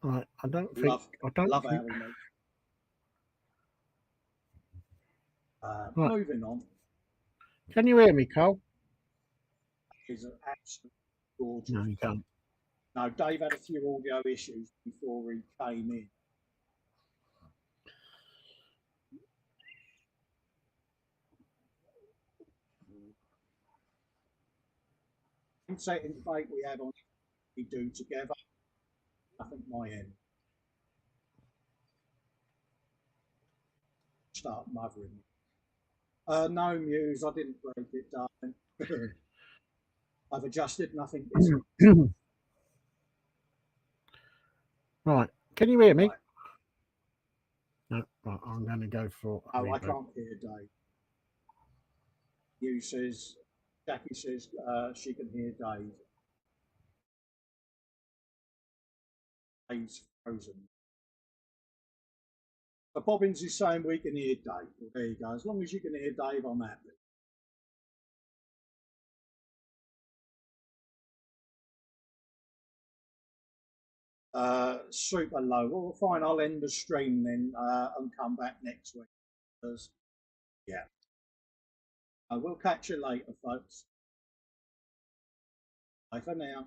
Right, I don't think. Love Harry, mate. Right. Moving on. Can you hear me, Cole? Is an absolute gorgeous. No, you can't. No, Dave had a few audio issues before he came in. Setting debate we had on we do together. I think my end. Start mothering me. No, Muse, I didn't break it, darling. I've adjusted nothing. Right, can you hear me? Right. No, right, I'm going to go for. Oh, I can't hear Dave. Muse says, Jackie says she can hear Dave. Dave's frozen. But Bobbins is saying we can hear Dave. Well, there you go. As long as you can hear Dave, I'm happy. Super low. Well, fine. I'll end the stream then and come back next week. Because, yeah. We'll catch you later, folks. Bye for now.